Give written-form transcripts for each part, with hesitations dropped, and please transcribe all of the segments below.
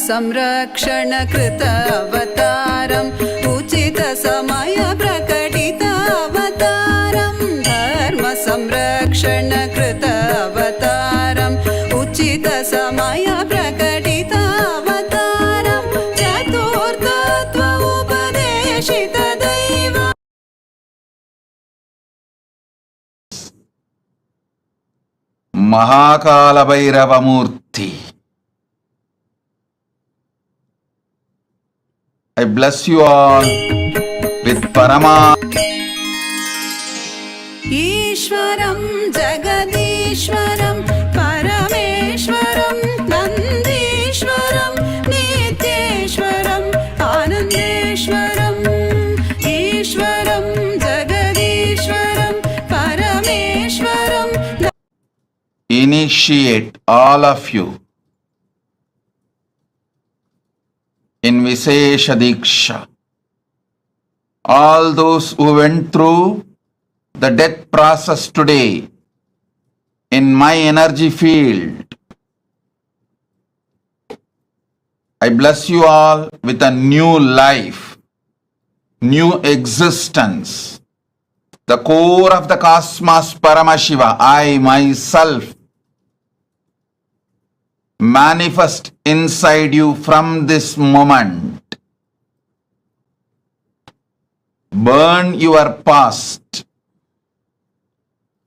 संरक्षण कृत अवतारम् उचित समय प्रकटित अवतारम् धर्म संरक्षण कृत अवतारम् उचित समय प्रकटित अवतारम् चतुर्थत्व उपदेशित दैव Kalabhairava Murthy. I bless you all with Parama. ईश्वरं जगदीश्वरं परमेश्वरं नन्दीश्वरं नित्येश्वरम् आनन्देश्वरम् ईश्वरं जगदीश्वरं परमेश्वरं. Initiate all of you in Vishesha Diksha. All those who went through the death process today in my energy field, I bless you all with a new life, new existence. The core of the cosmos, Paramashiva, I myself manifest inside you from this moment. Burn your past.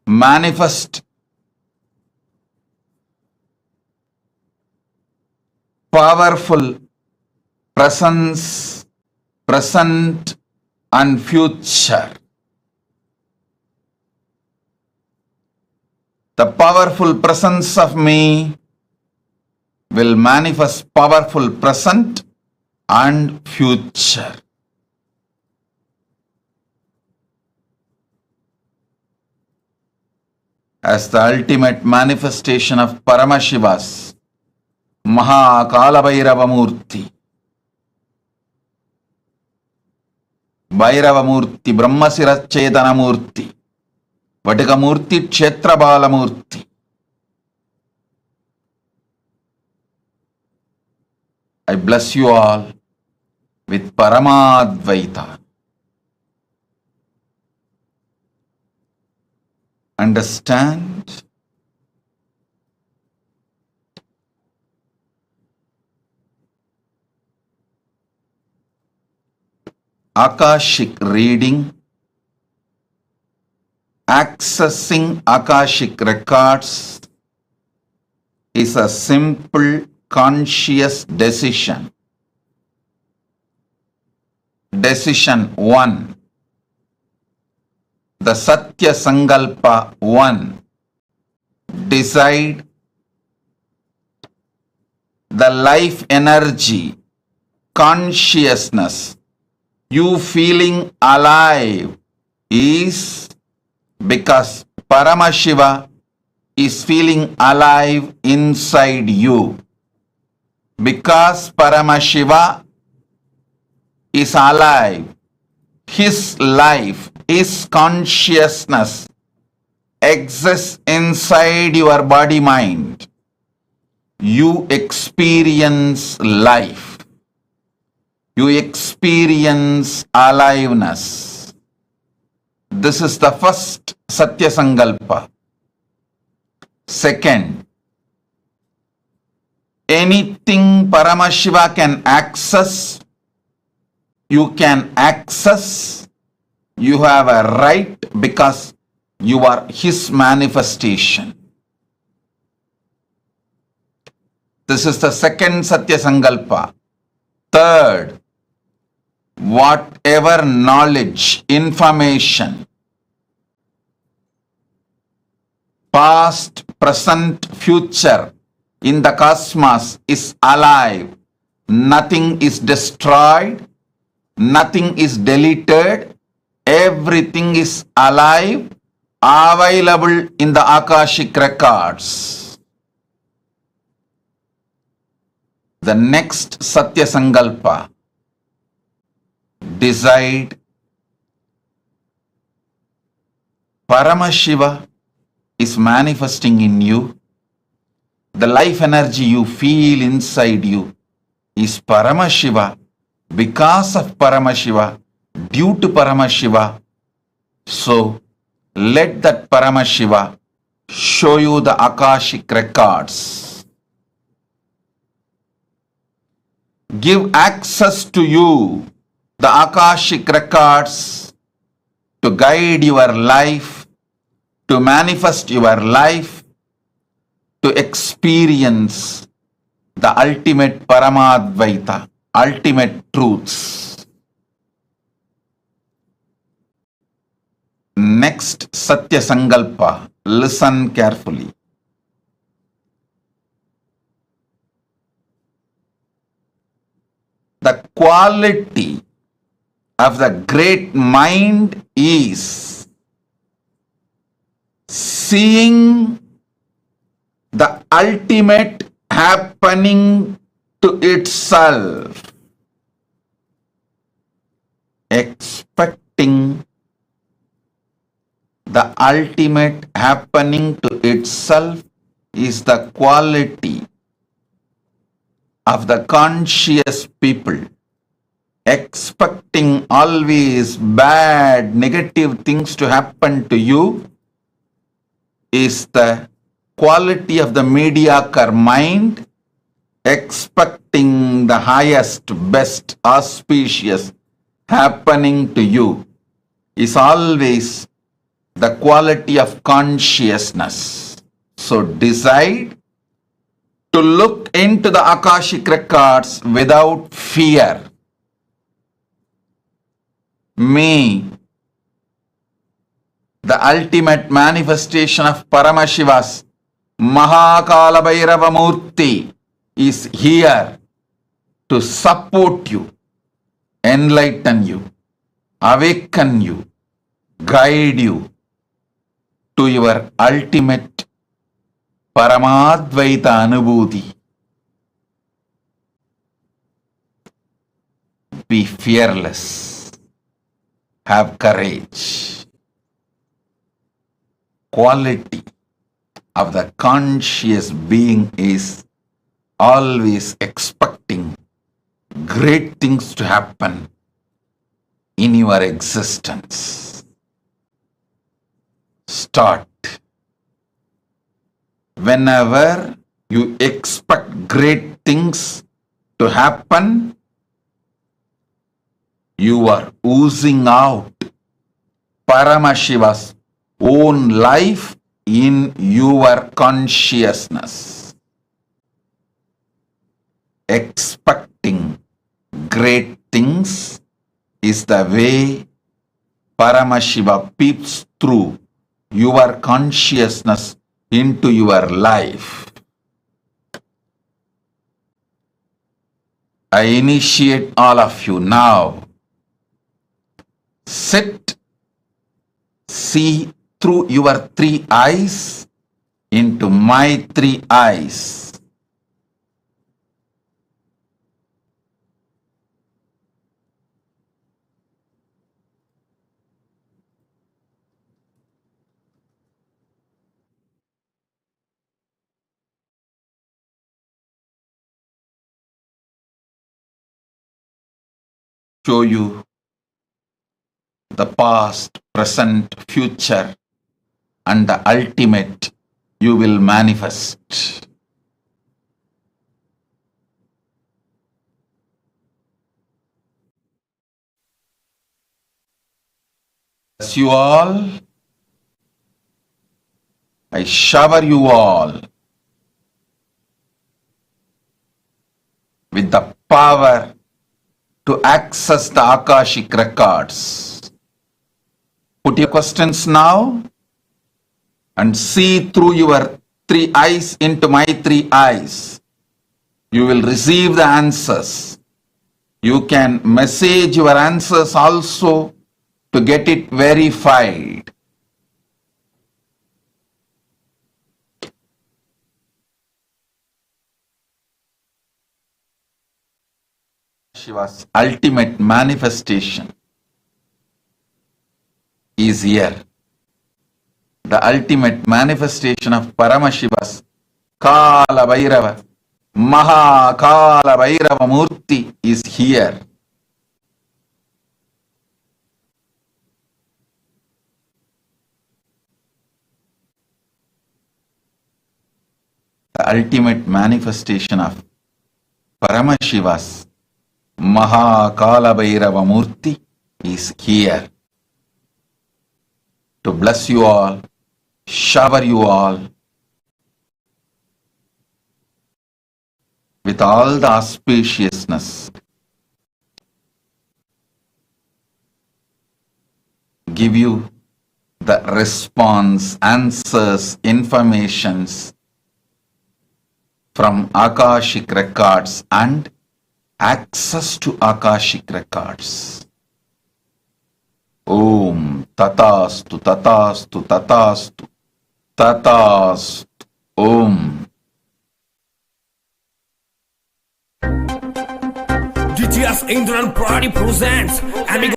Manifest powerful presence, present and future. The powerful presence of me will manifest powerful present and future. As the ultimate manifestation of Paramashiva's Kalabhairava Murthy. Bhairava Murthy, Brahmasira Chetana Murthy, Vatika Murthy, Kshetra Bala Murthy. I bless you all with Paramadvaita. Understand? Akashic reading, accessing Akashic records is a simple conscious decision. Decision 1. The Satya Sankalpa 1. Decide the life energy, consciousness, you feeling alive is because Paramashiva is feeling alive inside you. Because Paramashiva is alive, his life, his consciousness exists inside your body mind. You experience life. You experience aliveness. This is the first Satya Sankalpa. Second, anything Paramashiva can access, you can access. You have a right because you are his manifestation. This is the second Satya Sankalpa. Third, whatever knowledge, information, past, present, future in the cosmos is alive. Nothing is destroyed. Nothing is deleted. Everything is alive, available in the Akashic records. The next Satya Sankalpa. Decide Paramashiva is manifesting in you. The life energy you feel inside you is Paramashiva, because of Paramashiva, due to Paramashiva. So let that Paramashiva show you the Akashic records. Give access to you the Akashic records to guide your life, to manifest your life, to experience the ultimate Paramadvaita, ultimate truths. Next Satya Sankalpa, listen carefully. The quality of the great mind is seeing the ultimate happening to itself, expecting the ultimate happening to itself is the quality of the conscious people. Expecting always bad, negative things to happen to you is the quality of the mediocre mind. Expecting the highest, best, auspicious happening to you is always the quality of consciousness. So decide to look into the Akashic records without fear. May the ultimate manifestation of Paramashiva's Kalabhairava Murthy is here to support you, enlighten you, awaken you, guide you to your ultimate Paramadvaita Anubhuti. Be fearless. Have courage. Quality of the conscious being is always expecting great things to happen in your existence. Start. Whenever you expect great things to happen, you are oozing out Paramashiva's own life in your consciousness. Expecting great things is the way Paramashiva peeps through your consciousness into your life. I initiate all of you now. Sit, see through your three eyes into my three eyes. Show you the past, present, future, and the ultimate you will manifest. Bless you all. I shower you all with the power to access the Akashic records. Put your questions now and see through your three eyes into my three eyes. You will receive the answers. You can message your answers also to get it verified. Shiva's ultimate manifestation is here. The ultimate manifestation of Paramashiva's Kalabhairava Kalabhairava Murthy is here. The ultimate manifestation of Paramashiva's Kalabhairava Murthy is here to bless you all, shower you all with all the auspiciousness, give you the response, answers, informations from Akashic records and access to Akashic records. Om Tatastu Tatastu Tatastu Tatastu Om. GTS Indran Party presents and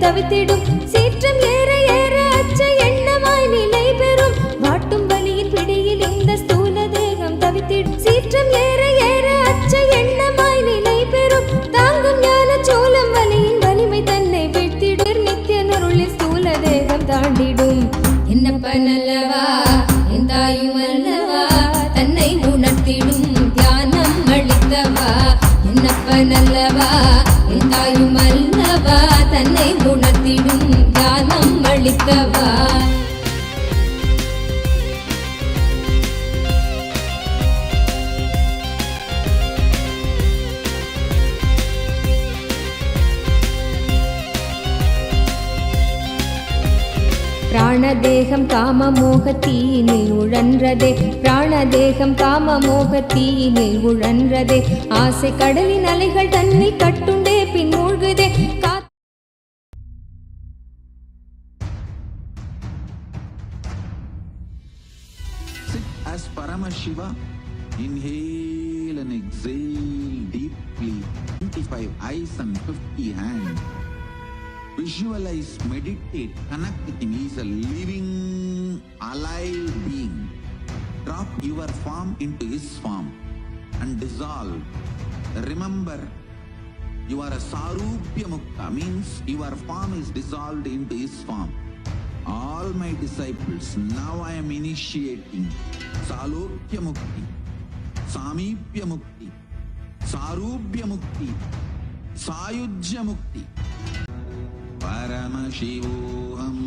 தவித்திடும் சீற்றம் ஏற ஏற அச்ச எண்ணமாய் நிலை பெறும் வாட்டும் பலியின் பிடியில் இந்த ஸ்தூல தேகம் தவித்திடும் சீற்றம் ஏற ஏற அச்ச எண்ணமாய் நிலை பெறும் தாங்கும் ஞான சோளம் வலியின் வலிமை தன்னை வீழ்த்திடும் நித்திய நொருளில் ஸ்தூல தேகம் தாண்டிடும் என்னப்பன் அல்லவா என் தாயும் அல்லவா தன்னை உணர்த்திடும் தியானம் அளித்தவா என்னப்பன் அல்லவா என் தாயும் அல்லவா தன்னை உணர்த்திடும் தியானம் அளித்தவா பிராணதேகம் காம மோகத்தீயினில் உழன்றதே பிராணதேகம் காம மோகத்தீயினில் உழன்றதே ஆசை கடலின் அலைகள் தன்னை கட்டுண்டே பின் மூழ்குதே Sit as Paramashiva. Inhale and exhale deeply. 25 eyes and 50 hands. Visualize, meditate, connect with him. He is a living, alive being. Drop your form into his form and dissolve. Remember, you are a Sarupya Mukta, means your form is dissolved into his form. All my disciples, now I am initiating Salokya Mukti, Samipya Mukti, Sarupya Mukti, Sayujya Mukti. Paramashivoham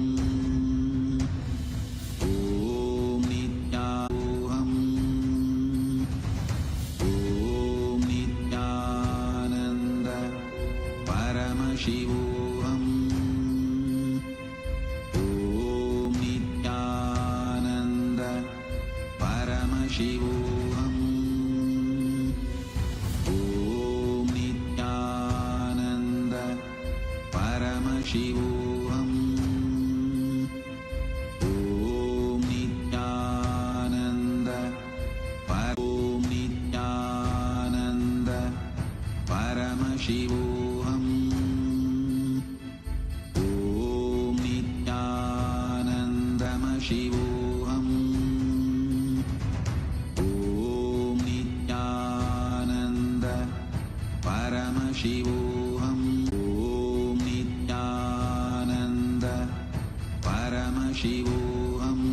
Om Nityahoham Om Nityananda Paramashivoham Om Nityananda Paramashivoham Om Nityananda Paramashivoham Om Nityananda परमशिवोऽहम् ॐ नित्यानन्दमशिवोऽहम् ॐ नित्यानन्द परमशिवोऽहम् ॐ नित्यानन्द परमशिवोऽहम्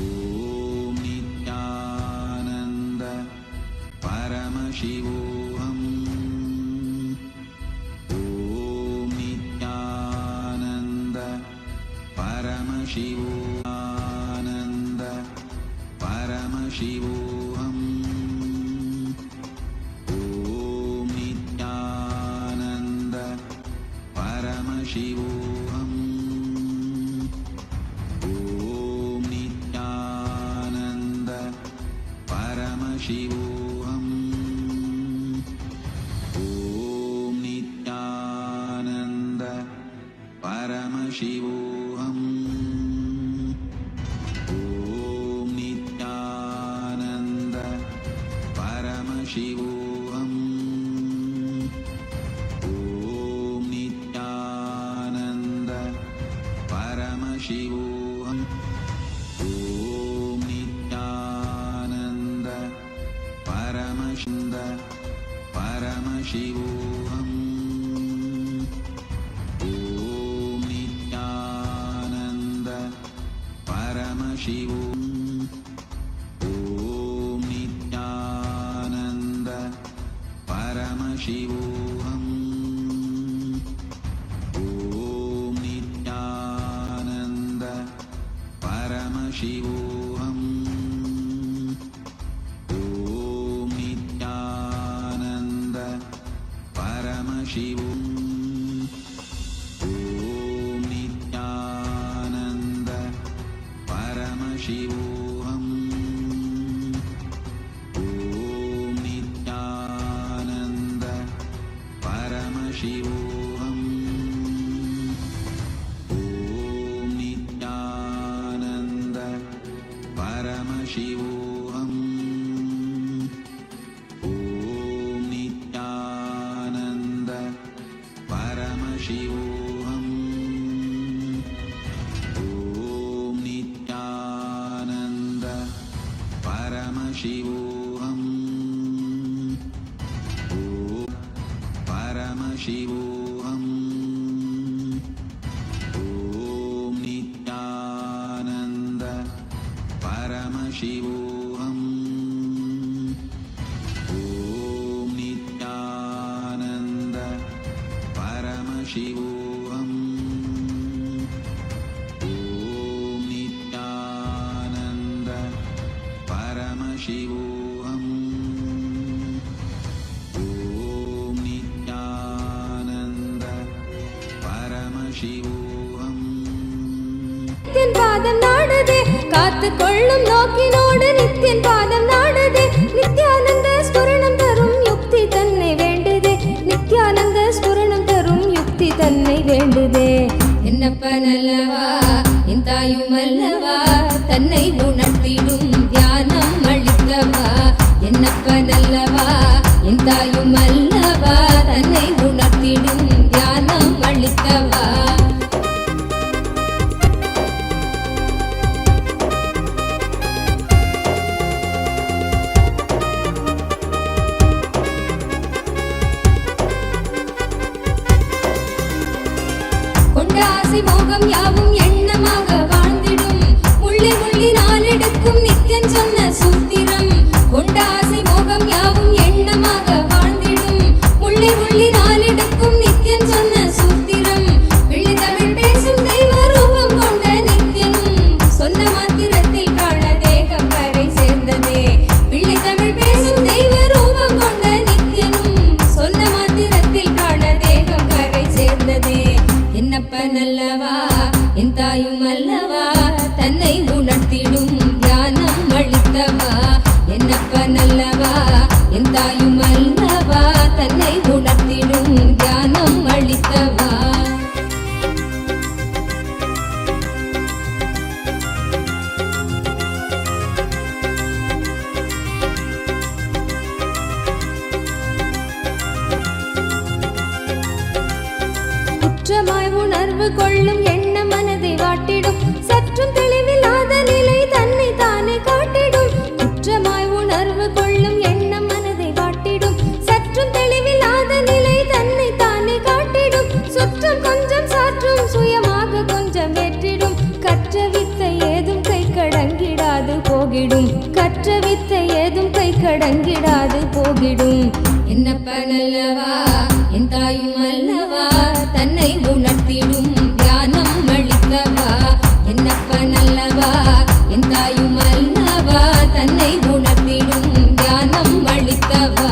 ॐ नित्यानन्द परमशिवोऽहम् ॐ नित्यानन्द परमशिवोऽनन्द परमशिवोऽहम् ॐ नित्यानन्द परमशिवोऽहम् ॐ नित्यानन्द परमशिवोऽहम् ॐ नित्यानन्द परमशिवोऽहम् ॐ नित्यानन्द परमशिवोऽहम् ॐ नित्यानन्द परमशिवोऽहम् ॐ नित्यानन्द परमशिन्द परमशिवोऽहम् ॐ नित्यानन्द परमशिवो ॐ नित्यानन्द परमशिवोऽहम् ॐ नित्यानन्द परमशिवोऽहम् ॐ नित्यानन्द परमशिवो ॐ नित्यानन्द परमशिवोऽहम् ॐ नित्यानन्द परमशिवोऽहम् ॐ नित्यानन्द परमशिवोऽहम् ॐ नित्यानन्द परमशिवोऽहम् ॐ नित्यानन्द परमशिवोऽहम् ॐ परमशिवोऽहम् ॐ नित्यानन्द परमशिवोऽहम् ॐ नित्यानन्द परमशिवोऽहम् ॐ नित्यानन्द परमशिवोऽहम् ॐ नित्यानन्द परमशिवोऽहम् நித்தியன் பாதம் நாடுதே காத்து கொள்ளும் நோக்கினோடு நித்தியன் பாதம் நாடுதே நித்யானந்த ஸ்புரணம் தரும் யுக்தி தன்னை வேண்டுதே நித்யானந்த ஸ்புரணம் தரும் யுக்தி தன்னை வேண்டுதே என்னப்பனல்லவா என் தாயும் அல்லவா தன்னை உணர்த்திடும் தியானம் அளிக்கவா என்னப்பனல்லவா என் தாயும் அல்லவா தன்னை உணர்த்திடும் தியானம் அளிக்கவா கொண்டாசி மோகம் யாவும் எண்ணமாக வாழ்ந்திடும் முள்ளி முள்ளி நாளெடுக்கும் நித்தியன் சொன்ன சூத்திரம் கொண்டாசி மோகம் யாவும் எண்ணமாக வாழ்ந்திடும் குற்றமாய் உணர்வு கொள்ளும் எண்ண மனதை வாட்டிடும் சற்றும் தெளிவில்லாத நிலை தன்னை தானே காட்டிடும் குற்றமாய் உணர்வு கொள்ளும் எண்ண மனதை வாட்டிடும் சற்றும் தெளிவில்லாத நிலை தன்னை தானே காட்டிடும் சுற்றம் கொஞ்சம் சாற்றும் சுயமாக கொஞ்சம் வெற்றிடும் கற்ற வித்தை ஏதும் கை கடங்கிடாது போகிடும் கற்ற வித்தை ஏதும் கை கடங்கிடாது போகிடும் என்னப்ப நல்லவா என் தாயும் அல்லவா தன்னை உணர்த்திடும் தியானம் அளிக்கவா என்னப்ப நல்லவா என் தாயும் அல்லவா தன்னை உணர்த்திடும் தியானம் அளிக்கவா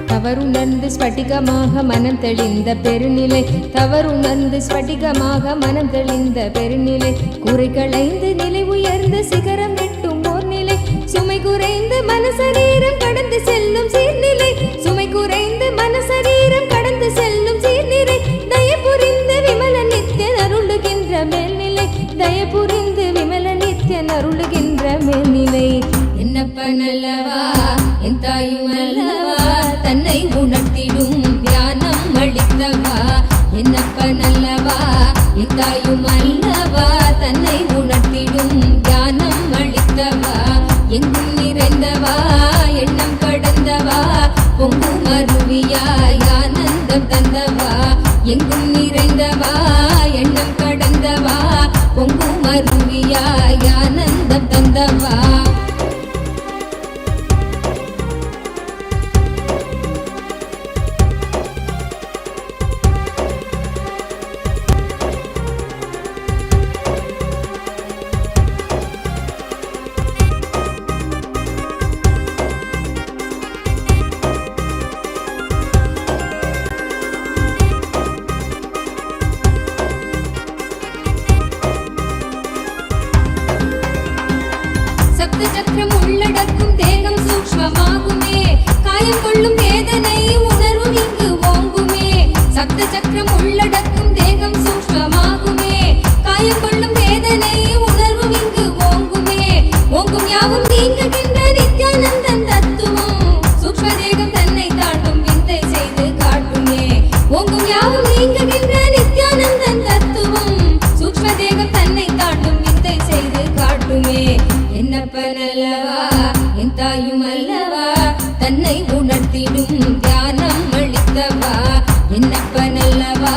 தவறுணர்ந்து ஸ்படிகமாக மனம் தெளிந்த பெருநிலை தவறுணர்ந்து ஸ்படிகமாக மனம் தெளிந்த பெருநிலை குறை களைந்து நிலை உயர்ந்த சிகரம் எட்டும் ஓர் நிலை சுமை குறைந்து மனசரீரம் கடந்து செல்லும் சீர்நிலை சுமை குறைந்து மனசரீரம் கடந்து செல்லும் சீர்நிலை தயபுரிந்து விமல நித்தியன் அருளுகின்ற மேல்நிலை தயபுரிந்து விமல நித்தியன் அருளுகின்ற மேல்நிலை என்னப்ப நல்லவா என் தாயும் அல்லவா தன்னை உணர்த்திடும் தியானம் அளித்தவா என்னப்ப நல்லவா என் தாயும் அல்லவா தன்னை உணர்த்திடும் தியானம் அளித்தவா எங்கும் நிறைந்தவா எண்ணம் கடந்தவா பொங்கும் அருவியாய் ஆனந்தம் தந்தவா எங்கும் நிறைந்தவா எண்ணம் கடந்தவா பொங்கும் அருவியாய் ஆனந்தம் தந்தவா சக்கரம் உள்ளடக்கும் தேகம் சூக்ஷ்மமாகுமே காயம் கொள்ளும் வேதனை உணர்வும் இங்கு ஓங்குமே சப்த சக்கரம் உள்ளடக்கும் தேகம் சூக்ஷ்மமாகுமே காயம் கொள்ளும் வேதனை உணர்வும் இங்கு ஓங்குமே ஓங்கும் யாவும் நீங்குகின்ற நித்யானந்தன் தத்துவம் சூக்ஷ்ம தேகம் தன்னை தாண்டும் விந்தை செய்து காட்டுமே ஓங்கும் யாவும் நீங்குகின்ற நித்யானந்தன் தத்துவம் சூக்ஷ்ம தேகம் தன்னை தாண்டும் விந்தை செய்து காட்டுமே என்னப்ப நல்லவா என் தாயும் அல்லவா தன்னை உணர்த்திடும் தியானம் அளித்தவா என்னப்ப நல்லவா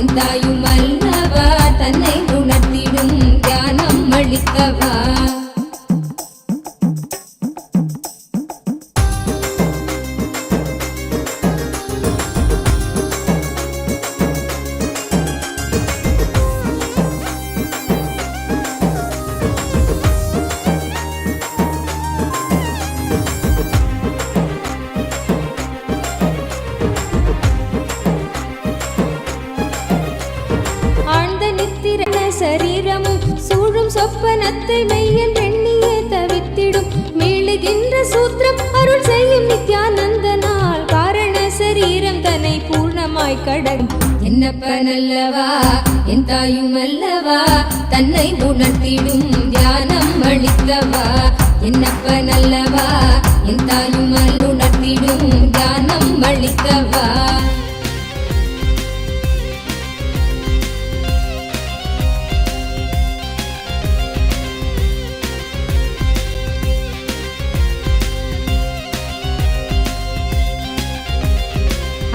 என் தாயும் அல்லவா தன்னை உணர்த்திடும் தியானம் அளித்தவா சரீரமும் சூழும் சொப்பனத்தை மெய்யன் எண்ணியே தவித்திடும் மீளுகின்ற சூத்திரம் அருள் செய்யும் நித்யானந்தனால் காரண சரீரம் தன்னை பூர்ணமாய் கடக்கும் என்னப்ப நல்லவா என் தாயும் அல்லவா தன்னை உணர்த்திடும் தியானம் அளித்தவா என்னப்ப நல்லவா என் தாயும் உணர்த்திடும் தியானம் அளித்தவா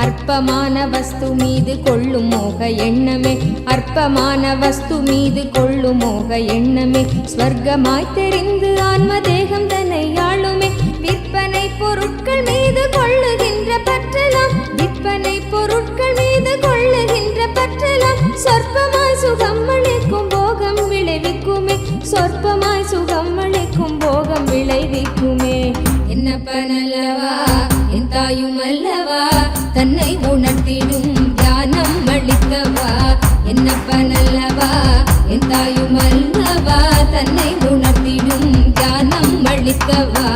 அற்பமான வஸ்து மீது கொள்ளும் மோக எண்ணமே அற்பமான வஸ்து மீது கொள்ளும் மோக எண்ணமே ஸ்வர்க்கமாய் தெரிந்து ஆன்ம தேகம் தன்னை ஆளுமே விற்பனை பொருட்கள் மீது கொள்ளுகின்ற பற்றலாம் விற்பனை பொருட்கள் மீது கொள்ளுகின்ற பற்றலாம் சொற்பமாய் சுகம் அளிக்கும் போகம் விளைவிக்குமே சொற்பமாய் சுகம் அளிக்கும் போகம் விளைவிக்குமே என்னப்ப நல்லவா என் தாயும் அல்லவா தன்னை உணர்த்திடும் தியானம் அளித்தவா என்னப்ப நல்லவா என் தாயும் அல்லவா தன்னை உணர்த்திடும் தியானம் அளித்தவா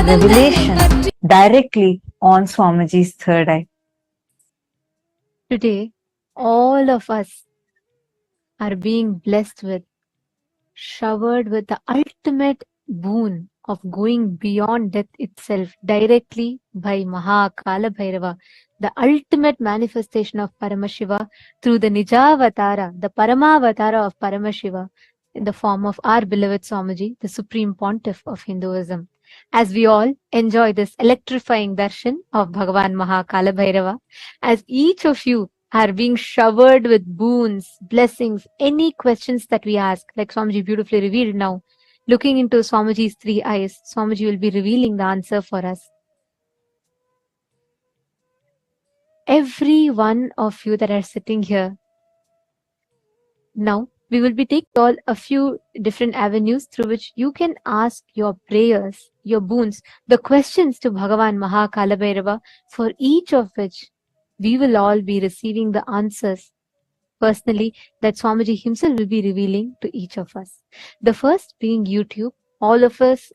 revelation directly on Swamiji's third eye. Today, all of us are being blessed with, showered with the ultimate boon of going beyond death itself directly by Kalabhairava, the ultimate manifestation of Paramashiva through the Nijavatara, the Paramavatara of Paramashiva, in the form of our beloved Swamiji, the Supreme Pontiff of Hinduism. As we all enjoy this electrifying darshan of Bhagavan Kalabhairava, as each of you are being showered with boons, blessings, any questions that we ask, like Swamiji beautifully revealed now, looking into Swamiji's three eyes, Swamiji will be revealing the answer for us. Every one of you that are sitting here, now we will be taking all a few different avenues through which you can ask your prayers, your boons, the questions to Bhagavan Kalabhairava, for each of which we will all be receiving the answers personally that Swamiji himself will be revealing to each of us. The first being YouTube. All of us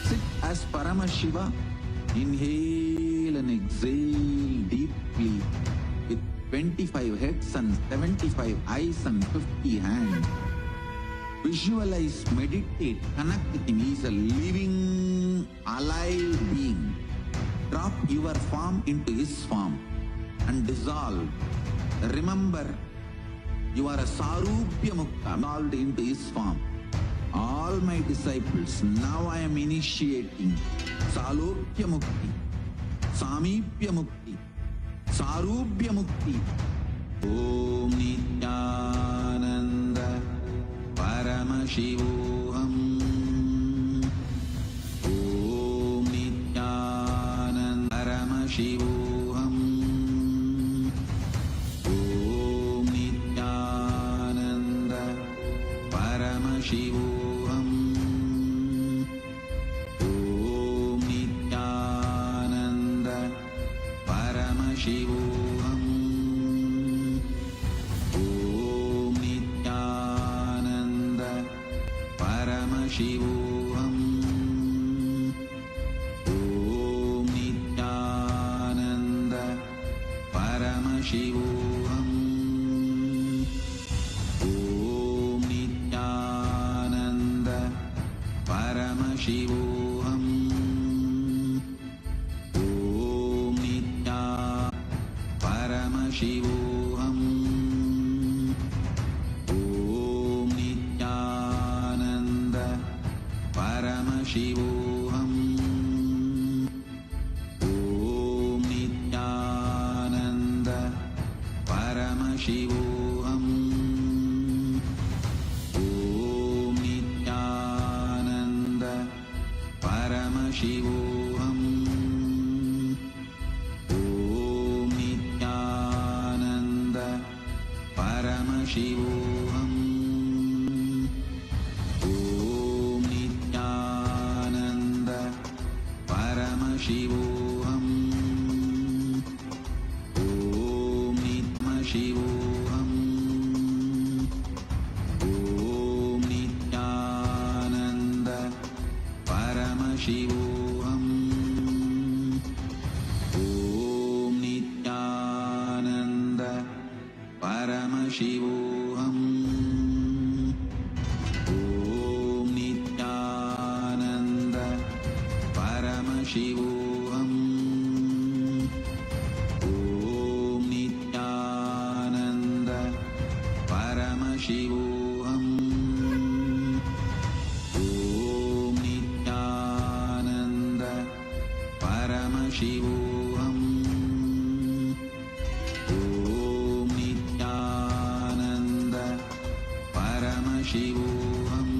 Sit as Paramashiva. Inhale and exhale deeply with 25 heads and 75 eyes and 50 hands. Visualize, meditate, connect with him. He is a living, alive being. Drop your form into his form and dissolve. Remember, you are a Sarupya Mukta, dissolved into his form. All my disciples, now I am initiating Salokya Mukti, Samipya Mukti, Sarupya Mukti. Om Nityananda Paramashivoham. Om Nityananda Paramashivoham. Om Nityananda Paramashivoham. Om Nityananda Paramashivoham. Om Nityananda Paramashivoham. Om Nityananda Paramashivoham. Om Nityananda Paramashivoham. Om Nitya Paramashivoham. Om Nityananda Paramashivoham. Om Nityananda Paramashivoham. Om Nityananda Paramashivoham. Om Nityananda Paramashivoham. Om Nityananda Paramashivoham. Om Nitmashivoham. Om Nityananda Paramashivoham. Om Nityananda Paramashivoham. Om Nityananda Paramashivoham. Om Nityananda Paramashivoham. Shivoham. Om Nityananda Paramashivoham.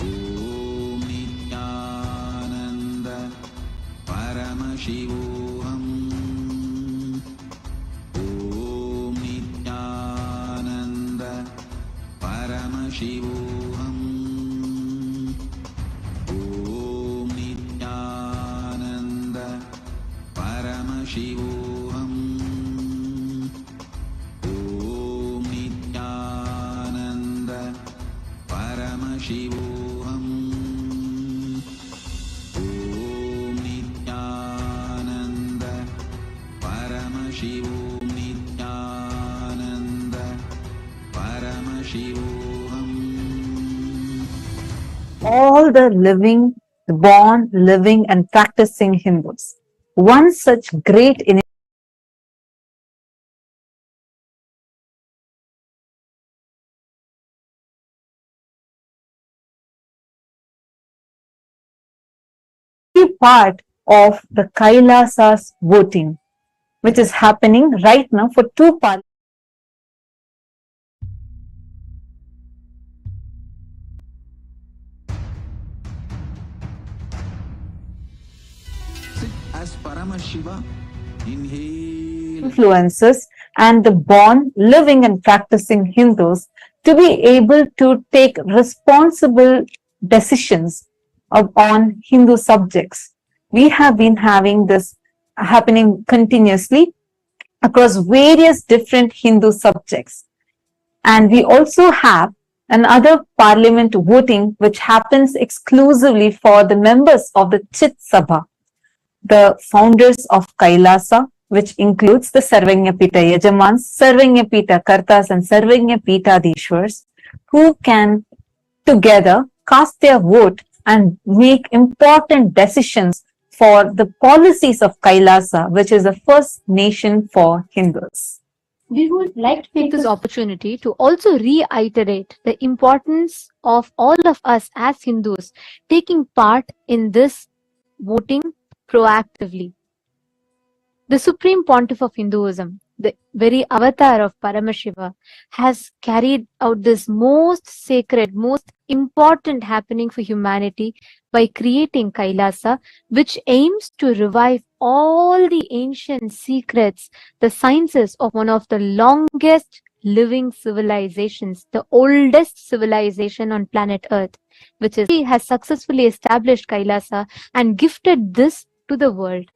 Om Nityananda Paramashivoham. Om Nityananda Paramashivoham. Om Nityananda Paramashivoham. Om Nityananda Paramashivoham. Om Nityananda Paramashivoham. Nityananda Paramashivoham. All the living, born, living, and practicing Hindus. One such great part of the Kailasa's voting, which is happening right now for two parts. Sit as Paramashiva. Inhale. Influences and the born, living, and practicing Hindus to be able to take responsible decisions on Hindu subjects. We have been having this happening continuously across various different Hindu subjects. And we also have another parliament voting which happens exclusively for the members of the Chit Sabha, the founders of Kailasa, which includes the Sarvanyapita Yajamans, Sarvanyapita Kartas, and Sarvanyapita Dishwars, who can together cast their vote and make important decisions for the policies of Kailasa, which is the first nation for Hindus. We would like to take this opportunity to also reiterate the importance of all of us as Hindus taking part in this voting proactively. The Supreme Pontiff of Hinduism, the very avatar of Paramashiva, has carried out this most sacred, most important happening for humanity by creating Kailasa, which aims to revive all the ancient secrets, the sciences of one of the longest living civilizations, the oldest civilization on planet Earth, which has successfully established Kailasa and gifted this to the world.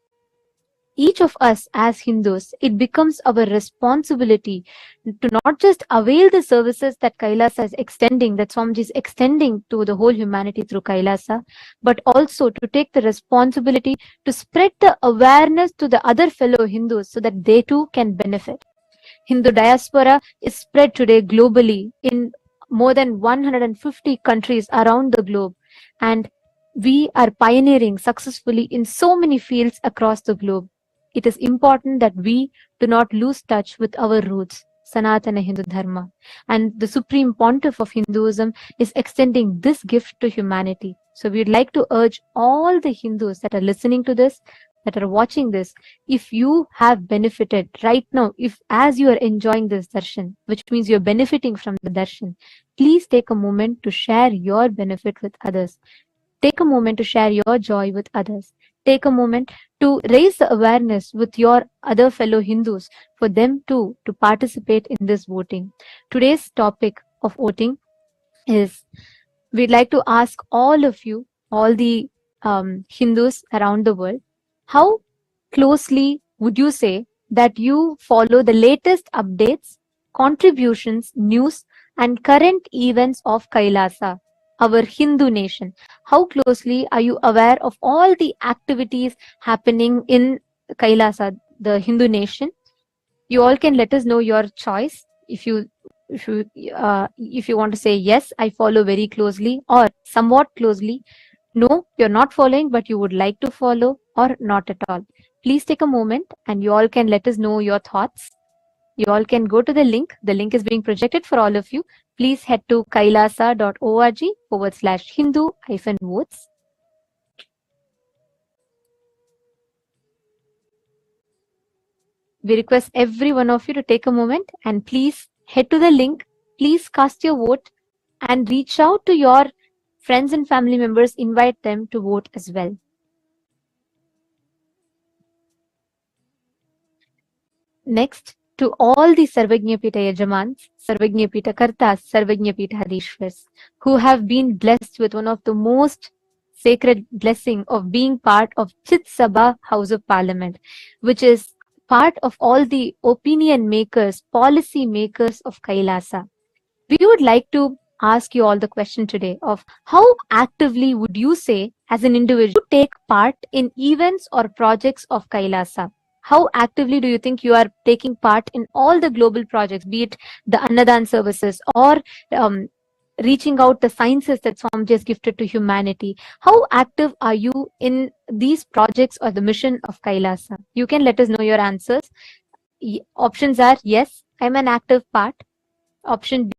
Each of us as Hindus, it becomes our responsibility to not just avail the services that Kailasa is extending, that Swamiji is extending to the whole humanity through Kailasa, but also to take the responsibility to spread the awareness to the other fellow Hindus so that they too can benefit. Hindu diaspora is spread today globally in more than 150 countries around the globe, and we are pioneering successfully in so many fields across the globe. It is important that we do not lose touch with our roots, Sanatana Hindu Dharma. And the Supreme Pontiff of Hinduism is extending this gift to humanity. So we'd like to urge all the Hindus that are listening to this, that are watching this, if you have benefited right now, if as you are enjoying this darshan, which means you're benefiting from the darshan, please take a moment to share your benefit with others. Take a moment to share your joy with others. Take a moment to raise the awareness with your other fellow Hindus for them too to participate in this voting. Today's topic of voting is, we'd like to ask all of you, all the Hindus around the world, how closely would you say that you follow the latest updates, contributions, news, and current events of Kailasa, our Hindu nation? How closely are you aware of all the activities happening in Kailasa, the Hindu nation? You all can let us know your choice. If you want to say yes, I follow very closely, or somewhat closely. No, you're not following, but you would like to follow, or not at all. Please take a moment and you all can let us know your thoughts. You all can go to the link. The link is being projected for all of you. Please head to kailasa.org/Hindu-votes. We request every one of you to take a moment and please head to the link, please cast your vote and reach out to your friends and family members, invite them to vote as well. Next, to all the Sarvajñapita Yajamans, Sarvajñapita Kartas, Sarvajñapita Hadishwars, who have been blessed with one of the most sacred blessing of being part of Chit Sabha House of Parliament, which is part of all the opinion makers, policy makers of Kailasa. We would like to ask you all the question today of how actively would you say as an individual take part in events or projects of Kailasa? How actively do you think you are taking part in all the global projects, be it the Annadan services or reaching out the sciences that Swamiji has gifted to humanity? How active are you in these projects or the mission of Kailasa? You can let us know your answers. Options are yes, I'm an active part. Option B.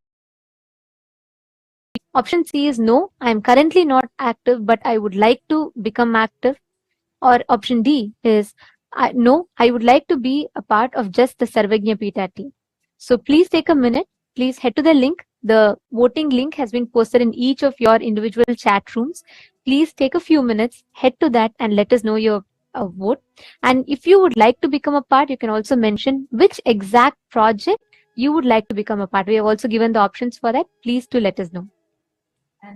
Option C is no, I am currently not active, but I would like to become active. Or option D is no, I would like to be a part of just the Sarvajñapita team. So please take a minute. Please head to the link. The voting link has been posted in each of your individual chat rooms. Please take a few minutes, head to that and let us know your vote. And if you would like to become a part, you can also mention which exact project you would like to become a part. We have also given the options for that. Please do let us know.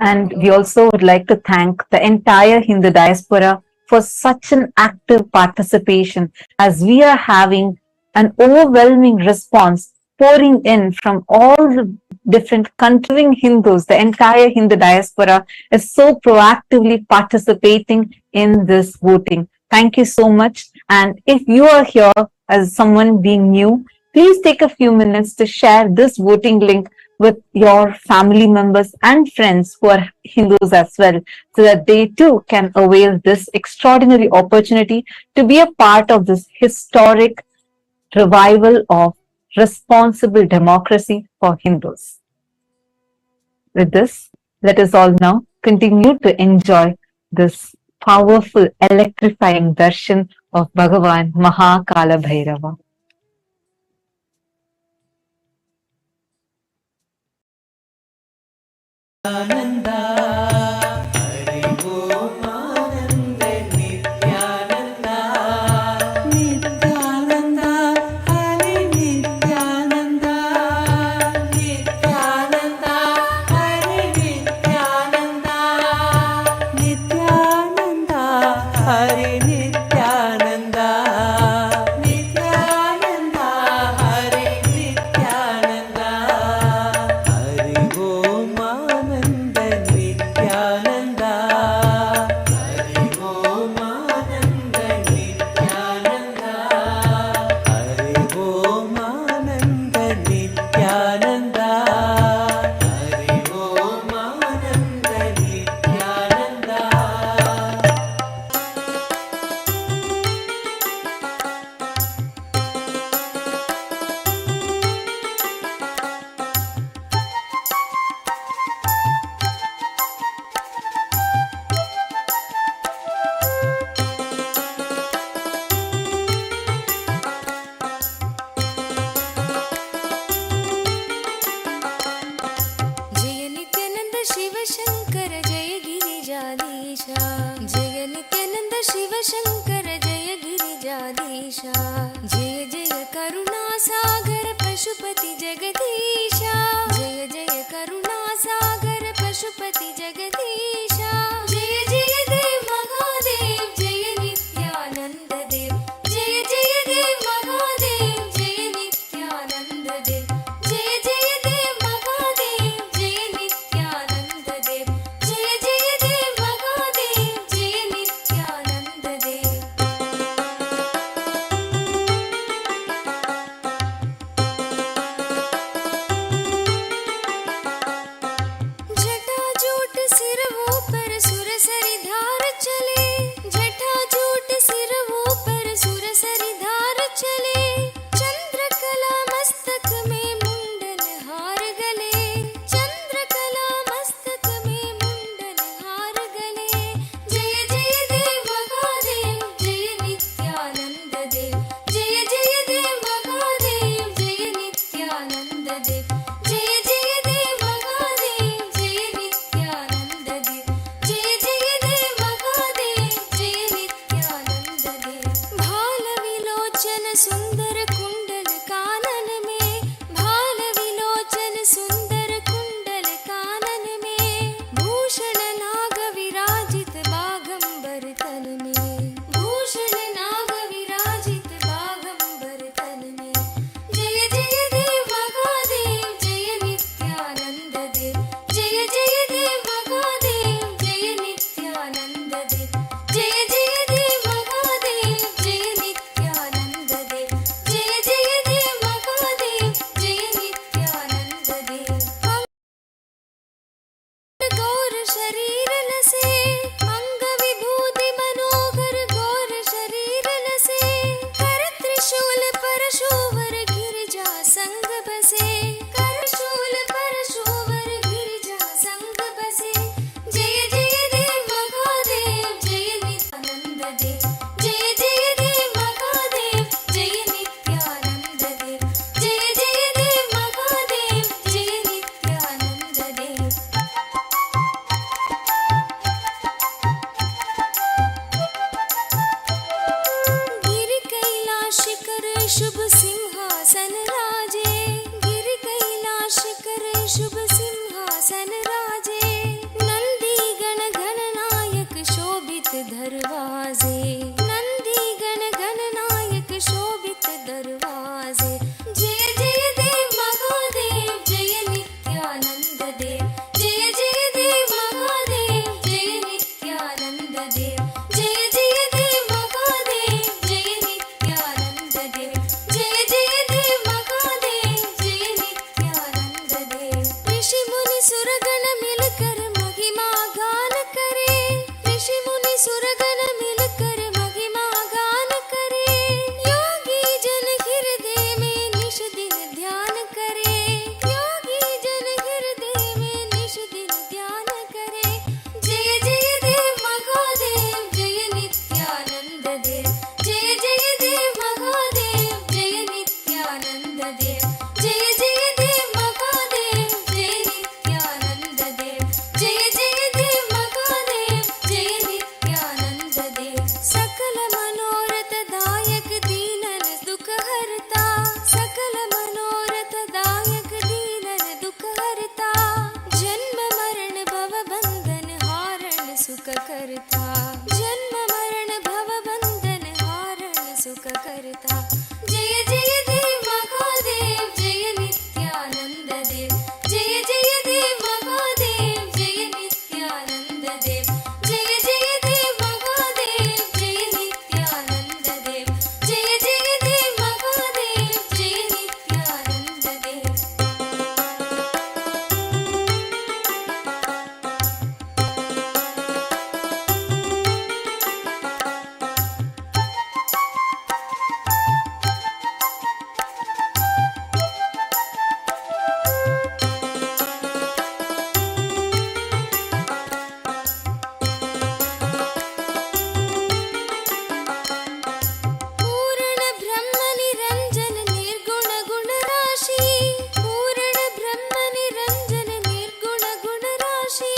And we also would like to thank the entire Hindu diaspora for such an active participation, as we are having an overwhelming response pouring in from all the different country Hindus. The entire Hindu diaspora is so proactively participating in this voting. Thank you so much. And if you are here as someone being new, please take a few minutes to share this voting link with your family members and friends who are Hindus as well, so that they too can avail this extraordinary opportunity to be a part of this historic revival of responsible democracy for Hindus. With this, let us all now continue to enjoy this powerful, electrifying darshan of Bhagavan Kalabhairava. जन्म मरण भव बंधन हारण सुख करता। जय जय देव महादेव जय नित्यानंद देव। जय जय देव महादेव जय नित्यानंद देव। जय जय देव महादेव जय नित्यानंद देव। जय जय देव महादेव जय नित्यानंद देव। पूर्ण ब्रह्म निरंजन निर्गुण गुण राशि। पूर्ण ब्रह्म निरंजन निर्गुण गुण राशि।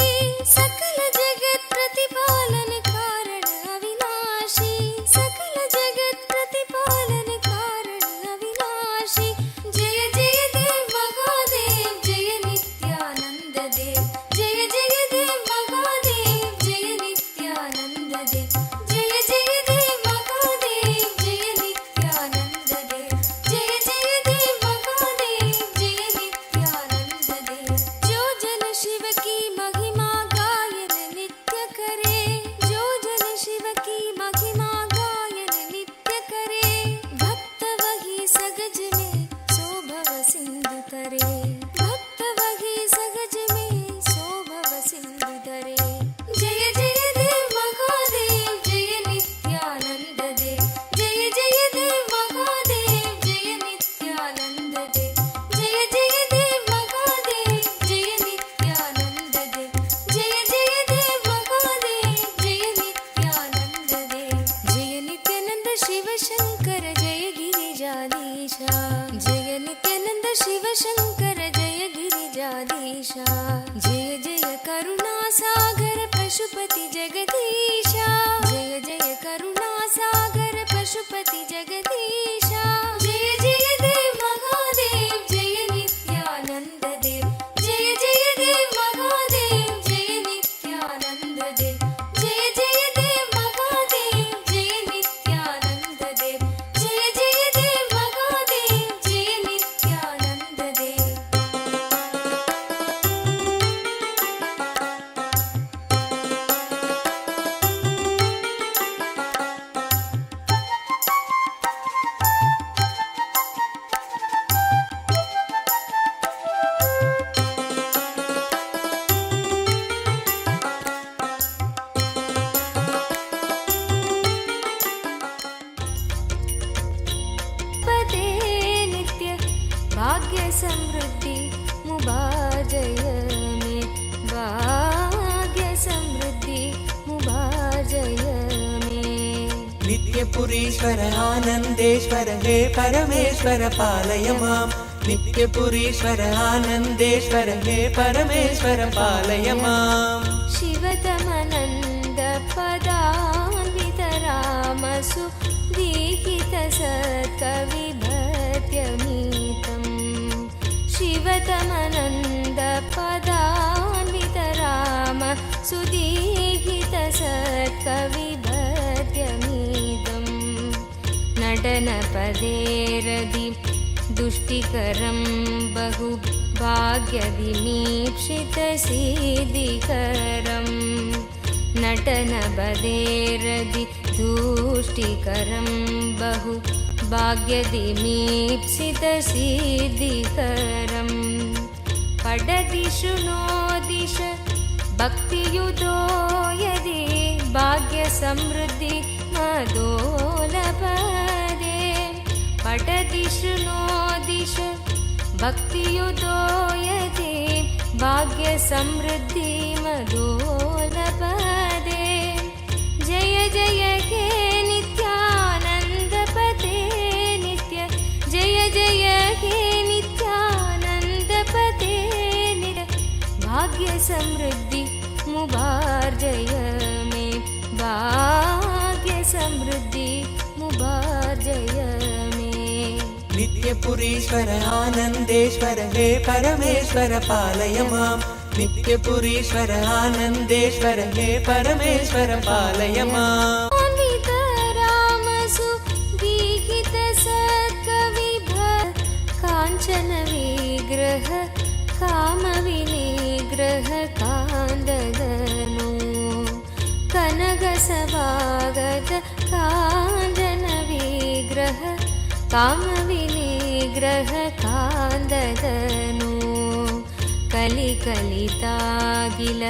सकल जगत प्रतिपालन कारण अविनाशी। सकल जगत प्रतिपालन कारण अविनाशी। जय जय देव महादेव जय नित्यानंद देव। जय जय देव महादेव जय नित्यानंद देव। जय जय देव महादेव जय नित्यानंद देव। जय जय देव महादेव जय नित्यानंद देव। जो जन शिव की महिमा गायन नित्य करे। जो जन शिव की महिमा गायन नित्य करे। भक्त वही सगज में सोभव सिंधु तरे। भक्त वही सगज में सोभव सिंधु तरे। जय जय देव महादेव जय नित्यानंद देव। जय जय देव महादेव जय नित्यानंद देव। जय जय देव महादेव जय नित्यानंद देव। जय जय देव महादेव जय नित्यानंद देव। जय नित्यानंद शिव शंकर जय गिरिजाधीशा। जय नित्यानंद शिव शंकर जय गिरिजाधीशा। जय जय करुणा सागर पशुपति जगदीशा। जय जय करुणा सागर पशुपति जगदीशा। जय जय देव महादेव जय नित्यानंद देव। जय जय देव महादेव जय नित्यानंद देव। जय जय देव महादेव जय नित्यानंद देव। जय जय देव महादेव जय नित्यानंद देव। पदे नित्य भाग्य समृद्धि मुबाजय में। भाग्य समृद्धि मुबाजय में। नित्यपुरीश्वर आनन्देश्वर हे परमेश्वर पालय माम्। नित्यपुरीश्वर आनन्देश्वर हे परमेश्वर पालय माम्। शिवतमनन्द पदान्वित रामसु दीहित सत्कविभत्यमीतम्। शिवतमनन्द पदान्वित राम सुदीहित सत्कविभत्यमीतम्। नटनपदेरदि दुष्टिकरं बहु भाग्यविमीप्सित सिद्धिकरम्। नटनपदेरदि दुष्टिकरं बहु भाग्यविमीप्सित सिद्धिकरम्। पडदिषु नो दिश भक्तियुतो यदि भाग्य समृद्धि मदोलपदे। पडदिषु नो दिश भक्तियुतो यदि भाग्य समृद्धि मदोलपदे। जय जय हे नित्यानंद पते नित्य। जय जय हे नित्यानंद पते नित्य। भाग्य समृद्धि मुबार्जय में। भाग्य समृद्धि मुबार्जय में। नित्यपुरीश्वर आनन्देश्वर हे परमेश्वर पालय माम्। नित्यपुरीश्वर आनन्देश्वर हे परमेश्वर पालय माम् रामसु दीहित सत्कविभ काञ्चन विग्रह कामविनिग्रह कान्ददनु कनक सभागत काञ्चन विग्रह कामविनिग्रह कान्ददनु कलिकलितागिल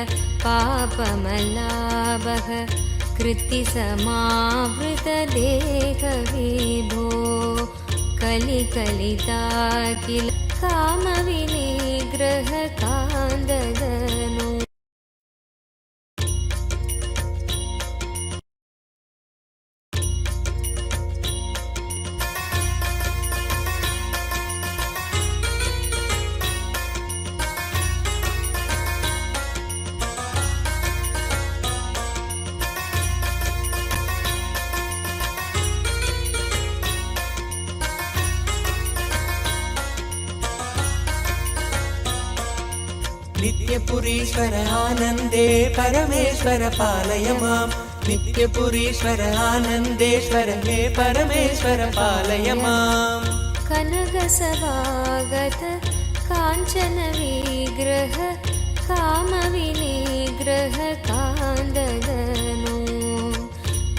पापमलाभः कृत्तिसमावृत देहविभो कलिकलितागिल कामविनिग्रह कान्ददनु नित्यपुरीश्वर आनन्दे परमेश्वर पालय माम् नित्यपुरीश्वर आनन्देश्वर हे परमेश्वर पालय माम् कनक सभागत काञ्चन विग्रह कामविनिग्रह कान्ददनु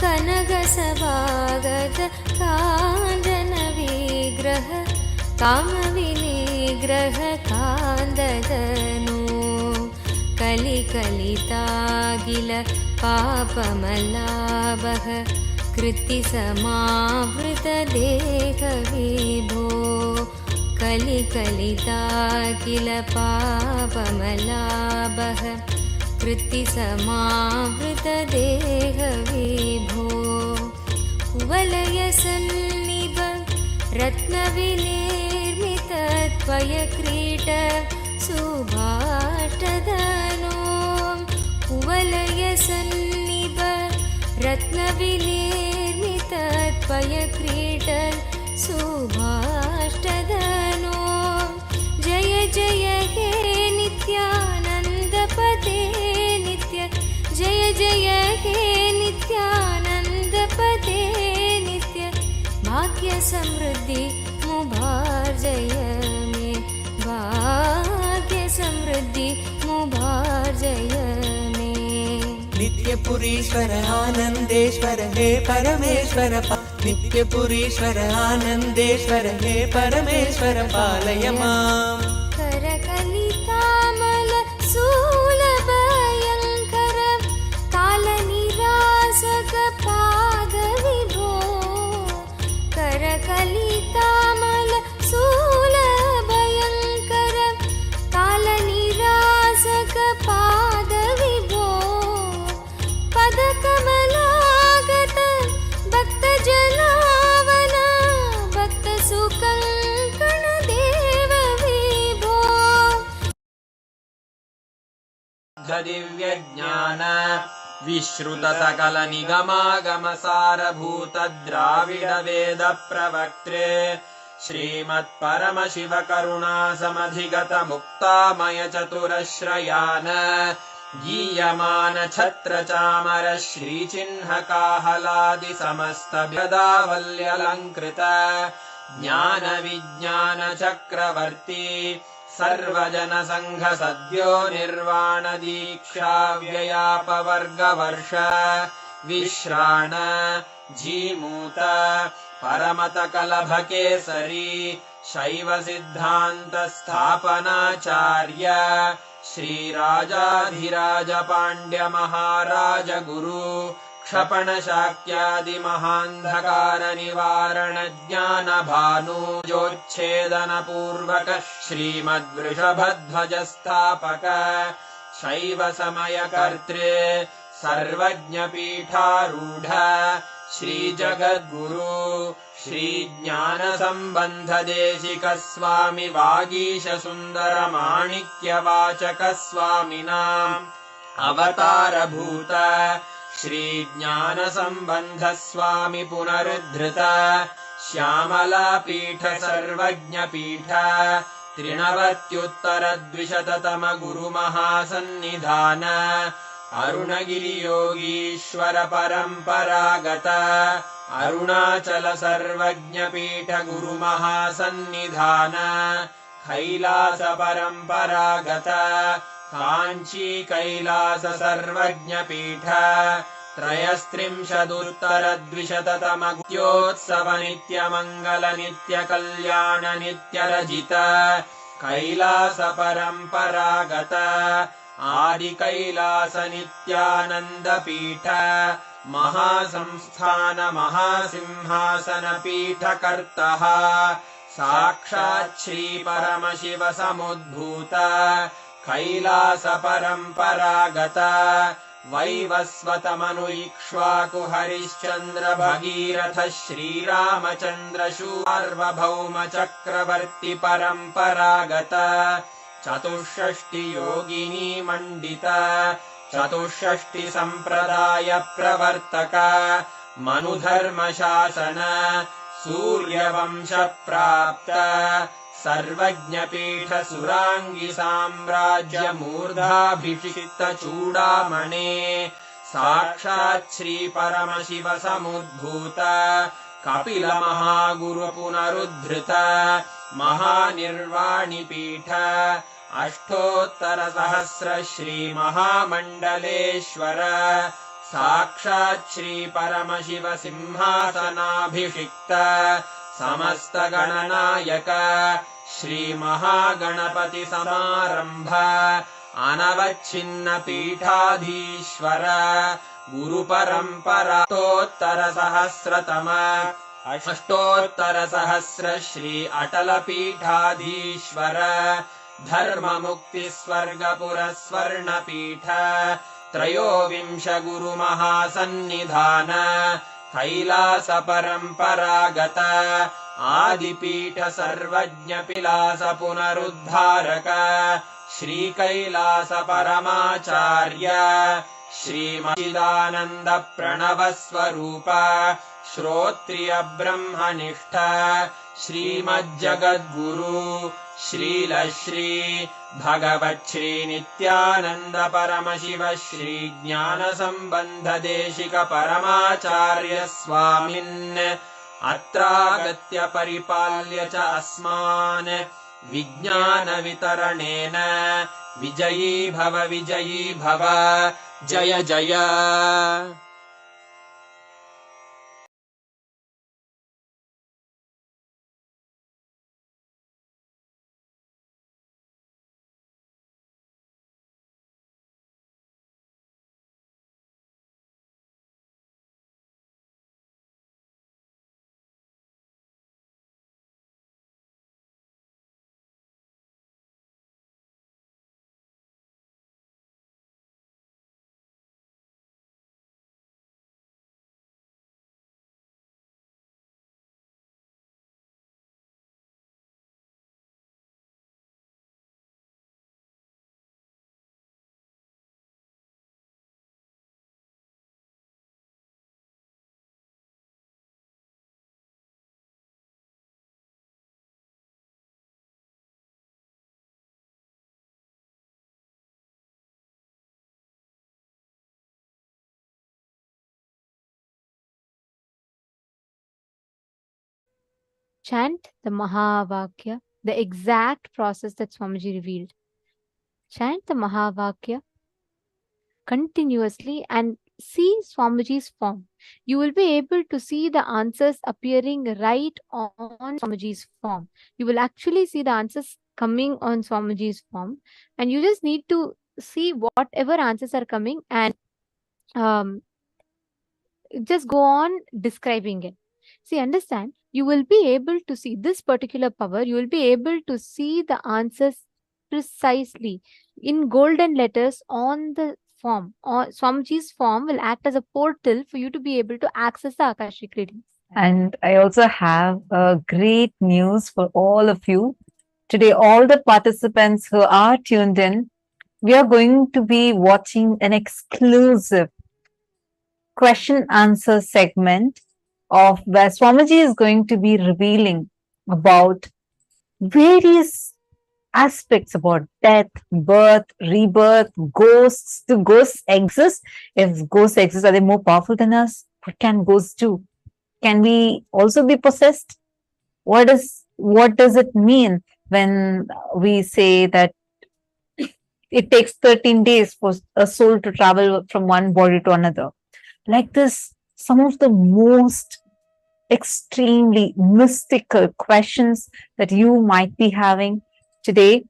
कनक सभागत काञ्चन विग्रह कामविनिग्रह कान्ददनु कलिकलितागिल पापमलाभः कृत्तिसमावृत देहविभो कलिकलितागिल पापमलाभः कृत्तिसमावृत देहविभो कुवलयसन्निभ रत्नविनिर्मित त्वयक्रीट सुभाष्टधनो कुवलयसन्निभ रत्नविनिर्मित त्वयक्रीट सुभाष्टधनो जय जय हे नित्यानन्दपते नित्य जय जय हे नित्यानन्दपते नित्य भाग्य समृद्धि मुभार्जय मे भाग्य समृद्धि मुभार्जय मे नित्यपुरीश्वर आनन्देश्वर हे परमेश्वर नित्यपुरीश्वर आनन्देश्वर हे परमेश्वर पालय माम् करकलितामल शूलभयङ्कर कालनिरासक पादविभो करकलितामल शूलभयङ्कर कालनिरासक पादविभो पदकमलागत भक्तजनावन भक्तसुकङ्कण देव विभो दिव्यज्ञान विश्रुत सकल निगमागम सारभूत द्राविड वेद प्रवक्त्रे श्रीमत् परम शिव करुणा समधिगत मुक्तामय चतुरश्रयान गीयमान छत्र चामर श्रीचिह्न काहलादि समस्त गदावल्यलङ्कृत ज्ञान विज्ञान चक्रवर्ती सर्वजन संघ सद्यो निर्वाण दीक्षा व्ययापवर्गवर्ष विश्राण जीमूत परमत कलभ केसरी शैव सिद्धान्त स्थापनाचार्य श्रीराजाधिराज पाण्ड्य महाराज गुरु क्षपण शाक्यादि महान्धकार निवारण ज्ञान भानु जोच्छेदन पूर्वक श्रीमद्वृषभध्वज स्थापक शैव समय कर्त्रे सर्वज्ञ पीठारूढ़ श्री जगद्गुरु श्री ज्ञान संबंध देशिक स्वामी वागीश सुंदर माणिक्य वाचक स्वामिनाम् अवतार भूत श्री ज्ञान संबंध स्वामी पुनरुद्धृत श्यामला पीठ सर्वज्ञ पीठ त्रिनवत्युत्तरद्विशततमगुरुमहासन्निधान अरुणगिरियोगीश्वर परम्परागत अरुणाचल सर्वज्ञपीठ गुरुमहासन्निधान कैलास परम्परागत काञ्ची कैलास सर्वज्ञपीठ त्रयस्त्रिंशदुत्तरद्विशततमगुत्योत्सव नित्यमङ्गल नित्यकल्याण नित्यरजित कैलास परम्परागत आदिकैलास नित्यानन्दपीठ महासंस्थान महासिंहासन पीठकर्तः साक्षात् श्री परमशिव समुद्भूत कैलास परम्परागत वैवस्वतमनु इक्ष्वाकु हरिश्चन्द्र भगीरथ श्रीरामचन्द्र सार्वभौम चक्रवर्ति परम्परागत चतुष्षष्टि योगिनी मण्डित चतुष्षष्टि सम्प्रदाय प्रवर्तक मनुधर्मशासन सूर्यवंश प्राप्त सर्वज्ञपीठ सुराङ्गि साम्राज्य मूर्धाभिषिक्त चूडामणे साक्षात् श्री परमशिव समुद्भूत कपिल महागुरु पुनरुद्धृत महानिर्वाणिपीठ अष्टोत्तर सहस्र श्री महामण्डलेश्वर साक्षात् श्री परमशिव सिंहासनाभिषिक्त समस्त गणनायक श्री महागणपति समारंभ अनवच्छिन्न पीठाधीश्वर गुरु परम्परातोत्तर सहस्रतम अष्टोत्तर सहस्र श्री अटल पीठाधीश्वर धर्म मुक्ति स्वर्गपुर स्वर्ण पीठ त्रयोविंश गुरु महासन्निधान कैलास परम्परागत आदिपीठ सर्वज्ञ पिलास पुनरुद्धारक श्री कैलास परमाचार्य श्रीमचिदानन्द प्रणव स्वरूप श्रोत्रिय ब्रह्मनिष्ठ श्रीमज्जगद्गुरु श्रीलश्री भगवत् श्री नित्यानन्द परमशिव श्री ज्ञान संबंध देशिक परमाचार्य स्वामिन् अत्रागत्य परिपाल्य च अस्मान् विज्ञान वितरणेन विजयी भव जय जय। Chant the Mahavakya, the exact process that Swamiji revealed. Chant the Mahavakya continuously and see Swamiji's form. You will be able to see the answers appearing right on Swamiji's form. You will actually see the answers coming on Swamiji's form, and you just need to see whatever answers are coming and just go on describing it. See, understand, you will be able to see this particular power, you will be able to see the answers precisely in golden letters on the form. Or Swamiji's form will act as a portal for you to be able to access the Akashic readings. And I also have a great news for all of you. Today, all the participants who are tuned in, we are going to be watching an exclusive question answer segment of where Swamiji is going to be revealing about various aspects about death, birth, rebirth, ghosts. Do ghosts exist? If ghosts exist, are they more powerful than us? What can ghosts do? Can we also be possessed? What does it mean when we say that it takes 13 days for a soul to travel from one body to another? Like this, some of the most extremely mystical questions that you might be having today.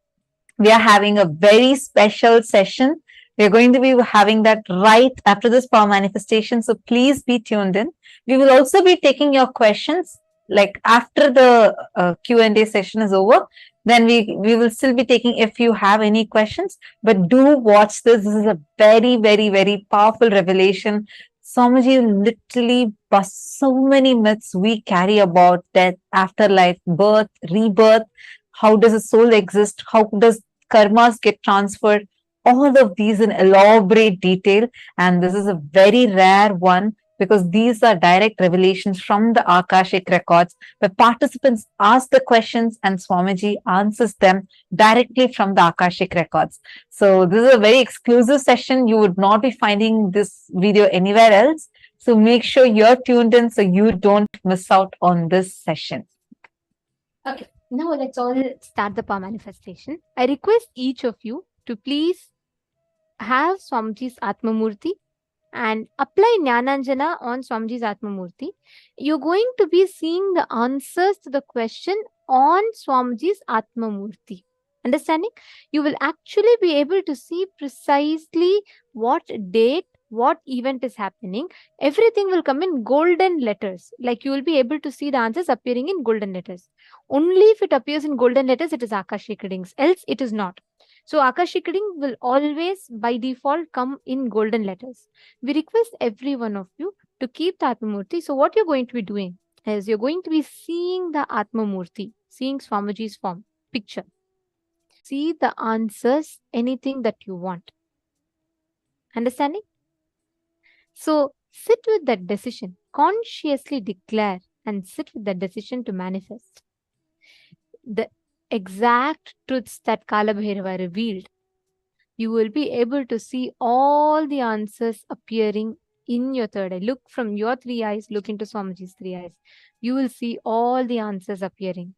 We are having a very special session. We're going to be having that right after this power manifestation. So please be tuned in. We will also be taking your questions like after the Q&A session is over. Then we will still be taking if you have any questions. But do watch this. This is a very, very, very powerful revelation. Swamiji literally busts so many myths we carry about death, afterlife, birth, rebirth. How does a soul exist? How does karmas get transferred? All of these in elaborate detail. And this is a very rare one because these are direct revelations from the Akashic records where participants ask the questions and Swamiji answers them directly from the Akashic records. So this is a very exclusive session. You would not be finding this video anywhere else. So make sure you're tuned in so you don't miss out on this session. Okay, now let's all start the power manifestation. I request each of you to please have Swamiji's Atmamurti and apply Jnananjana on Swamiji's Atmamurti. You're going to be seeing the answers to the question on Swamiji's Atmamurti. Understanding? You will actually be able to see precisely what date, what event is happening. Everything will come in golden letters. Like you will be able to see the answers appearing in golden letters. Only if it appears in golden letters, it is Akashic readings. Else, it is not. So Akashic reading will always by default come in golden letters. We request every one of you to keep the Atmamurti. So what you're going to be doing is you're going to be seeing the Atmamurti, seeing Swamiji's form, picture. See the answers, anything that you want. Understanding? So sit with that decision, consciously declare and sit with that decision to manifest. The exact truths that Kalabhairava revealed, you will be able to see all the answers appearing in your third eye. Look from your three eyes, look into Swamiji's three eyes. You will see all the answers appearing.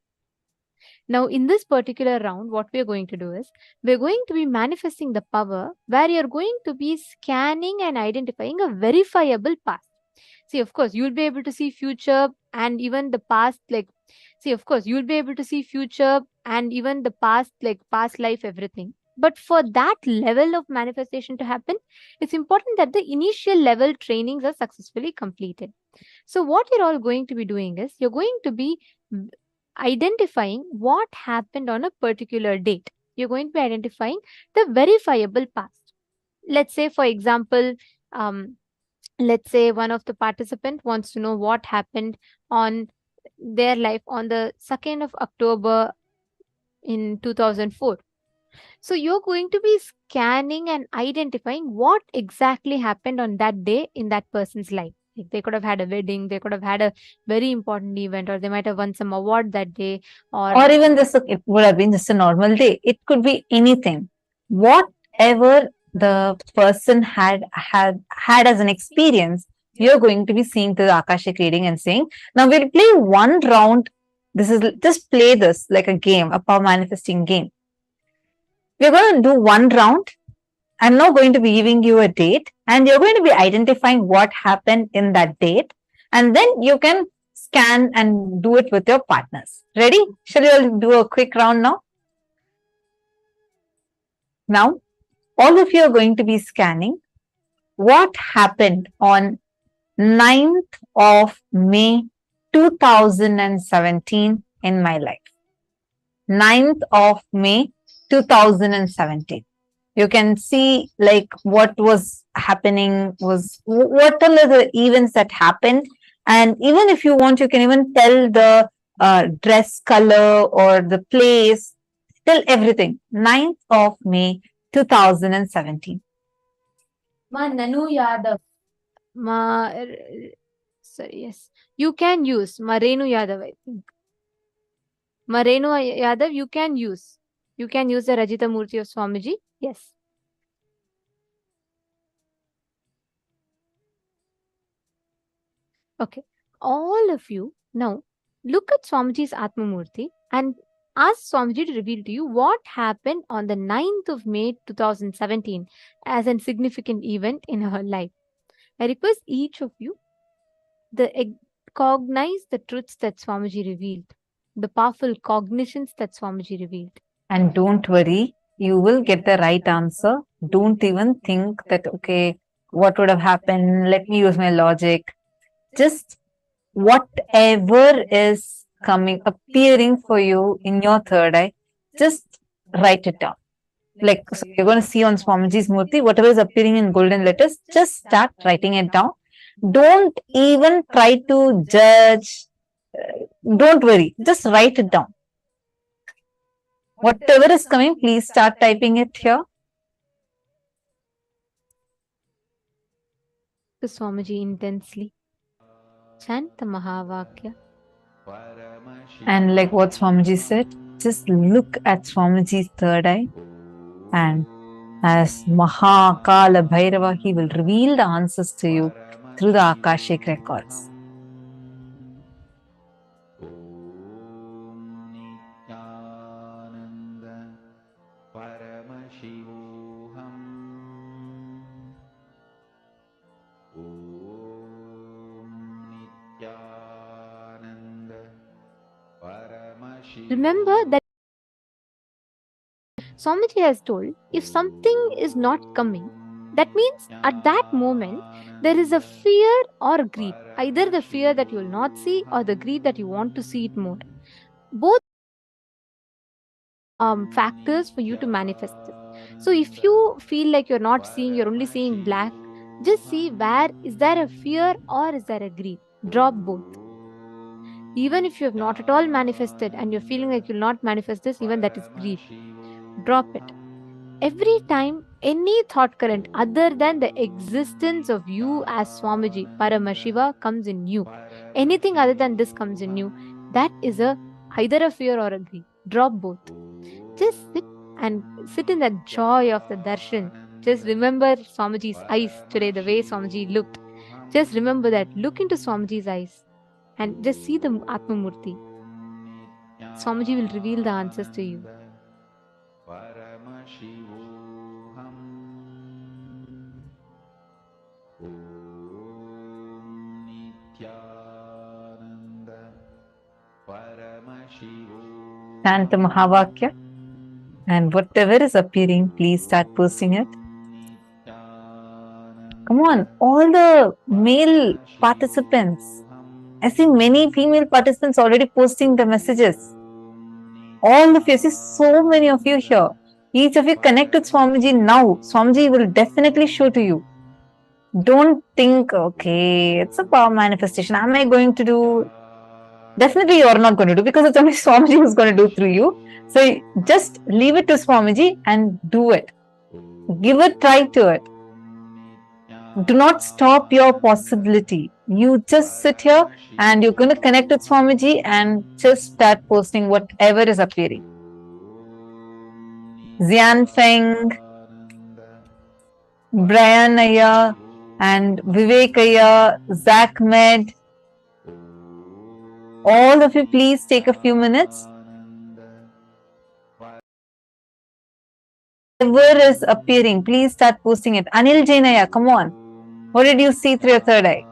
Now, in this particular round, what we're going to do is, we're going to be manifesting the power where you're going to be scanning and identifying a verifiable past. See, of course, you'll be able to see future and even the past, like, see, of course, you'll be able to see future and even the past, like past life, everything. But for that level of manifestation to happen, it's important that the initial level trainings are successfully completed. So what you're all going to be doing is, you're going to be identifying what happened on a particular date. You're going to be identifying the verifiable past. Let's say, for example, let's say one of the participant wants to know what happened on their life on the 2nd of October in 2004. So you're going to be scanning and identifying what exactly happened on that day in that person's life. Like they could have had a wedding, they could have had a very important event, or they might have won some award that day, Or even this, it would have been just a normal day. It could be anything. Whatever the person had as an experience, you're going to be seeing the Akashic reading and saying, now we'll play one round. This is just play this like a game, a power manifesting game. We're going to do one round. I'm now going to be giving you a date and you're going to be identifying what happened in that date. And then you can scan and do it with your partners. Ready? Shall we all do a quick round now? Now, all of you are going to be scanning what happened on 9th of May 2017 in my life. 9th of May 2017. You can see like what was happening was, what are the events that happened. And even if you want, you can even tell the dress color or the place, tell everything. 9th of May 2017. Ma Nanu Yadav. Sorry, yes. You can use Ma Renu Yadav, I think. Ma Renu Yadav, you can use. You can use the Rajita Murthy of Swamiji. Yes. Okay. All of you now look at Swamiji's Atma Murthy and ask Swamiji to reveal to you what happened on the 9th of May 2017 as a significant event in her life. I request each of you to cognize the truths that Swamiji revealed, the powerful cognitions that Swamiji revealed. And don't worry, you will get the right answer. Don't even think that, okay, what would have happened? Let me use my logic. Just whatever is coming, appearing for you in your third eye, just write it down. Like, so you're going to see on Swamiji's Murthy, whatever is appearing in golden letters, just start writing it down. Don't even try to judge. Don't worry, just write it down. Whatever is coming, please start typing it here. To Swamiji intensely. Chant the Mahavakya. And like what Swamiji said, just look at Swamiji's third eye, and as Kalabhairava, he will reveal the answers to you through the Akashic records. Remember that Swamiji has told, if something is not coming, that means at that moment there is a fear or greed. Either the fear that you will not see or the greed that you want to see it more. Both factors for you to manifest it. So if you feel like you're not seeing, you're only seeing black, just see where is there a fear or is there a greed. Drop both. Even if you have not at all manifested and you're feeling like you'll not manifest this, even that is greed. Drop it. Every time any thought current other than the existence of you as Swamiji, Paramashiva, comes in you, anything other than this comes in you, that is either a fear or a greed. Drop both. Just sit in that joy of the darshan. Just remember Swamiji's eyes today, the way Swamiji looked. Just remember that. Look into Swamiji's eyes and just see the Atma Murthy. Swamiji will reveal the answers to you. Chant the Mahavakya, and whatever is appearing, please start posting it. Come on, all the male participants. I see many female participants already posting the messages. All of you, I see so many of you here. Each of you connect with Swamiji now. Swamiji will definitely show to you. Don't think, okay, it's a power manifestation. Am I going to do? Definitely you are not going to do, because it's only Swamiji who's going to do through you. So just leave it to Swamiji and do it. Give a try to it. Do not stop your possibility. You just sit here and you're going to connect with Swamiji and just start posting whatever is appearing. Xian Feng, Brian Aya, and Vivek Aya, Zach Med. All of you, please take a few minutes. Whatever is appearing, please start posting it. Anil Jainaya, come on. What did you see through your third eye?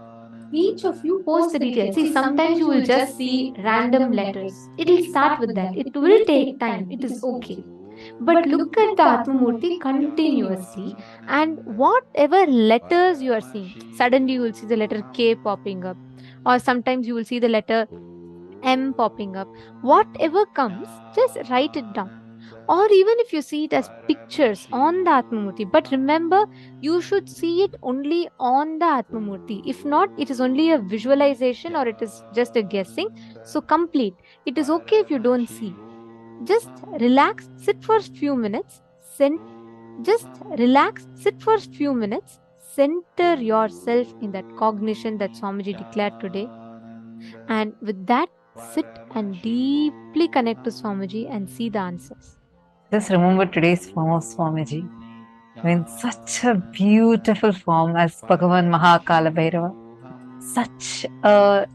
Each of you post the details. See, sometimes you will just see random letters. It will start with that. It will take time. It is okay. But look at the Atma Murthy continuously, and whatever letters you are seeing, suddenly you will see the letter K popping up, or sometimes you will see the letter M popping up. Whatever comes, just write it down. Or even if you see it as pictures on the Atma Murthy, but remember, you should see it only on the Atma Murthy. If not, it is only a visualization or it is just a guessing. So complete. It is okay if you don't see. Just relax, sit for a few minutes. Just relax, sit for a few minutes. Center yourself in that cognition that Swamiji declared today. And with that, sit and deeply connect to Swamiji and see the answers. Just remember today's form of Swamiji. I mean, such a beautiful form as Bhagavan Kalabhairava. Such a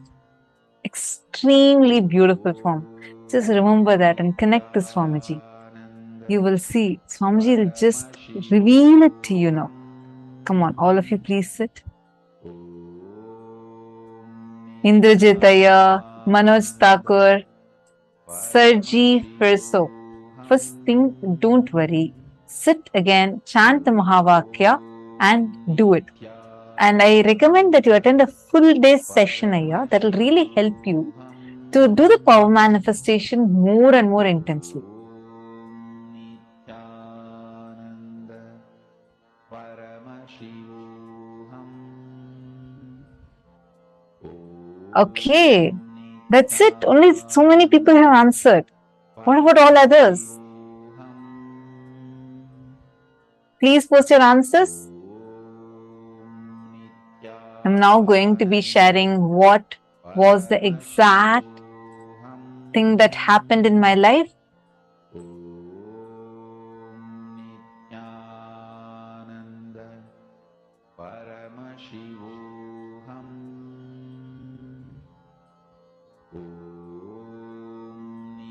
extremely beautiful form. Just remember that and connect to Swamiji. You will see Swamiji will just reveal it to you now. Come on, all of you, please sit. Indrajitaya, Manoj Thakur, Sarji Firso. First thing, don't worry. Sit again, chant the Mahavakya and do it. And I recommend that you attend a full day session here. That will really help you to do the power manifestation more and more intensely. Okay, that's it. Only so many people have answered. What about all others? Please post your answers. I'm now going to be sharing what was the exact thing that happened in my life.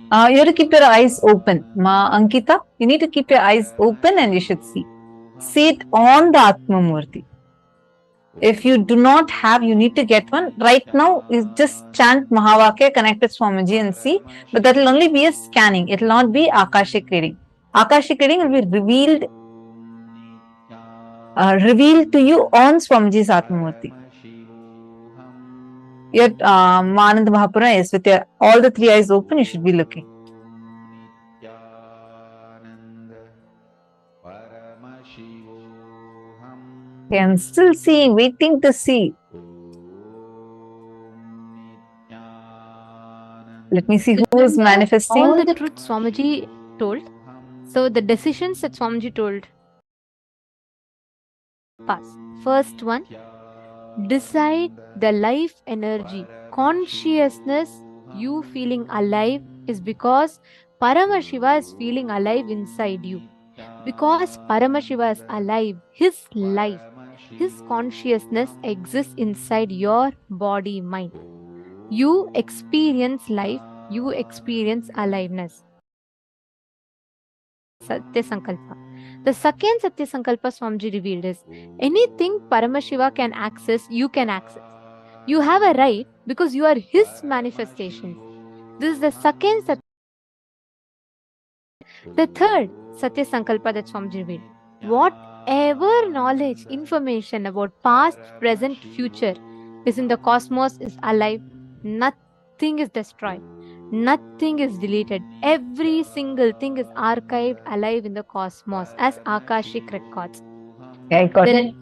You have to keep your eyes open. Ma Ankita, you need to keep your eyes open and you should see. See it on the Atma Murthy. If you do not have, you need to get one. Right now, you just chant Mahavakya, connect with Swamiji and see. But that will only be a scanning. It will not be Akashic reading. Akashic reading will be revealed to you on Swamiji's Atma Murthy. Your Manand Mahapura is with all the three eyes open, you should be looking. Okay, I'm still seeing, waiting to see. Let me see who is manifesting. All the truth Swamiji told. So the decisions that Swamiji told. Pass. First one, decide the life energy. Consciousness, you feeling alive is because Paramashiva is feeling alive inside you. Because Paramashiva is alive, his life, his consciousness exists inside your body, mind. You experience life, you experience aliveness. Satya Sankalpa. The second Satya Sankalpa Swamiji revealed is anything Paramashiva can access, you can access. You have a right because you are his manifestation. This is the second Satya. The third Satya Sankalpa that Swamiji revealed. Whatever knowledge, information about past, present, future is in the cosmos is alive. Nothing is destroyed. Nothing is deleted. Every single thing is archived alive in the cosmos as Akashic records. Yeah, I got it.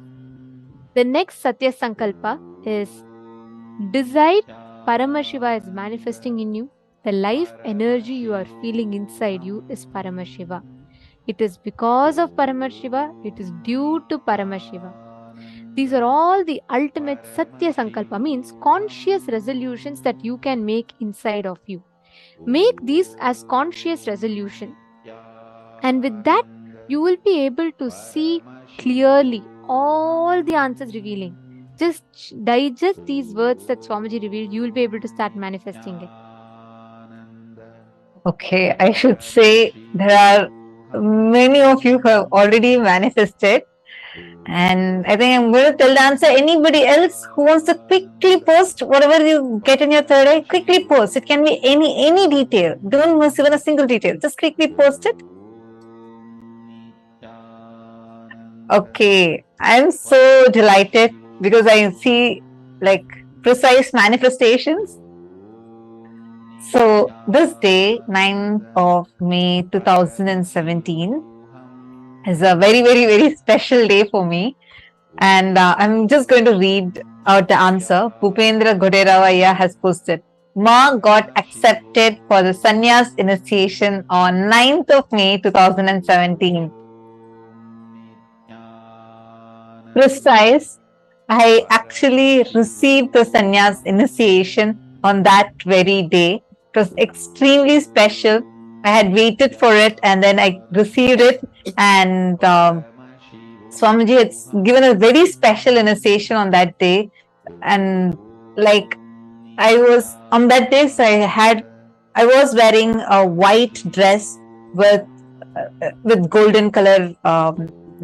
The next Satya Sankalpa is decide Paramashiva is manifesting in you. The life energy you are feeling inside you is Paramashiva. It is because of Paramashiva. It is due to Paramashiva. These are all the ultimate Satya Sankalpa, means conscious resolutions that you can make inside of you. Make these as conscious resolution. And with that, you will be able to see clearly all the answers revealing. Just digest these words that Swamiji revealed, you will be able to start manifesting it. Okay, I should say there are many of you who have already manifested. And I think I'm going to tell the answer. Anybody else who wants to quickly post whatever you get in your third eye, quickly post. It can be any detail. Don't miss even a single detail. Just quickly post it. Okay, I'm so delighted because I see like precise manifestations. So this day, 9th of May 2017 is a very special day for me. And I'm just going to read out the answer. Bhupendra Goderavaya has posted. Ma got accepted for the sannyas initiation on 9th of May 2017. Precise. I actually received the sannyas initiation on that very day. It was extremely special. I had waited for it, and then I received it, and Swamiji had given a very special initiation on that day, and like I was on that day, so I was wearing a white dress with golden color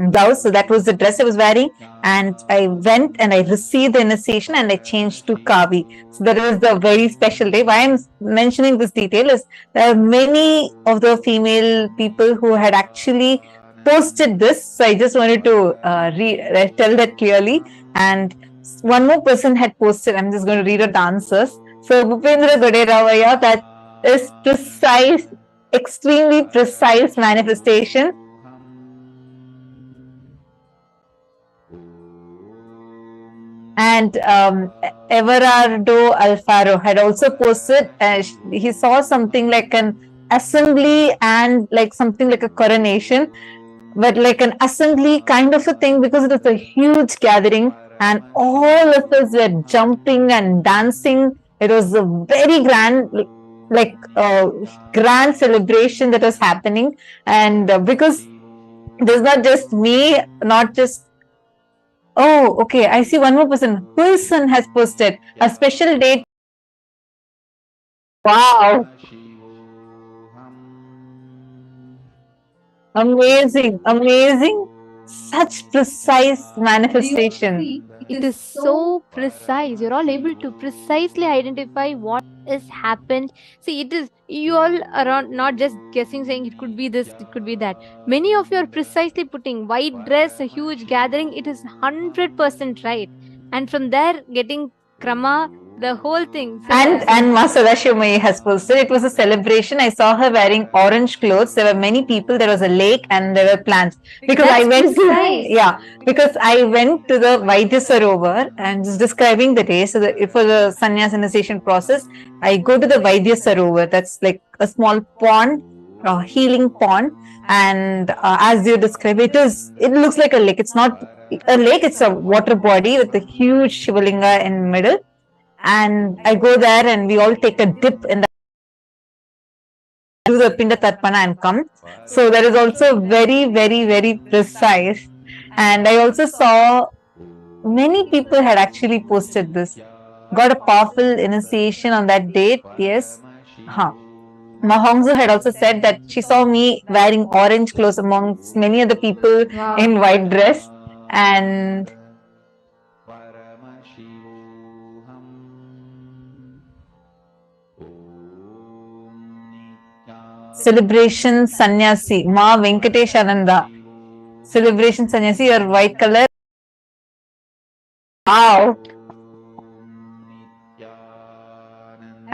blouse. So that was the dress I was wearing, and I went and I received the initiation and I changed to Kavi. So that was the very special day. Why I'm mentioning this detail is there are many of the female people who had actually posted this. So I just wanted to tell that clearly. And one more person had posted. I'm just going to read out the answers. So Bhupendra Goderavaya, that is precise, extremely precise manifestation. And Everardo Alfaro had also posted, he saw something like an assembly and like something like a coronation, but like an assembly kind of a thing, because it was a huge gathering and all of us were jumping and dancing. It was a very grand, like grand celebration that was happening. And because there's not just me, not just, oh, okay, I see one more person. Wilson has posted a special date. Wow. Amazing, amazing. Such precise manifestation. It is so precise. You're all able to precisely identify what has happened. See, it is, you all are not just guessing, saying it could be this, it could be that. Many of you are precisely putting white dress, a huge gathering. It is 100% right. And from there, getting Krama, the whole thing. And Ma Sadashivamai has posted, it was a celebration. I saw her wearing orange clothes. There were many people. There was a lake and there were plants. Because I went to the Vaidya Sarovar and just describing the day. So for the sannyas initiation process, I go to the Vaidya Sarovar. That's like a small pond, a healing pond. And as you describe, it looks like a lake. It's not a lake. It's a water body with a huge Shivalinga in the middle. And I go there and we all take a dip in the do the Pinda Tarpana and come. So that is also very, very, very precise. And I also saw many people had actually posted this. Got a powerful initiation on that date. Yes. Mahongzu had also said that she saw me wearing orange clothes amongst many other people in white dress. And celebration sannyasi, Ma Venkatesh Ananda. Celebration sannyasi, your white color. Wow.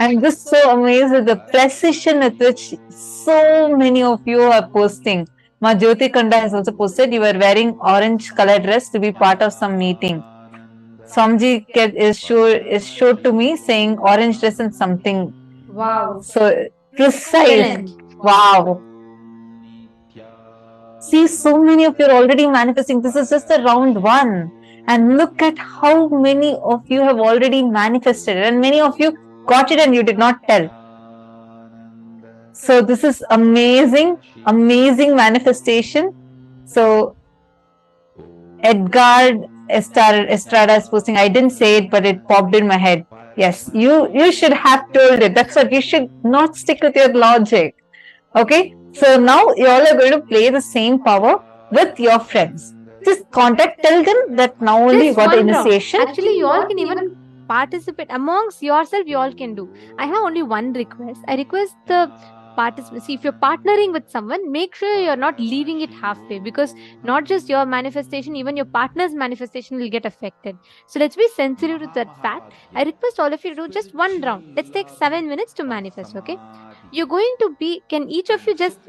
I'm just so amazed at the precision with which so many of you are posting. Ma Jyoti Kanda has also posted, you were wearing orange color dress to be part of some meeting. Swamiji is showed to me saying orange dress and something. Wow. So precise. Wow. See, so many of you are already manifesting. This is just the round one. And look at how many of you have already manifested. And many of you got it and you did not tell. So this is amazing, amazing manifestation. So Edgar Estrada is posting, I didn't say it, but it popped in my head. Yes, you should have told it. That's what you should not stick with your logic. Okay, so now you all are going to play the same power with your friends. Just contact, tell them that now only you got the initiation. Actually, you all can even participate amongst yourself. You all can do. I have only one request. I request the participants. See, if you're partnering with someone, make sure you're not leaving it halfway, because not just your manifestation, even your partner's manifestation will get affected. So let's be sensitive to that fact. I request all of you to do just one round. Let's take 7 minutes to manifest. Okay, you're going to be, can each of you just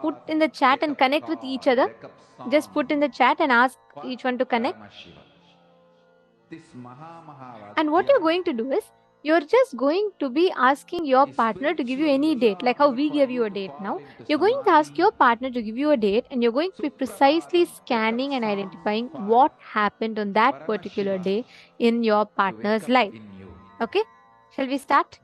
put in the chat and connect with each other? Just put in the chat and ask each one to connect. And what you're going to do is, you're just going to be asking your partner to give you any date, like how we give you a date now. You're going to ask your partner to give you a date, and you're going to be precisely scanning and identifying what happened on that particular day in your partner's life. Okay, shall we start?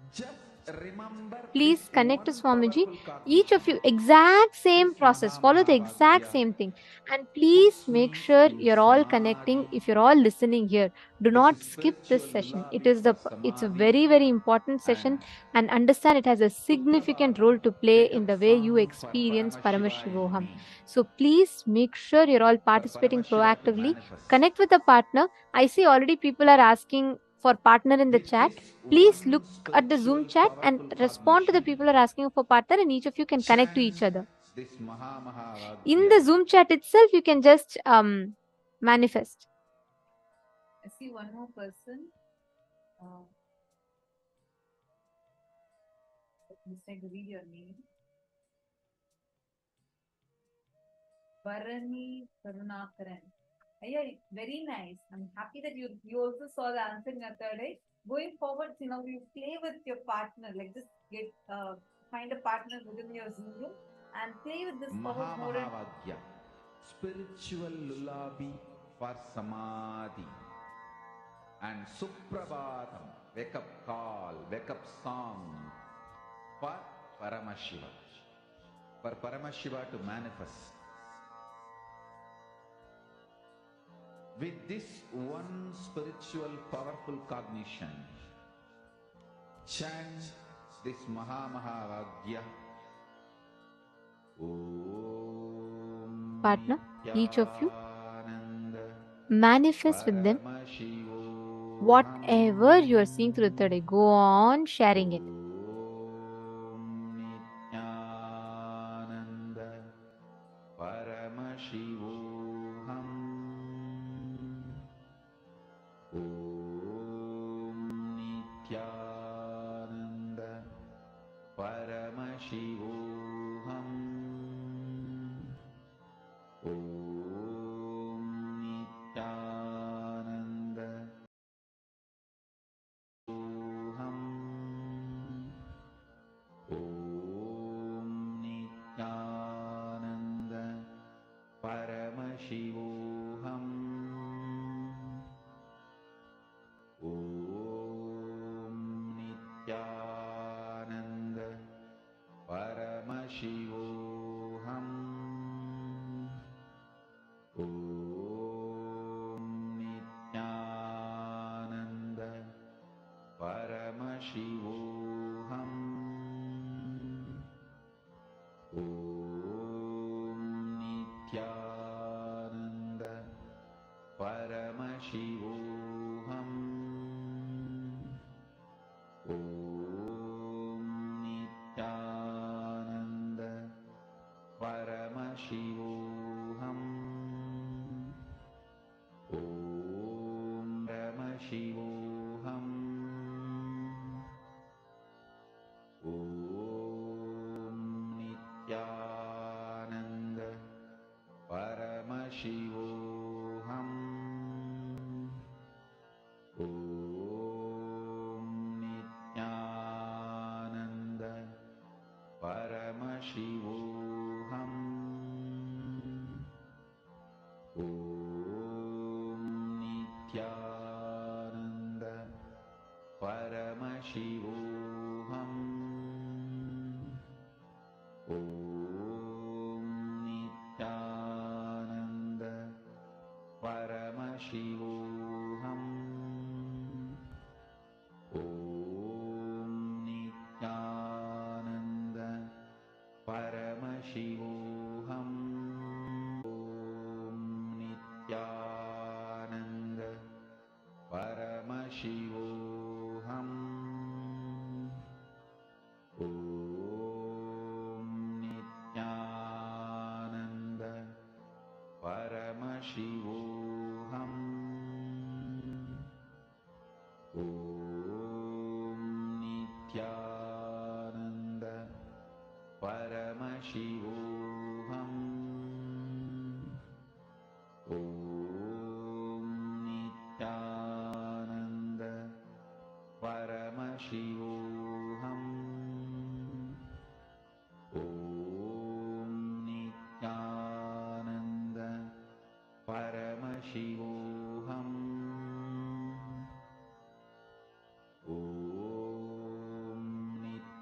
Please connect to Swamiji. Each of you, exact same process. Follow the exact same thing. And please make sure you're all connecting. If you're all listening here, do not skip this session. It's a very, very important session, and understand it has a significant role to play in the way you experience Paramashivoham. So please make sure you're all participating proactively. Connect with a partner. I see already people are asking for partner in the chat. Please look at the Zoom chat and respond to the people who are asking for partner, and each of you can connect to each other. In the Zoom chat itself, you can just manifest. I see one more person. Let's try to read your name. Varani Karunakaran. Yeah, very nice. I'm happy that you also saw the answer in your third eye. Going forward, you play with your partner. Like just get find a partner within your Zoom room and play with this Mahamahavadyam, spiritual lullaby for Samadhi. And Suprabhatam, wake up call, wake up song for Paramashiva. For Paramashiva to manifest. With this one spiritual powerful cognition, chant this Mahamahavadyam. Partner, each of you manifest with them whatever you are seeing through the third eye. Go on sharing it.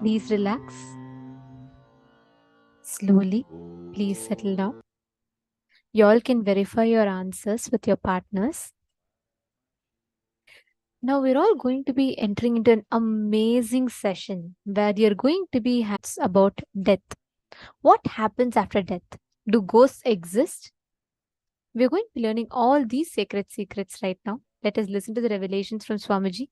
Please relax. Slowly, please settle down. You all can verify your answers with your partners. Now we're all going to be entering into an amazing session where you're going to be about death. What happens after death? Do ghosts exist? We're going to be learning all these sacred secrets right now. Let us listen to the revelations from Swamiji.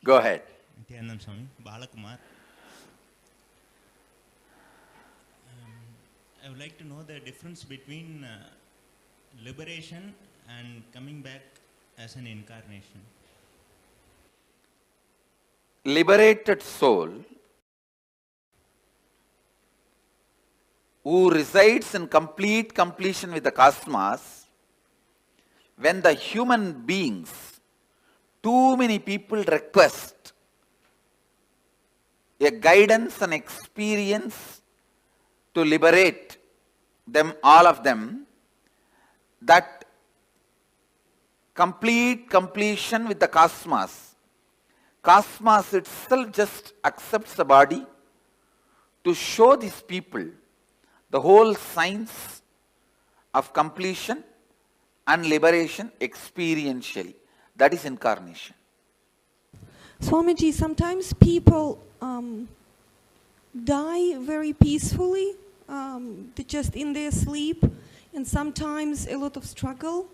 Go ahead. Nityanand Swami, Balakumar. I would like to know the difference between liberation and coming back as an incarnation. Liberated soul who resides in complete completion with the cosmos, when the human beings, too many people request a guidance and experience to liberate them, all of them, that complete completion with the cosmos, cosmos itself just accepts the body to show these people the whole science of completion and liberation experientially. That is incarnation. Swamiji, sometimes people die very peacefully, just in their sleep, and sometimes a lot of struggle.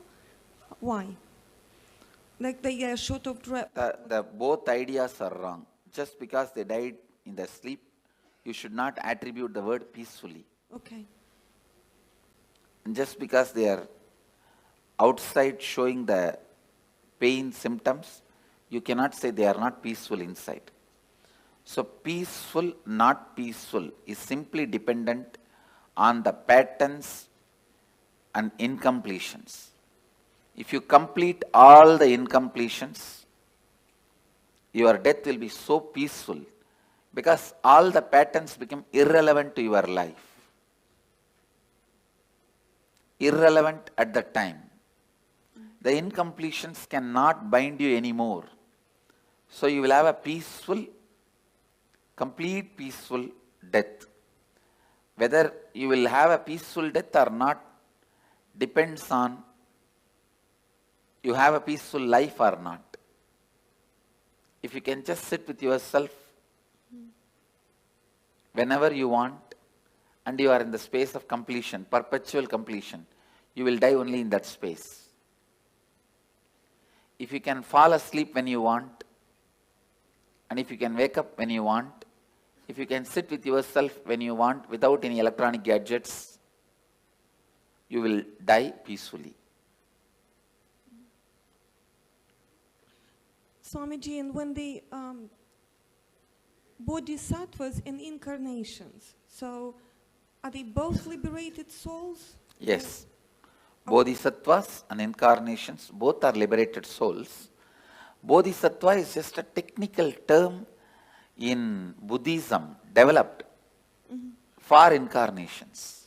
Why? Like they are short of breath. The both ideas are wrong. Just because they died in their sleep, you should not attribute the word peacefully. Okay. And just because they are outside showing the pain symptoms, you cannot say they are not peaceful inside. So peaceful, not peaceful is simply dependent on the patterns and incompletions. If you complete all the incompletions, your death will be so peaceful because all the patterns become irrelevant to your life. Irrelevant at the time. The incompletions cannot bind you anymore. So you will have a peaceful, complete peaceful death. Whether you will have a peaceful death or not depends on you have a peaceful life or not. If you can just sit with yourself whenever you want and you are in the space of completion, perpetual completion, you will die only in that space. If you can fall asleep when you want, and if you can wake up when you want, if you can sit with yourself when you want without any electronic gadgets, you will die peacefully. Swamiji, and when the bodhisattvas and incarnations, so are they both liberated souls? Yes. Bodhisattvas and incarnations both are liberated souls. Bodhisattva is just a technical term in Buddhism developed for incarnations.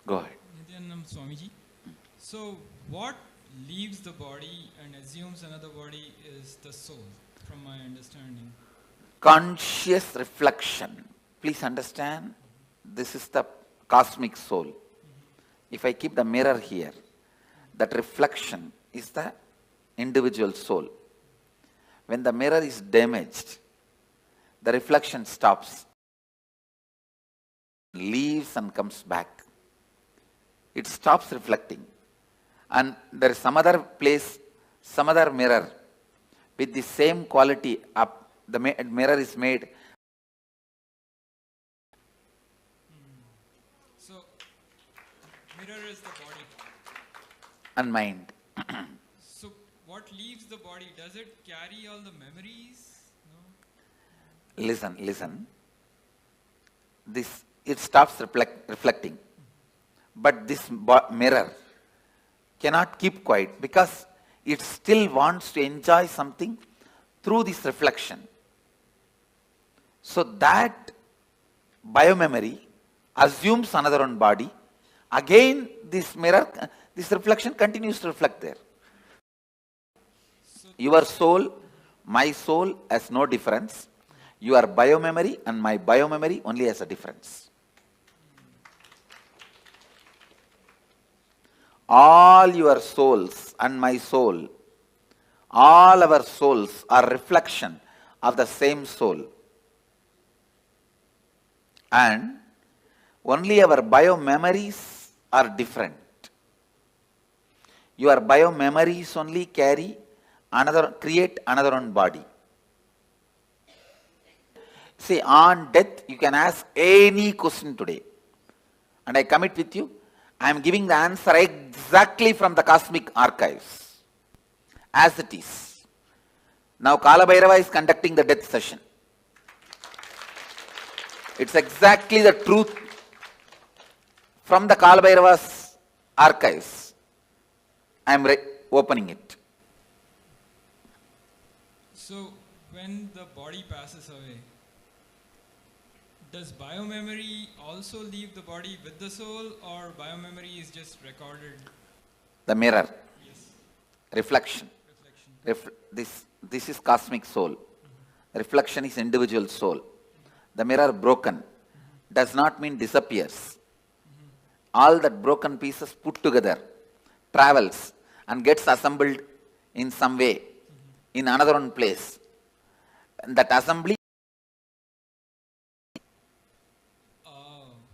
Go ahead. Nityanand Swamiji. So what leaves the body and assumes another body is the soul, from my understanding. Conscious reflection. Please understand, this is the cosmic soul. If I keep the mirror here, that reflection is the individual soul. When the mirror is damaged, the reflection stops, leaves and comes back. It stops reflecting. And there is some other place, some other mirror with the same quality up. The mirror is made. So, mirror is the body. And mind. So, what leaves the body? Does it carry all the memories? No? Listen. It stops reflecting. But this mirror cannot keep quiet because it still wants to enjoy something through this reflection. So that biomemory assumes another one body. Again, this mirror, this reflection continues to reflect there. Your soul, my soul has no difference. Your biomemory and my biomemory only has a difference. All your souls and my soul, all our souls are reflection of the same soul. And only our biomemories are different. Your biomemories only carry create another one body. See, on death, you can ask any question today. And I commit with you, I am giving the answer exactly from the cosmic archives, as it is. Now Kalabhairava is conducting the death session. It's exactly the truth from the Kalabhairava's archives. I am opening it. So, when the body passes away, does biomemory also leave the body with the soul, or biomemory is just recorded? The mirror. Yes. Reflection. This is cosmic soul. Reflection is individual soul. The mirror broken does not mean disappears. All that broken pieces put together, travels and gets assembled in some way in another one place. And that assembly.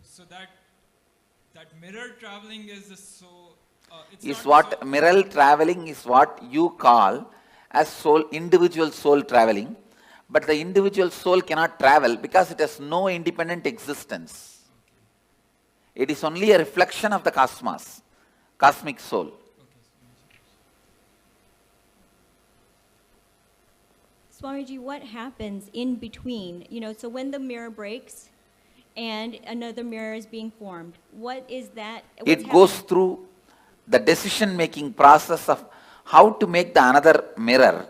So that mirror traveling is the soul. Is what mirror traveling is what you call as soul, individual soul traveling. But the individual soul cannot travel because it has no independent existence. It is only a reflection of the cosmos, cosmic soul. Swamiji, what happens in between? So when the mirror breaks and another mirror is being formed, what is that? It goes through the decision-making process of how to make the another mirror.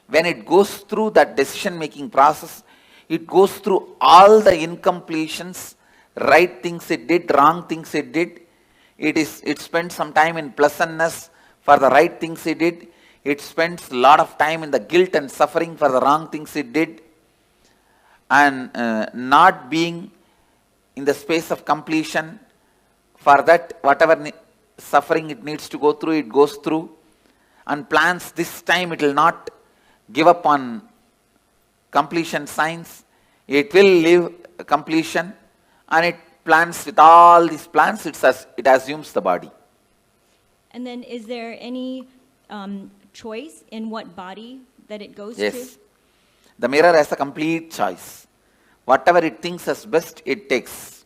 When it goes through that decision-making process, it goes through all the incompletions, right things it did, wrong things it did. It spends some time in pleasantness for the right things it did. It spends a lot of time in the guilt and suffering for the wrong things it did. And not being in the space of completion, for that whatever suffering it needs to go through, it goes through. And plans this time it will not give up on completion signs. It will live completion, and it plans with all these plans, it assumes the body. And then is there any choice in what body that it goes to? Yes. The mirror has a complete choice. Whatever it thinks as best, it takes.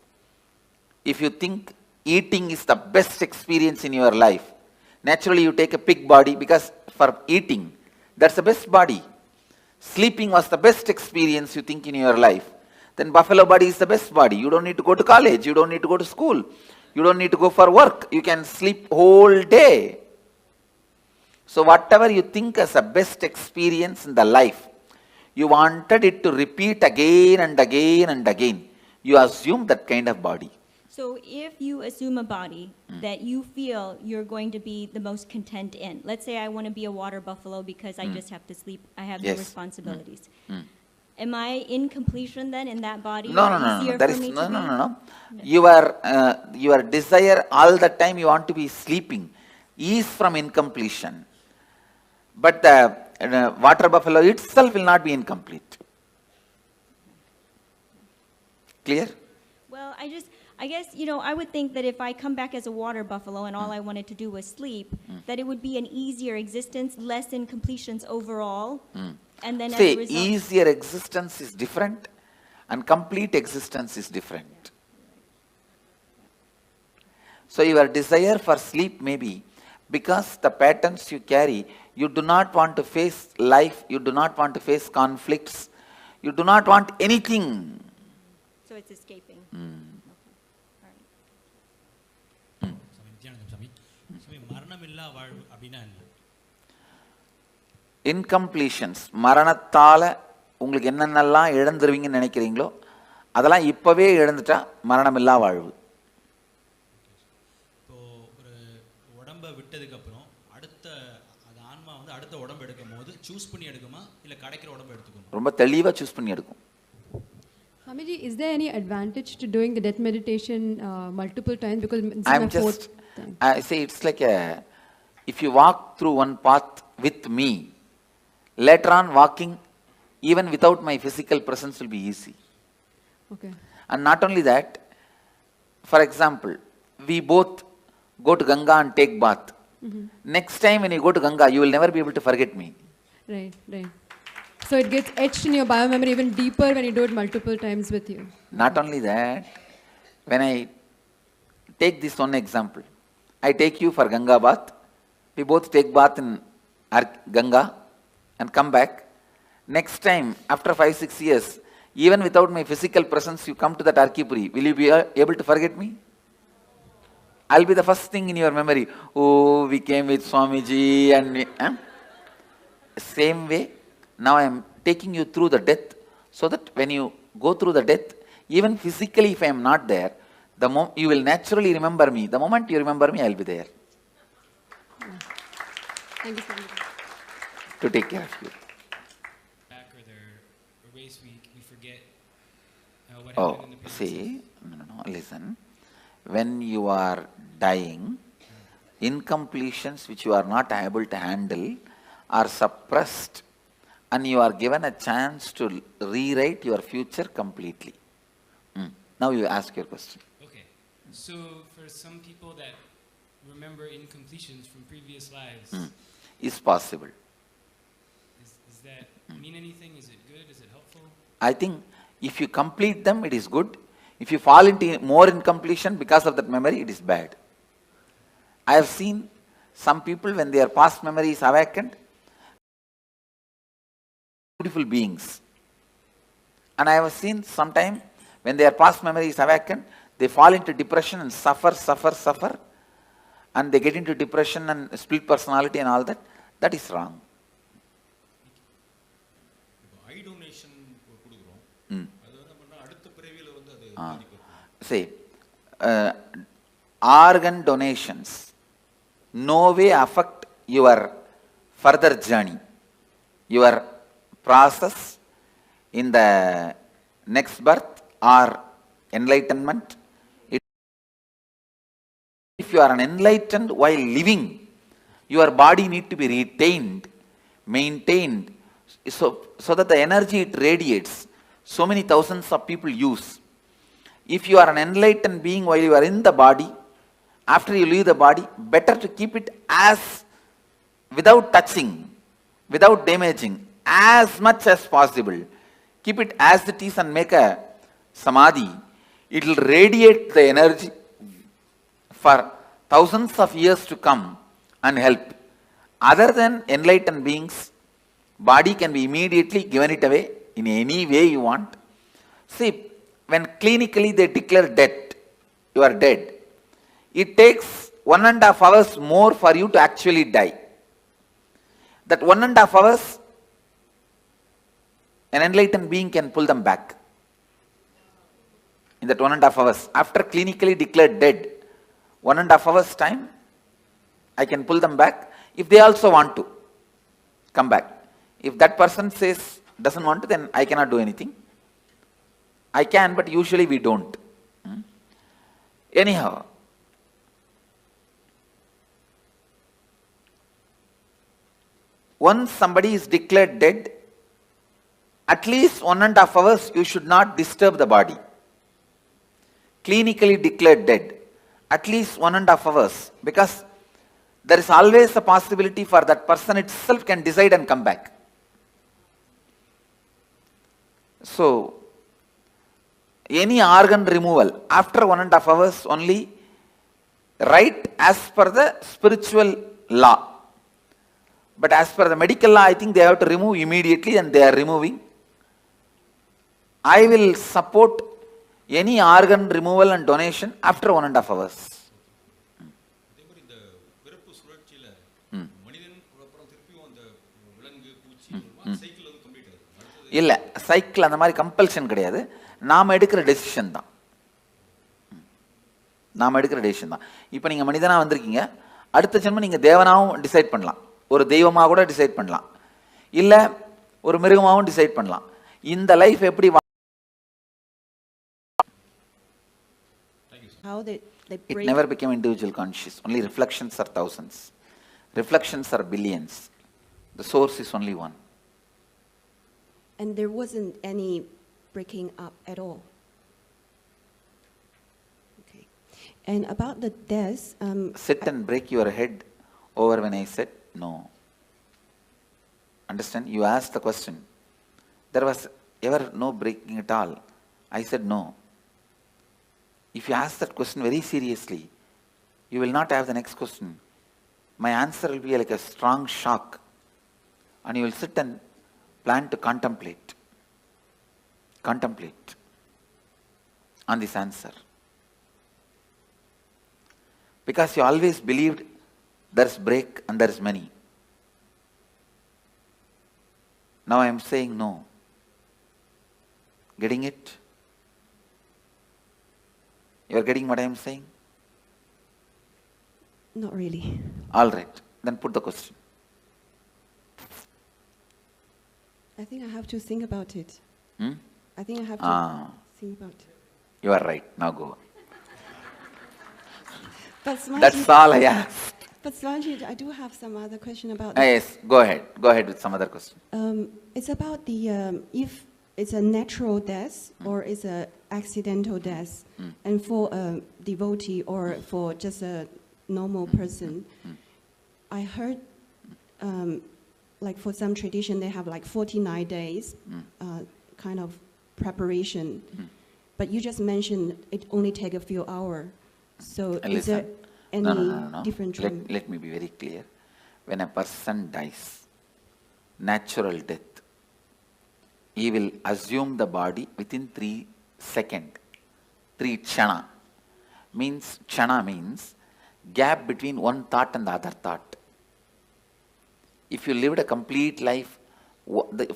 If you think eating is the best experience in your life, naturally you take a pig body because for eating, that's the best body. Sleeping was the best experience you think in your life. Then buffalo body is the best body. You don't need to go to college. You don't need to go to school. You don't need to go for work. You can sleep whole day. So whatever you think as a best experience in the life, you wanted it to repeat again and again and again. You assume that kind of body. So if you assume a body that you feel you're going to be the most content in, let's say I want to be a water buffalo because I just have to sleep, I have no responsibilities. Am I in completion then in that body? No. Your desire all the time you want to be sleeping is from incompletion. But the water buffalo itself will not be incomplete. Clear? Well, I guess, I would think that if I come back as a water buffalo and all I wanted to do was sleep, that it would be an easier existence, less incompletions overall. And then as a result, easier existence is different and complete existence is different. So your desire for sleep may be because the patterns you carry, you do not want to face life, you do not want to face conflicts, you do not want anything. So it's escaping. Incompletions, மரணத்தால உங்களுக்கு என்னென்னலாம் இழந்துருவீங்கன்னு நினைக்கிறீங்களோ அதெல்லாம் இப்பவே இழந்துட்டா மரணமில்லா வாழ்வு. இப்போ ஒரு உடம்பை விட்டதுக்கு அப்புறம் அடுத்த அது ஆன்மா வந்து அடுத்த உடம்பு எடுக்கும்போது சூஸ் பண்ணி எடுக்குமா இல்ல கிடைக்கிற உடம்பை எடுத்துக்குமா? ரொம்ப தெளிவா சூஸ் பண்ணி எடுக்கும். Swamiji, is there any advantage to doing the death meditation multiple times? Because I'm just, I say it's like if you walk through one path with me, later on walking even without my physical presence will be easy. Okay. And not only that, for example, we both go to Ganga and take bath. Next time when you go to Ganga, you will never be able to forget me. Right, right. So it gets etched in your biomemory even deeper when you do it multiple times with you. Not only that, when I take this one example, I take you for Ganga bath, we both take bath in Ganga and come back. Next time, after 5-6 years, even without my physical presence, you come to that Arkipuri, will you be able to forget me? I'll be the first thing in your memory. Oh, we came with Swamiji and... Same way, now I am taking you through the death, so that when you go through the death, even physically if I am not there, you will naturally remember me. The moment you remember me, I will be there. Thank you so much. To take care of you. Back or there are ways we forget what Oh, happened in the previous see, no, listen. When you are dying, incompletions which you are not able to handle are suppressed, and you are given a chance to rewrite your future completely. Now you ask your question. Okay. So for some people that remember incompletions from previous lives, Is possible. Does that mean anything? Is it good? Is it helpful? I think if you complete them, it is good. If you fall into more incompletion because of that memory, it is bad. I have seen some people, when their past memory is awakened, beautiful beings. And I have seen sometime when their past memory is awakened, they fall into depression and suffer, and they get into depression and split personality and all that. That is wrong. eye donation கொடுக்குறோம் அது என்ன பண்ணா அடுத்த பிறவியில வந்து அது பாதிக்கும். See, organ donations no way affect your further journey, your process in the next birth or enlightenment. If you are an enlightened while living, your body need to be retained, maintained, so that the energy it radiates, so many thousands of people use. If you are an enlightened being while you are in the body, after you leave the body, better to keep it as, without touching, without damaging, as much as possible. Keep it as it is and make a samadhi. It will radiate the energy for thousands of years to come and help. Other than enlightened beings, body can be immediately given it away in any way you want. See, when clinically they declare death, you are dead, it takes 1.5 hours more for you to actually die. That 1.5 hours, an enlightened being can pull them back. In that 1.5 hours, after clinically declared dead, 1.5 hours time, I can pull them back if they also want to come back. If that person says, doesn't want to, then I cannot do anything. I can, but usually we don't. Anyhow, once somebody is declared dead, at least 1.5 hours you should not disturb the body. Clinically declared dead, at least 1.5 hours, because there is always a possibility for that person itself can decide and come back. So, any organ removal after 1.5 hours only, right as per the spiritual law. But as per the medical law, I think they have to remove immediately, and they are removing. I will support any organ removal and donation after 1.5 hours. அதே மாதிரி இந்த பிறப்பு சுழற்சியில மனிதன் அப்புறம் திருப்பியும் அந்த விலங்கு பூச்சி சைக்கிள் வந்து கம்ப்ளீட் ஆகுது. இல்ல, சைக்கிள் அந்த மாதிரி கம்பல்ஷன் கிடையாது. நாம் எடுக்கிற டெசிஷன் தான். நாம் எடுக்கிற டெசிஷன் தான். இப்போ நீங்கள் மனிதனாக வந்திருக்கீங்க, அடுத்த ஜென்மம் நீங்கள் தேவனாகவும் டிசைட் பண்ணலாம், ஒரு தெய்வமாக கூட டிசைட் பண்ணலாம், இல்லை ஒரு மிருகமாகவும் டிசைட் பண்ணலாம். இந்த லைஃப் எப்படி It never became individual conscious. Only reflections are thousands. Reflections are billions. The source is only one. And there wasn't any breaking up at all. Okay. And about the death... Sit and break your head over when I said no. Understand? You asked the question. There was ever no breaking at all. I said no. If you ask that question very seriously, you will not have the next question. My answer will be like a strong shock. And you will sit and plan to contemplate. Contemplate on this answer. Because you always believed there's break and there's many. Now I am saying no. Getting it? You are getting what I am saying? Not really. All right. Then put the question. I think I have to think about it. Hmm? I think I have to think about it. You are right. Now go. But Swamiji, That's all I asked. But Swamiji, I do have some other question about Yes, go ahead. Go ahead with some other question. It's about the if it's a natural death or it's a accidental death, and for a devotee or for just a normal person, I heard like for some tradition they have like 49 days kind of preparation, but you just mentioned it only take a few hours. So is there any different trend? Let me be very clear. When a person dies, natural death, he will assume the body within 3 seconds. 3 chana. Chana means gap between one thought and the other thought. If you lived a complete life,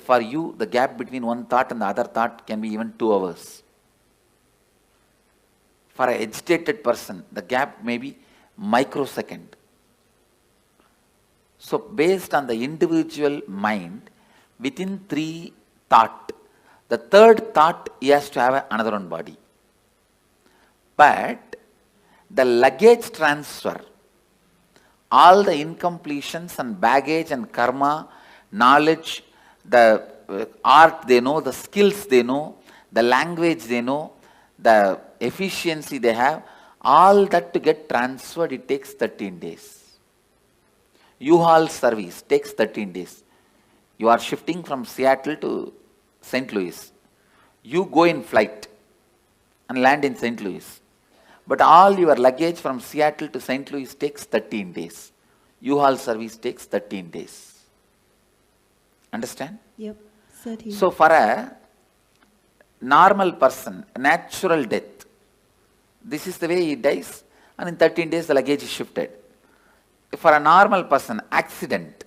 for you the gap between one thought and the other thought can be even 2 hours. For an agitated person, the gap may be microsecond. So based on the individual mind, within 3 thought, the 3rd thought he has to have another one body. But the luggage transfer, all the incompletions and baggage and karma, knowledge, the art they know, the skills they know, the language they know, the efficiency they have, all that to get transferred, it takes 13 days. U-Haul service takes 13 days. You are shifting from Seattle to St. Louis. You go in flight and land in St. Louis. But all your luggage from Seattle to St. Louis takes 13 days. U-Haul service takes 13 days. Understand? Yep, 13. So for a normal person, natural death, this is the way he dies, and in 13 days the luggage is shifted. For a normal person, accident,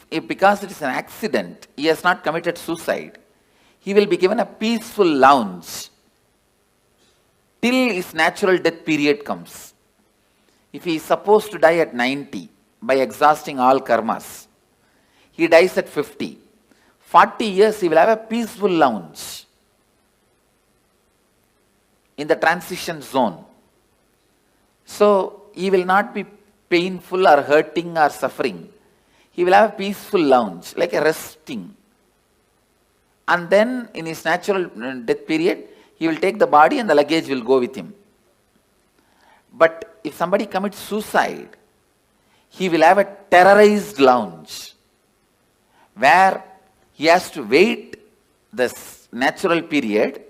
because it is an accident, he has not committed suicide, he will be given a peaceful lounge till his natural death period comes. If he is supposed to die at 90 by exhausting all karmas, he dies at 50. 40 years he will have a peaceful lounge in the transition zone. So he will not be painful or hurting or suffering. He will have a peaceful lounge, like a resting. And then in his natural death period, he will take the body and the luggage will go with him. But if somebody commits suicide, he will have a terrorized lounge where he has to wait this natural period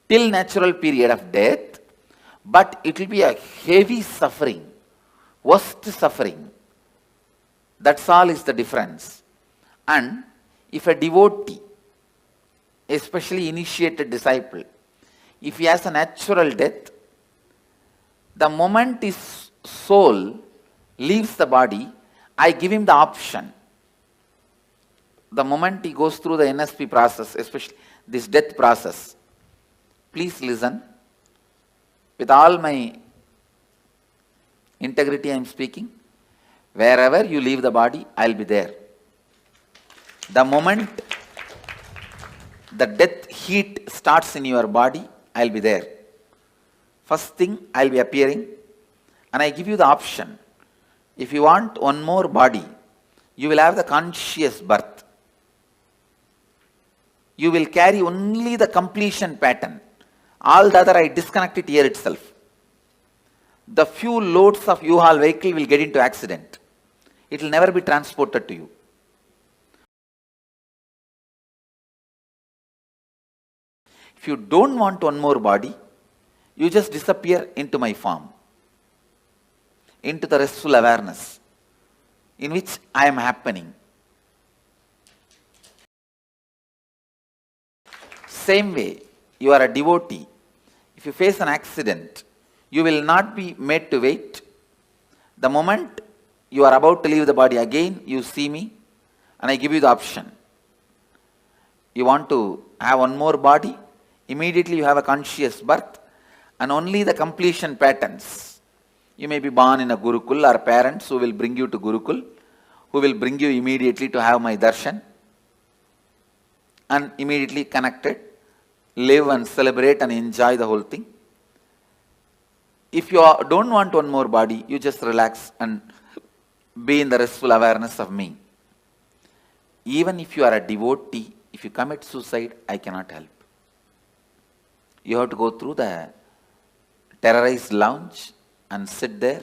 till natural period of death, but it will be a heavy suffering, worst suffering. That's all is the difference. And if a devotee, especially initiated disciple, if he has a natural death, the moment his soul leaves the body, I give him the option. The moment he goes through the NSP process, especially this death process, please listen. With all my integrity I am speaking. Wherever you leave the body, I will be there. The moment the death heat starts in your body, I will be there. First thing, I will be appearing, and I give you the option. If you want one more body, you will have the conscious birth. You will carry only the completion pattern. All the other I disconnect it here itself. The few loads of U-Haul vehicle will get into accident. it will never be transported to you. If you don't want one more body, you just disappear into my form, into the restful awareness in which I am happening. Same way, you are a devotee. If you face an accident, you will not be made to wait. The moment you are about to leave the body again, you see me and I give you the option. You want to have one more body, immediately you have a conscious birth and only the completion patterns. You may be born in a Gurukul or parents who will bring you to Gurukul, who will bring you immediately to have my darshan and immediately connected, live and celebrate and enjoy the whole thing. If you don't want one more body, you just relax and be in the restful awareness of me. Even if you are a devotee, if you commit suicide, I cannot help. You have to go through the terrorized lounge and sit there,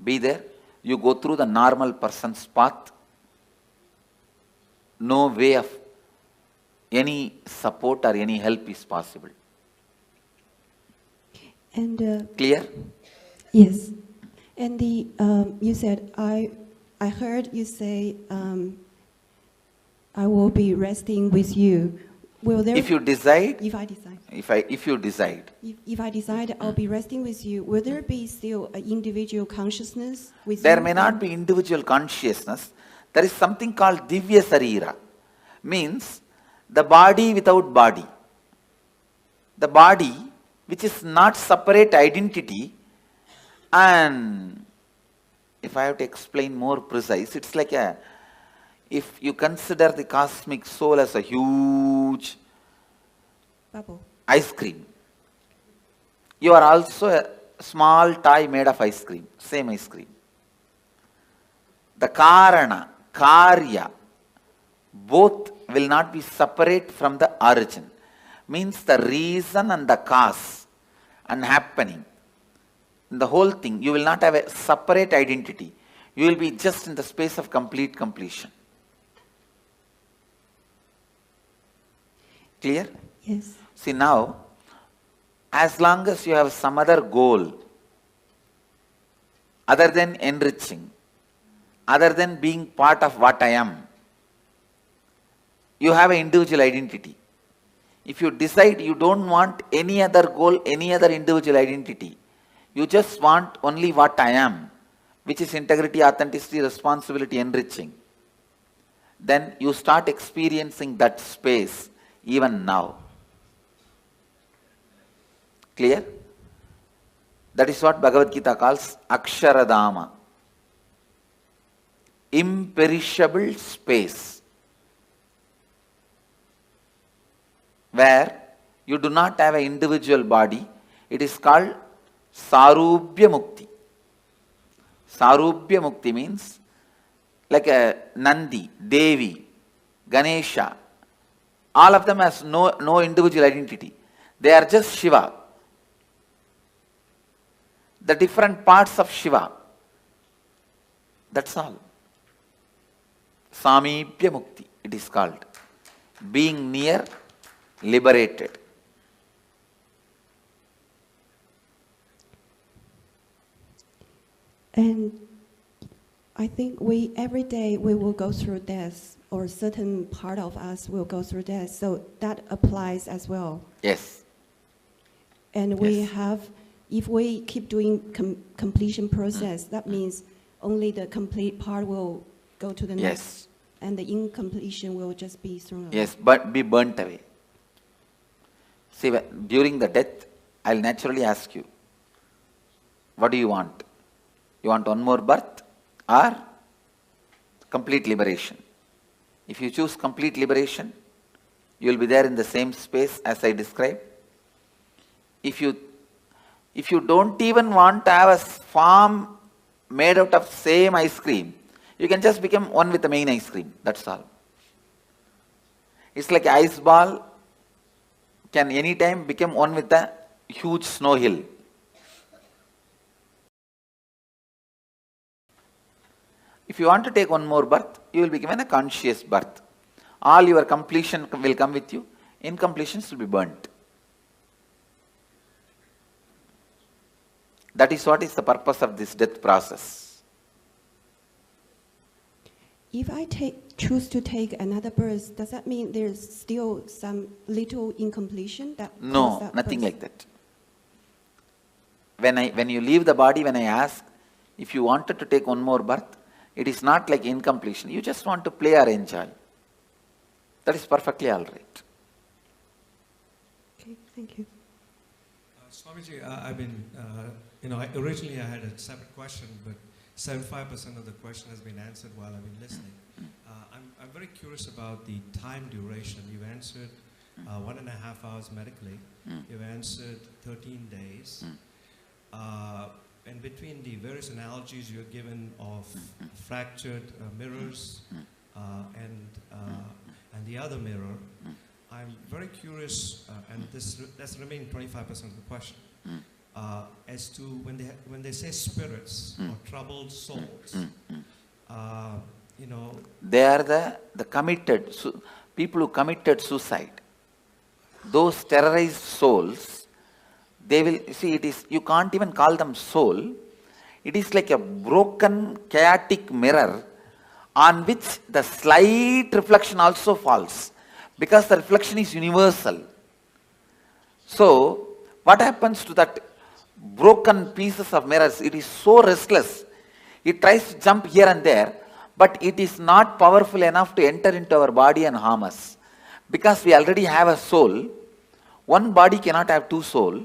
be there. You go through the normal person's path. No way of any support or any help is possible. And clear? Yes. And the you said I heard you say I will be resting with you. Will there? If you decide. If I decide. If you decide. If I decide I'll be resting with you, will there be still an individual consciousness with There you? may not be individual consciousness. There is something called Divya Sarira. Means the body without body. The body which is not separate identity, and if I have to explain more precise, it's like if you consider the cosmic soul as a huge bubble, ice cream, you are also a small toy made of ice cream, same ice cream. The Karana, Karya, both will not be separate from the origin. Means the reason and the cause and happening. In the whole thing, you will not have a separate identity. You will be just in the space of complete completion. Clear? Yes. See now, as long as you have some other goal, other than enriching, other than being part of what I am, you have an individual identity. If you decide you don't want any other goal, any other individual identity, you just want only what I am, which is integrity, authenticity, responsibility, enriching, then you start experiencing that space even now. Clear? That is what Bhagavad Gita calls Aksharadama. Imperishable space, where you do not have an individual body. It is called Sarubhya Mukti. Sarubhya Mukti means like a Nandi, Devi, Ganesha. All of them has no individual identity. They are just Shiva. The different parts of Shiva. That's all. Samibhya Mukti, it is called. Being near, liberated. And I think every day we will go through death, or certain part of us will go through death. So that applies as well. Yes. And we have, if we keep doing completion process, that means only the complete part will go to the next. Yes. And the incompletion will just be thrown away. Yes, but be burnt away. See, during the death, I'll naturally ask you, what do you want? You want one more birth or complete liberation? If you choose complete liberation, you will be there in the same space as I described. If you don't even want to have a form made out of same ice cream, you can just become one with the main ice cream. That's all. It's like an ice ball can anytime become one with the huge snow hill. If you want to take one more birth, you will be given a conscious birth. All your completion will come with you. Incompletions will be burnt. That is what is the purpose of this death process. If I choose to take another birth, does that mean there's still some little incompletion that No, that nothing birth? like that. When you leave the body, when I ask if you wanted to take one more birth, it is not like incompletion. You just want to play or enjoy. That is perfectly all right. Okay, thank you. Swamiji, I've been, originally I had a separate question, but 75% of the question has been answered while I've been listening. I'm very curious about the time duration. You've answered 1.5 hours medically. You've answered 13 days. And between the various analogies you've given of fractured mirrors and the other mirror, I'm very curious, and that's the remaining 25% of the question, as to when they say spirits or troubled souls, They are the committed, people who committed suicide. Those terrorized souls, they will, see, you can't even call them soul. It is like a broken, chaotic mirror on which the slight reflection also falls, because the reflection is universal. So, what happens to that broken pieces of mirrors? It is so restless. It tries to jump here and there, but it is not powerful enough to enter into our body and harm us. Because we already have a soul, one body cannot have two souls.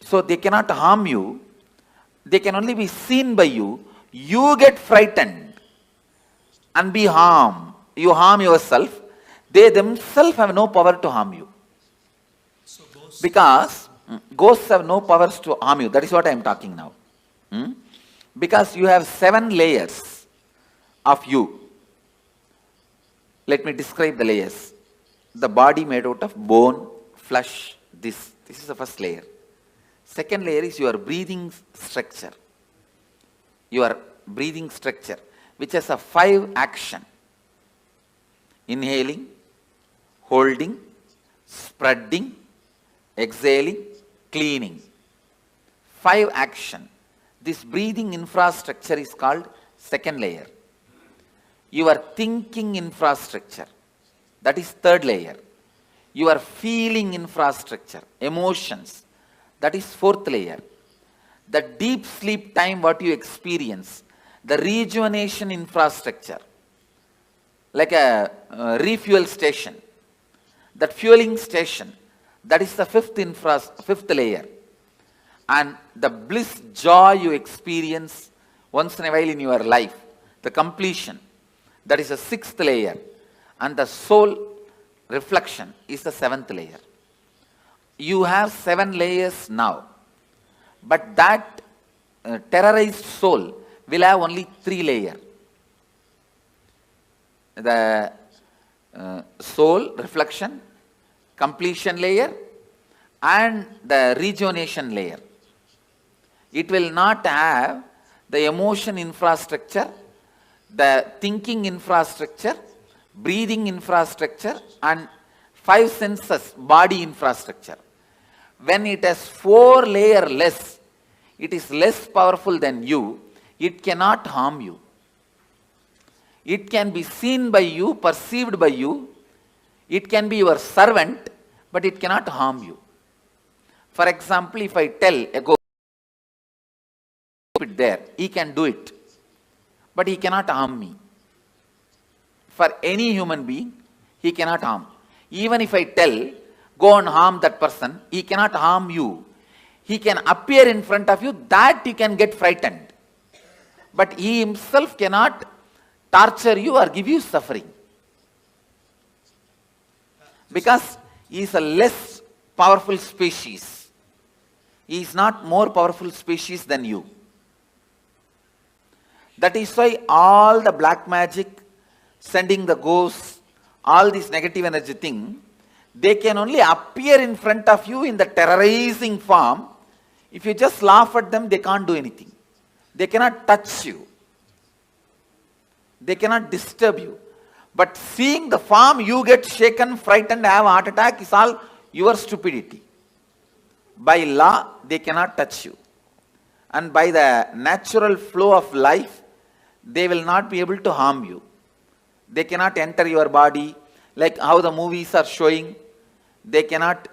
So they cannot harm you. They can only be seen by you. You get frightened and be harmed. You harm yourself. They themselves have no power to harm you. Because ghosts have no powers to harm you. That is what I am talking now. Because you have 7 layers of you. Let me describe the layers. The body made out of bone, flesh, this is the first layer. Second layer is your breathing structure. Your breathing structure, which has a 5 action. Inhaling, holding, spreading, exhaling, cleaning. 5 action. This breathing infrastructure is called second layer. Your thinking infrastructure, that is third layer. Your feeling infrastructure, emotions, that is fourth layer. The deep sleep time what you experience, the rejuvenation infrastructure, like a refuel station, that fueling station, that is the fifth layer. And the bliss, joy you experience once in a while in your life, the completion, that is the 6th layer. And the soul reflection is the 7th layer. You have 7 layers now. But that terrorized soul will have only 3 layers. The soul reflection, completion layer, and the rejuvenation layer. It will not have the emotion infrastructure, the thinking infrastructure, breathing infrastructure, and 5 senses body infrastructure. When it has 4 layers less, it is less powerful than you, it cannot harm you. It can be seen by you, perceived by you, it can be your servant, but it cannot harm you. For example, if I tell a ghost, it there, he can do it, but he cannot harm me. For any human being, he cannot harm. Even if I tell, go and harm that person, he cannot harm you. He can appear in front of you, that you can get frightened. But he himself cannot torture you or give you suffering. Because he is a less powerful species. He is not more powerful species than you. That is why all the black magic, sending the ghosts, all this negative energy thing, they can only appear in front of you in the terrorizing form. If you just laugh at them, they can't do anything. They cannot touch you. They cannot disturb you. But seeing the form, you get shaken, frightened, have a heart attack is all your stupidity. By law, they cannot touch you. And by the natural flow of life, they will not be able to harm you. They cannot enter your body, like how the movies are showing. They cannot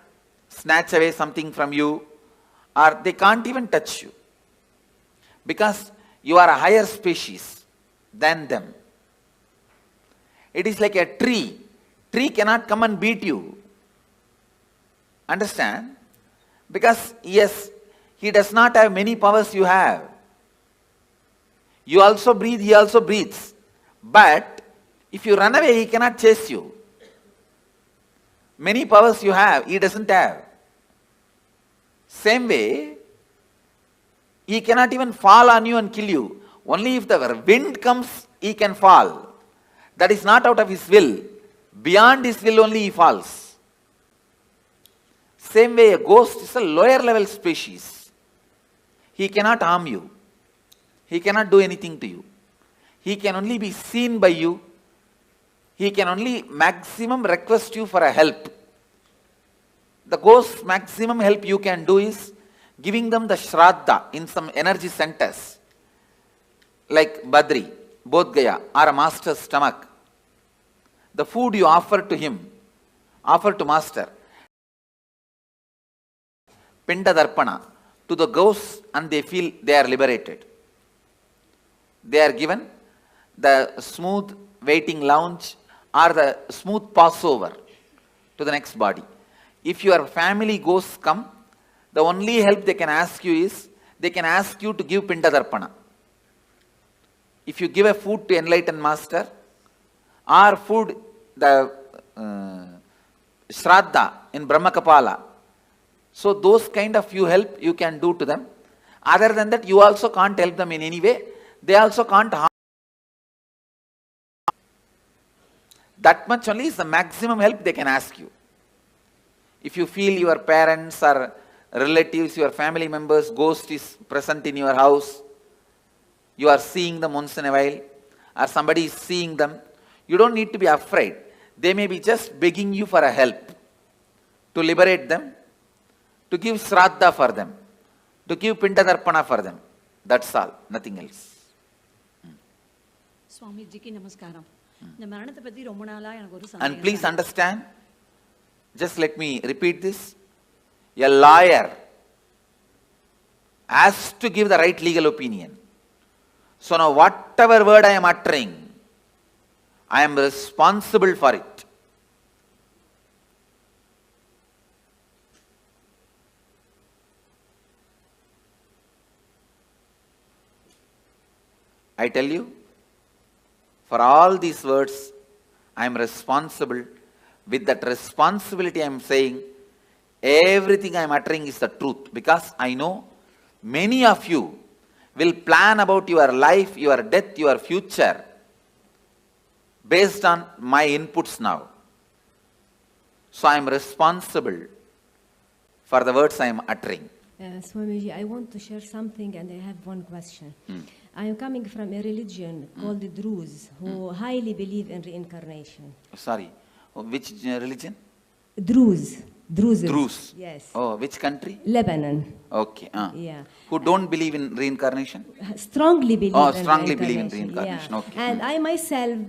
snatch away something from you, or they can't even touch you. Because you are a higher species than them. It is like a tree. Tree cannot come and beat you. Understand? Because yes, he does not have many powers you have. You also breathe, he also breathes. But if you run away, he cannot chase you. Many powers you have, he doesn't have. Same way, he cannot even fall on you and kill you. Only if the wind comes, he can fall. That is not out of his will. Beyond his will only he falls. Same way, a ghost is a lower level species. He cannot harm you. He cannot do anything to you. He can only be seen by you. He can only maximum request you for a help. The ghost's maximum help you can do is giving them the shraddha in some energy centers, like Badri, Bodh Gaya, or a master's stomach. The food you offer to him, offer to master, Pinda Darpana, to the ghosts, and they feel they are liberated. They are given the smooth waiting lounge or the smooth passover to the next body. If your family ghosts come, the only help they can ask you is, they can ask you to give Pinda Darpana. If you give a food to enlightened master, or food, the Shraddha in Brahmakapala, so those kind of you help you can do to them. Other than that, you also can't help them in any way. They also can't harm. That much only is the maximum help they can ask you. If you feel your parents or relatives, your family members, ghost is present in your house, you are seeing them once in a while, or somebody is seeing them, you don't need to be afraid. They may be just begging you for a help, to liberate them, to give Shraddha for them, to give Pinda Darpana for them. That's all, nothing else. And please understand, just let me repeat this. A lawyer has to give the right legal opinion. So now whatever word I am uttering, I am responsible for it. I tell you, for all these words, I am responsible. With that responsibility I am saying, everything I am uttering is the truth. Because I know many of you will plan about your life, your death, your future based on my inputs now. So I am responsible for the words I am uttering. Swamiji, I want to share something and I have one question. I am coming from a religion called the Druze, who highly believe in reincarnation. Sorry, which religion? Druze. Druzes. Druze. Yes. Oh, which country? Lebanon. Okay. Yeah. Who don't believe in reincarnation? Strongly believe in strongly believe in reincarnation. Yeah. Okay. And I myself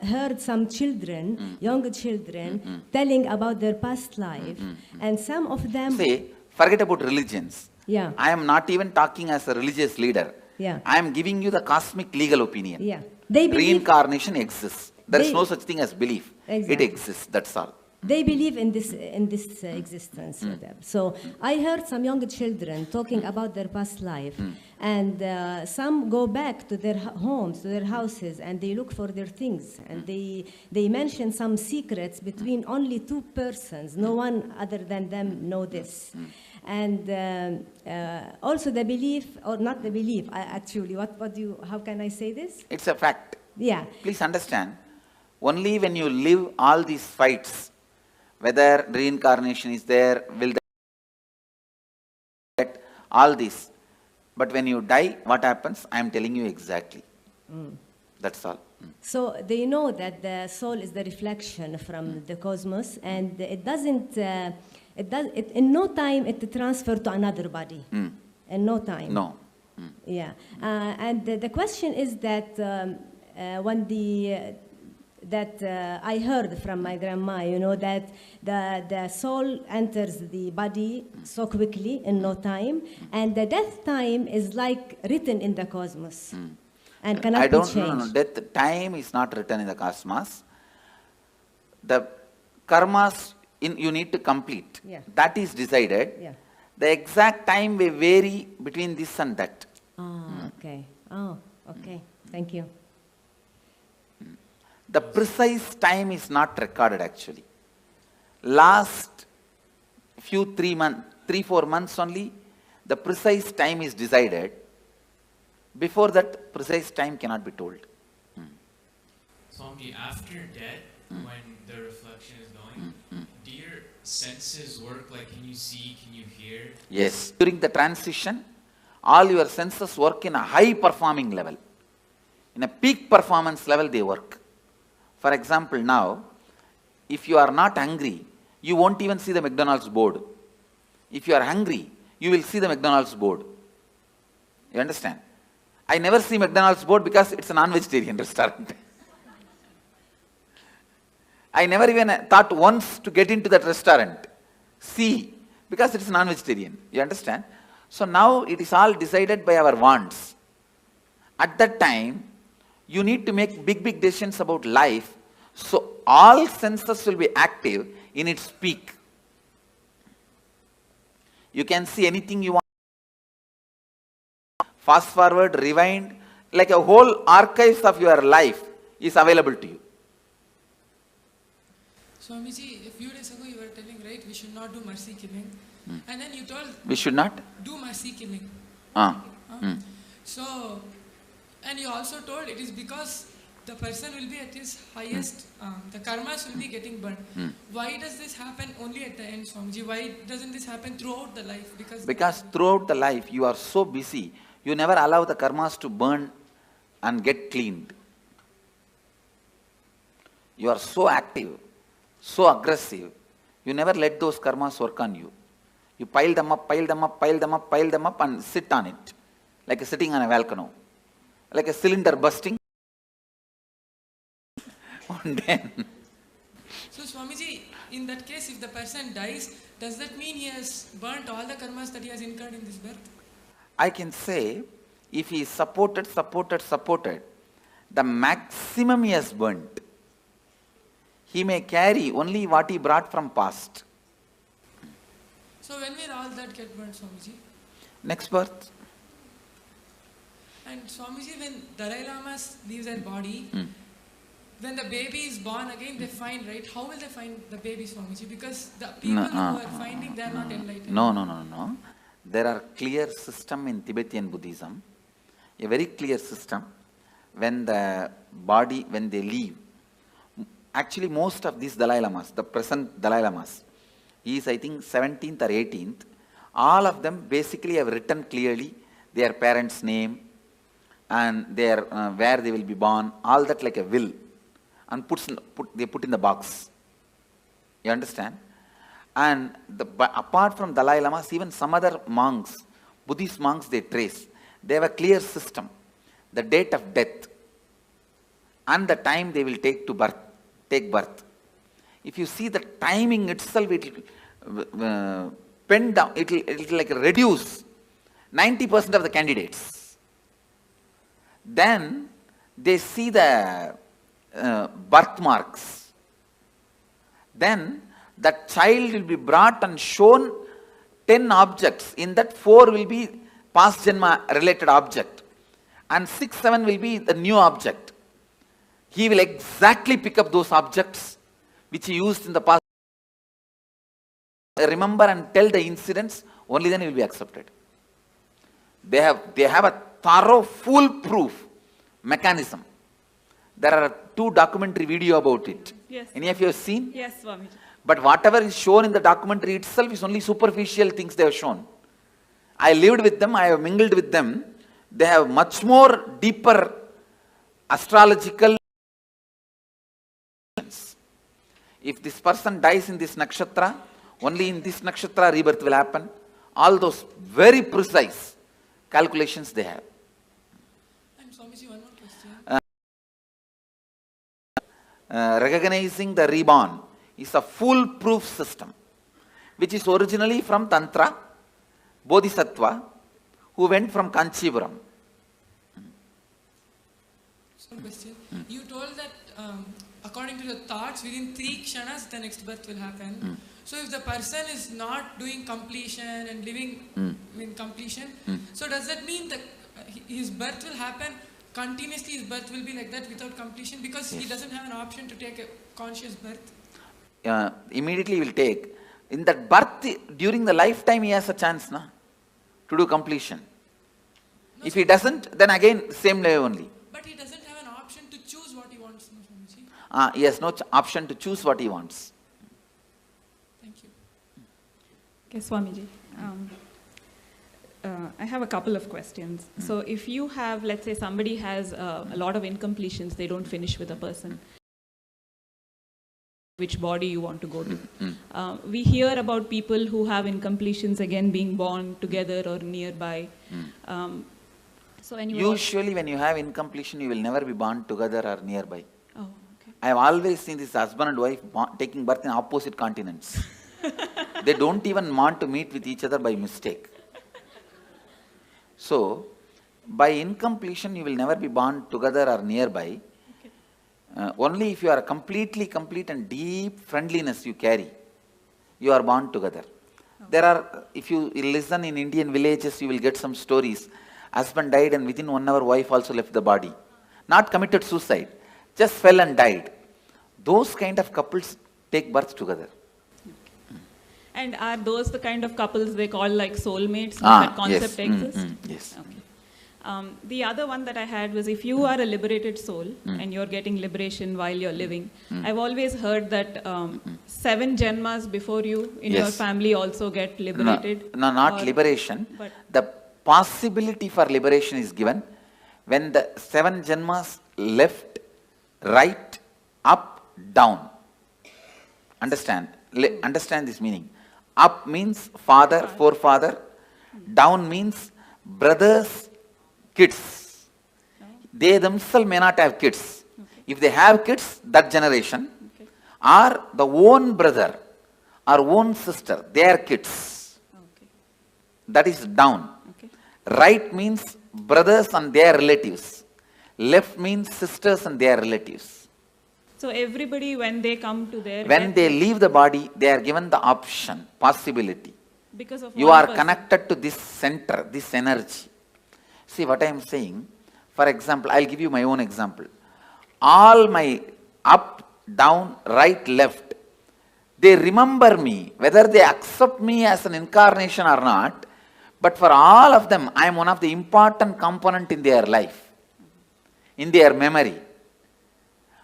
heard some children, young children, telling about their past life. And some of them... Say, forget about religions. Yeah. I am not even talking as a religious leader. Yeah. I am giving you the cosmic legal opinion. Yeah. They believe... Reincarnation exists. There is no such thing as belief. Exactly. It exists. That's all. They believe in this existence. So I heard some young children talking about their past life, and some go back to their homes, to their houses, and they look for their things, and they mention some secrets between only two persons. No one other than them know this. And also the belief, or not the belief, actually, how can I say this? It's a fact. Yeah. Please understand, only when you live all these fights, whether reincarnation is there, will that, all this. But when you die, what happens? I am telling you exactly. That's all. So they know that the soul is the reflection from the cosmos, and it doesn't, in no time it transfer to another body. In no time. No. Yeah. And the question is that when I heard from my grandma, you know, that the soul enters the body so quickly in no time, and the death time is like written in the cosmos. And cannot be changed. No. Death time is not written in the cosmos. The karmas you need to complete. Yeah. That is decided. Yeah. The exact time may vary between this and that. Okay. Oh, okay. Thank you. The precise time is not recorded actually. Last 3-4 months only, the precise time is decided. Before that, precise time cannot be told. Swami, after death, when the reflection is going, do your senses work? Like, can you see, can you hear? Yes. During the transition, all your senses work in a high performing level. In a peak performance level, they work. For example, now, if you are not hungry, you won't even see the McDonald's board. If you are hungry, you will see the McDonald's board. You understand? I never see McDonald's board because it's a non-vegetarian restaurant. I never even thought once to get into that restaurant. See, because it's non-vegetarian. You understand? So now it is all decided by our wants. At that time, you need to make big decisions about life. So all senses will be active in its peak. You can see anything you want. Fast forward, rewind, like a whole archives of your life is available to you. Swamiji, a few days ago you were telling, right, we should not do mercy killing. And then you told... We should not? Do mercy killing. So, and you also told it is because the person will be at his highest, the karmas will be getting burned. Why does this happen only at the end, Swamiji? Why doesn't this happen throughout the life? Because throughout the life you are so busy, you never allow the karmas to burn and get cleaned. You are so active, so aggressive, you never let those karmas work on you. You pile them up and sit on it, like sitting on a volcano, like a cylinder bursting. So Swamiji, in that case, if the person dies, does that mean he has burnt all the karmas that he has incurred in this birth? I can say, if he is supported, the maximum he has burnt. He may carry only what he brought from past. So when will all that get burnt, Swamiji? Next birth. And Swamiji, when Dalai Lama leaves their body, when the baby is born again, they find, right? How will they find the baby, Swamiji? Because the people who are finding, they are not enlightened. No. There are clear system in Tibetan Buddhism, a very clear system. When the body, when they leave, actually most of these Dalai Lamas, the present Dalai Lamas, he is I think 17th or 18th, all of them basically have written clearly their parents' name and their where they will be born, all that like a will, and they put in the box. You understand? And apart from Dalai Lamas, even some other monks, Buddhist monks, they trace. They have a clear system. The date of death and the time they will take birth. If you see the timing itself, it will pen down, it will like reduce 90% of the candidates. Then they see the birthmarks. Then that child will be brought and shown 10 objects. In that 4 will be past janma related object and 6, 7 will be the new object. He will exactly pick up those objects which he used in the past. Remember and tell the incidents, only then he will be accepted. They have a thorough, foolproof mechanism. There are 2 documentary video about it. Yes. Any of you have seen? Yes, Swamiji. But whatever is shown in the documentary itself is only superficial things they have shown. I lived with them, I have mingled with them. They have much more deeper astrological If this person dies in this nakshatra, only in this nakshatra rebirth will happen. All those very precise calculations they have. And Swamiji, one more question. Recognizing the reborn is a foolproof system, which is originally from Tantra, Bodhisattva, who went from Kanchipuram. One question. You told that according to the thoughts, within 3 kshanas, the next birth will happen. So if the person is not doing completion and living in completion, so does that mean that his birth will happen continuously? His birth will be like that without completion because he doesn't have an option to take a conscious birth? Immediately he will take. In that birth, during the lifetime, he has a chance to do completion. No, if he doesn't, then again same way only. But he doesn't have an option to choose what he wants, no, Swamiji? He has no option to choose what he wants. Thank you. Okay, Swamiji. I have a couple of questions. So if you have, let's say somebody has a lot of incompletions, they don't finish with a person, which body you want to go to. We hear about people who have incompletions again being born together or nearby. So Usually when you have incompletion, you will never be born together or nearby. Oh, okay. I have always seen this husband and wife taking birth in opposite continents. They don't even want to meet with each other by mistake. So, by incompletion, you will never be born together or nearby. Only if you are completely complete and deep friendliness you carry, you are born together. There are, if you listen in Indian villages, you will get some stories. Husband died and within 1 hour, wife also left the body. Not committed suicide, just fell and died. Those kind of couples take birth together. And are those the kind of couples they call like soulmates? That concept exists? Yes. Okay. The other one that I had was if you are a liberated soul and you're getting liberation while you're living, I've always heard that 7 janmas before you in your family also get liberated. No, not liberation. The possibility for liberation is given when the 7 janmas left, right, up, down. Understand? Understand this meaning. Up means father, forefather. Down means brothers, kids. They themselves may not have kids. If they have kids, that generation, or the own brother or own sister, their kids. That is down. Right means brothers and their relatives. Left means sisters and their relatives. So everybody, when they come to their... When they leave the body, they are given the option, possibility. Because of you are connected to this center, this energy. See what I am saying? For example, I'll give you my own example. All my up, down, right, left, they remember me, whether they accept me as an incarnation or not, but for all of them, I am one of the important component in their life, in their memory.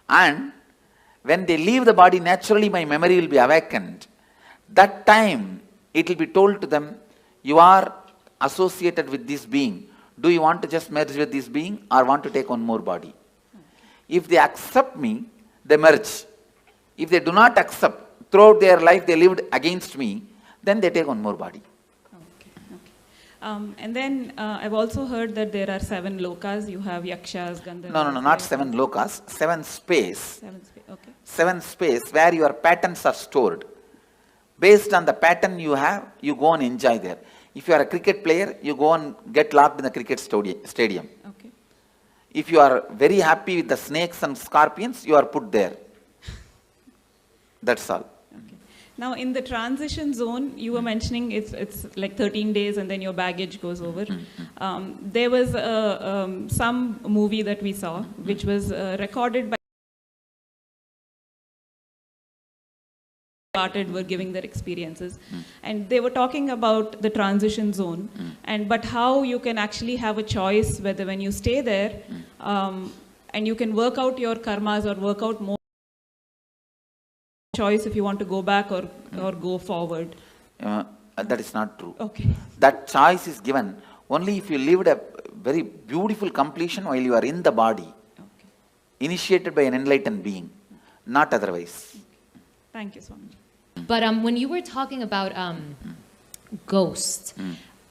And when they leave the body, naturally my memory will be awakened. That time, it will be told to them, you are associated with this being. Do you want to just merge with this being or want to take one more body? If they accept me, they merge. If they do not accept, throughout their life they lived against me, then they take one more body. And then I've also heard that there are 7 lokas. You have yakshas, gandharvas. No, not 7 lokas. 7 space. 7 space, okay. 7 space where your patterns are stored. Based on the pattern you have, you go and enjoy there. If you are a cricket player, you go and get locked in the cricket stadium. Okay. If you are very happy with the snakes and scorpions, you are put there. That's all. Now, in the transition zone, you were mentioning it's like 13 days and then your baggage goes over. There was some movie that we saw, which was recorded by were giving their experiences. And they were talking about the transition zone, but how you can actually have a choice whether when you stay there, and you can work out your karmas or work out more choice if you want to go back or go forward. That is not true. Okay. That choice is given only if you lived a very beautiful completion while you are in the body, initiated by an enlightened being, not otherwise. Thank you, Swami. But when you were talking about ghosts,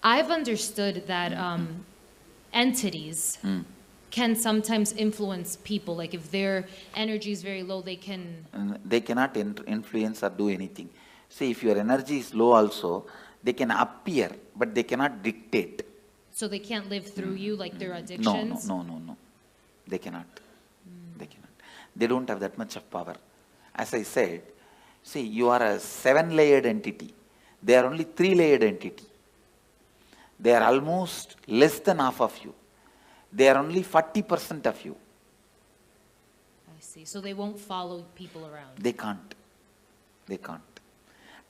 I've understood that entities can sometimes influence people. Like if their energy is very low, they can... They cannot influence or do anything. See, if your energy is low also, they can appear, but they cannot dictate. So they can't live through you like their addictions? No. They cannot. They cannot. They don't have that much of power. As I said, see, you are a 7-layered entity. They are only 3-layered entity. They are almost less than half of you. They are only 40% of you. I see. So they won't follow people around? They can't. They can't.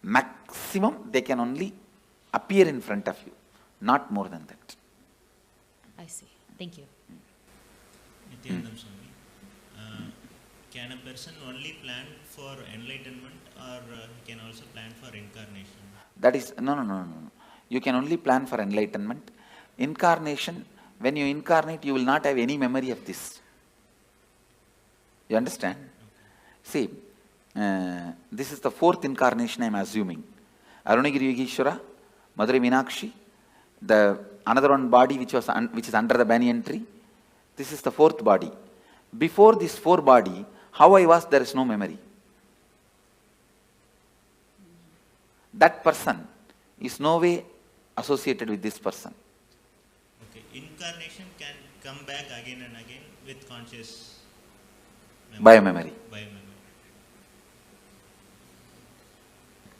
Maximum, they can only appear in front of you. Not more than that. I see. Thank you. Nityanandam Swami, can a person only plan for enlightenment or he can also plan for incarnation? That is, no. You can only plan for enlightenment. Incarnation, when you incarnate, you will not have any memory of this. You understand? See, this is the 4th incarnation I am assuming. Arunagiri Yogeshwara, Madurai Meenakshi, the another one body which is under the banyan tree. This is the 4th body. Before this 4 body, how I was, there is no memory. That person is no way associated with this person. Okay, incarnation can come back again and again with conscious memory. Biomemory.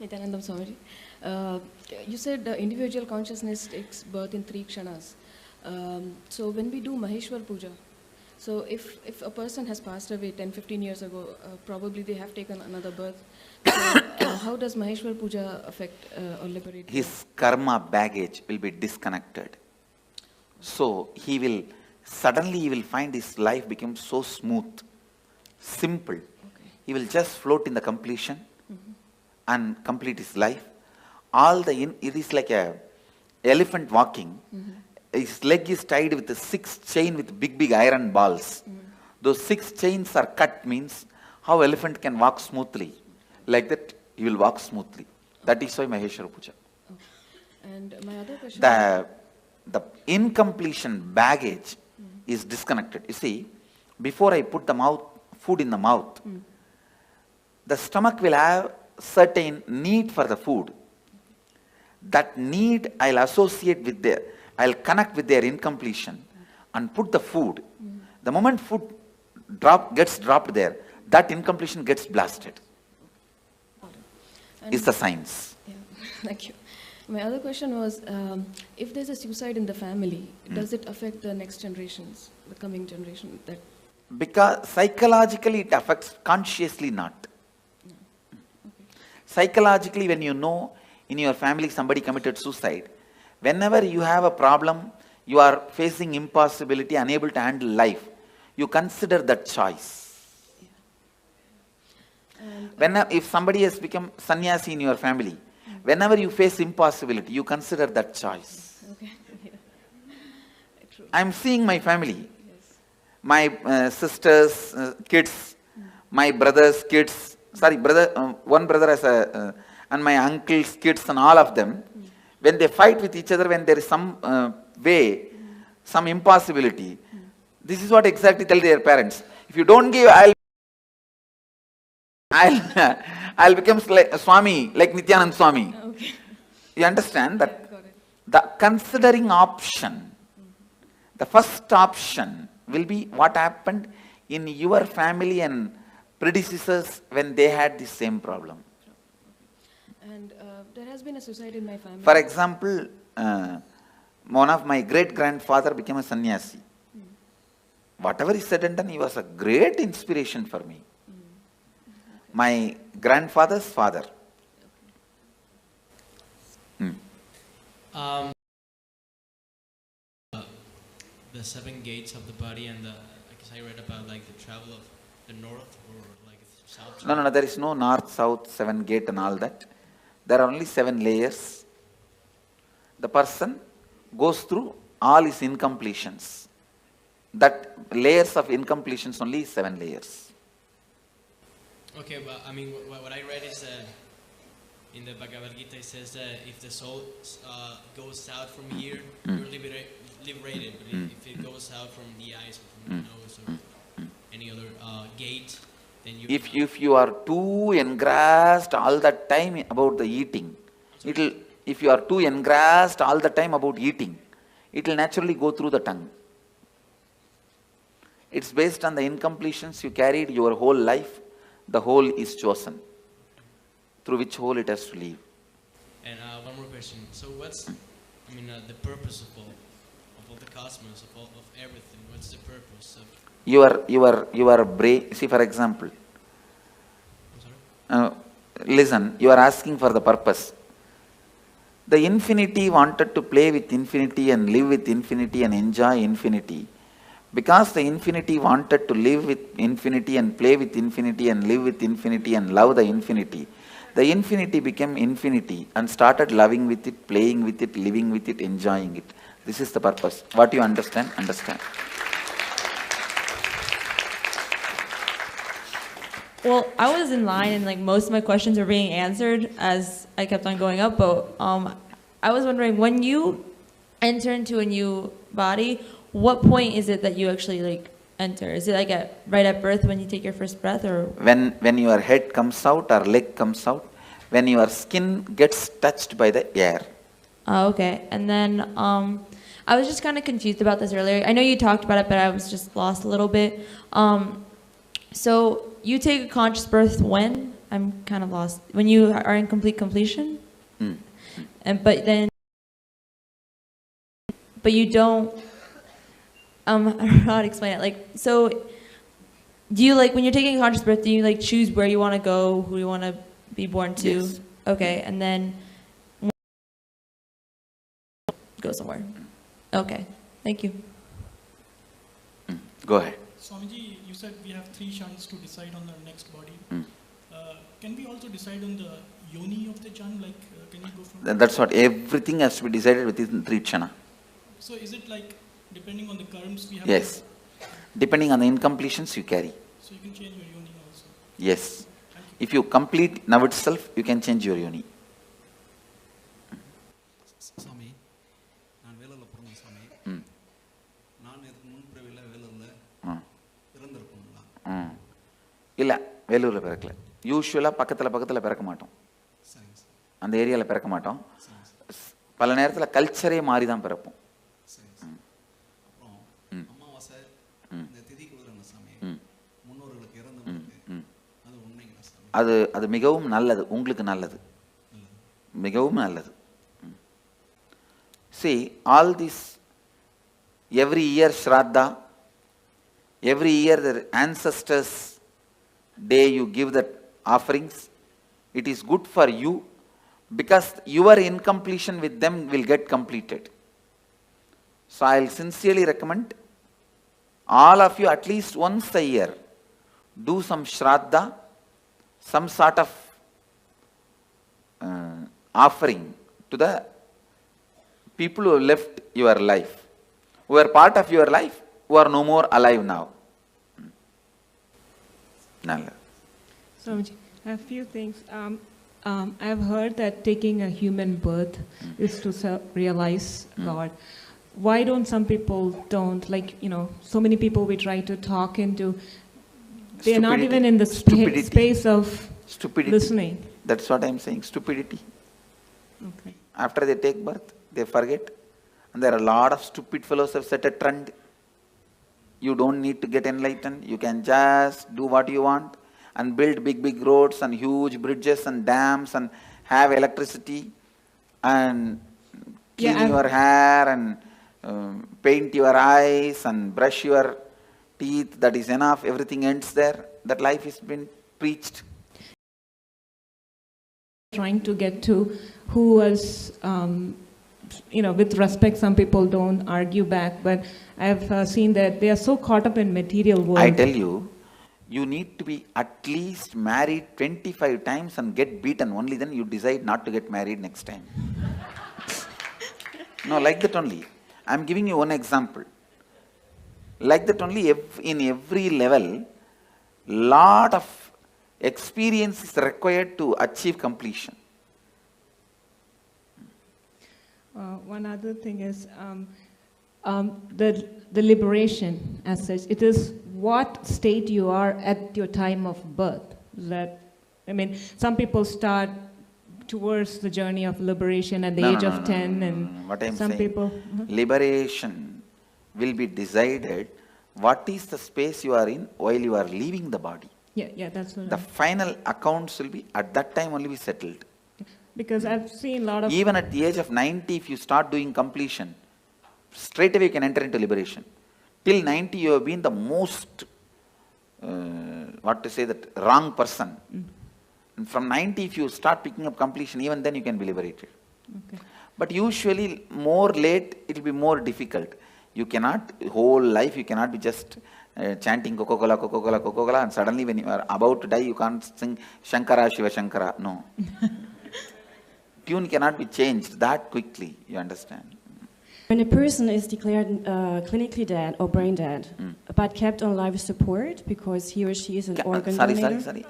Nityanandam Swamiji, you said individual consciousness takes birth in 3 kshanas. So when we do Maheshwar Puja, so if a person has passed away 10-15 years ago, probably they have taken another birth. So how does Maheshwar Puja affect or liberate his karma baggage will be disconnected. So he will find his life become so smooth, simple. He will just float in the completion and complete his life. It is like a elephant walking. His leg is tied with a 6 chain with big iron balls. Those 6 chains are cut, means how elephant can walk smoothly. Like that, he will walk smoothly. That is why Maheshwara Puja. And my other question... The incompletion baggage is disconnected. You see, before I put the food in the mouth, the stomach will have certain need for the food. That need I'll associate with I'll connect with their incompletion and put the food. The moment food gets dropped there, that incompletion gets blasted. It's the science. Yeah, thank you. My other question was, if there's a suicide in the family, does it affect the next generations, the coming generation? Because psychologically it affects, consciously not. Psychologically, when you know in your family somebody committed suicide, whenever you have a problem, you are facing impossibility, unable to handle life, you consider that choice. If somebody has become sannyasi in your family, whenever you face impossibility, you consider that choice. Okay. I am seeing my family, my sisters' kids, my brother's kids, one brother has and my uncle's kids and all of them, when they fight with each other, when there is some some impossibility, this is what exactly tell their parents. If you don't give, I'll become like Swami, like Nityanand Swami. Okay. You understand that the considering option, the first option will be what happened in your family and predecessors when they had the same problem. And there has been a suicide in my family. For example, one of my great-grandfather became a sannyasi. Whatever he said and done, he was a great inspiration for me. My grandfather's father. The 7 gates of the body and I guess I read about like the travel of the north or like south. No, there is no north, south, 7 gate and all that. There are only 7 layers. The person goes through all his incompletions. That layers of incompletions only is 7 layers. Okay, but I mean, what I read is in the Bhagavad Gita, it says that if the soul goes out from here, you're liberated. But if it goes out from the eyes or from the nose or any other gate, then you. If you are too engrossed all the time about the eating, if you are too engrossed all the time about eating, it will naturally go through the tongue. It's based on the incompletions you carried your whole life. The whole is chosen, through which whole it has to leave. And one more question. So what's, the purpose of all the cosmos, of everything? What's the purpose of? Your brain. See, for example, listen. You are asking for the purpose. The infinity wanted to play with infinity and live with infinity and enjoy infinity. Because the infinity wanted to live with infinity and play with infinity and live with infinity and love the infinity became infinity and started loving with it, playing with it, living with it, enjoying it. This is the purpose. What you understand, understand. Well, I was in line and most of my questions were being answered as I kept on going up, but I was wondering, when you enter into a new body, what point is it that you actually enter? Is it right at birth when you take your first breath, or when your head comes out or leg comes out, when your skin gets touched by the air? Okay. And then I was just kind of confused about this earlier. I know you talked about it, but I was just lost a little bit. So you take a conscious birth when? I'm kind of lost. When you are in complete completion? But you don't. I don't know how to explain it. So do you when you're taking a conscious birth, do you choose where you want to go, who you want to be born to? Yes. Okay, and then go somewhere. Okay, thank you. Go ahead. Swamiji, you said we have 3 kshanas to decide on the next body. Can we also decide on the yoni of the jan? Can you go from? That's what, everything has to be decided within 3 kshana. So is it depending on the karms we have? Yes. Depending on the incompletions you carry. So you can change your yoni also? Yes. If you complete now itself, you can change your yoni. Swami, நான் வேலூர்ல பிறந்தேன் Swami. நான் இதுக்கு முன்பிறவில வேலூர்ல பிறந்திருப்போம்ல? இல்ல, வேலூர்ல பிறக்கல. யூசுவலா பக்கத்துல பிறக்க மாட்டோம். அந்த ஏரியால பிறக்க மாட்டோம். பல நேரத்துல கல்ச்சரே மாறி தான் பிறப்போம். அது மிகவும் நல்லது, உங்களுக்கு நல்லது, மிகவும் நல்லது. See, all this, every year Shraddha, every year the ancestors' day you give the offerings, it is good for you because your incompletion with them will get completed. So I will sincerely recommend all of you at least once a year do some Shraddha, some sort of offering to the people who have left your life, who are part of your life, who are no more alive now. Nalla. Swamiji, I have a few things. I've heard that taking a human birth is to realize God. Why don't some people don't? So many people we try to talk into, they are not even in the space of listening. That's what I'm saying, stupidity. Okay. After they take birth, they forget. And there are a lot of stupid fellows who have set a trend. You don't need to get enlightened. You can just do what you want and build big roads and huge bridges and dams and have electricity and clean your hair and paint your eyes and brush your teeth. That is enough. Everything ends there. That life has been preached. Trying to get to who was, with respect, some people don't argue back, but I've seen that they are so caught up in material world. I tell you, you need to be at least married 25 times and get beaten. Only then you decide not to get married next time. No, like that only. I'm giving you one example. Like that only, in every level, lot of Experience is required to achieve completion. One other thing is the liberation as such. It is what state you are at your time of birth. That, I mean, some people start towards the journey of liberation at the age of 10, and what I'm some saying, people. Liberation will be decided what is the space you are in while you are leaving the body. Yeah, that's what The final accounts will be at that time only be settled. Because I've seen a lot of... Even at the age of 90, if you start doing completion, straight away you can enter into liberation. Till 90, you have been the most, wrong person. And from 90, if you start picking up completion, even then you can be liberated. Okay. But usually, more late, it will be more difficult. You cannot, whole life, you cannot be just chanting Coca-Cola, Coca-Cola, Coca-Cola, and suddenly when you are about to die, you can't sing Shankara, Shiva Shankara. No. Tune cannot be changed that quickly, you understand? When a person is declared clinically dead or brain dead, but kept on life support because he or she is an organ donator.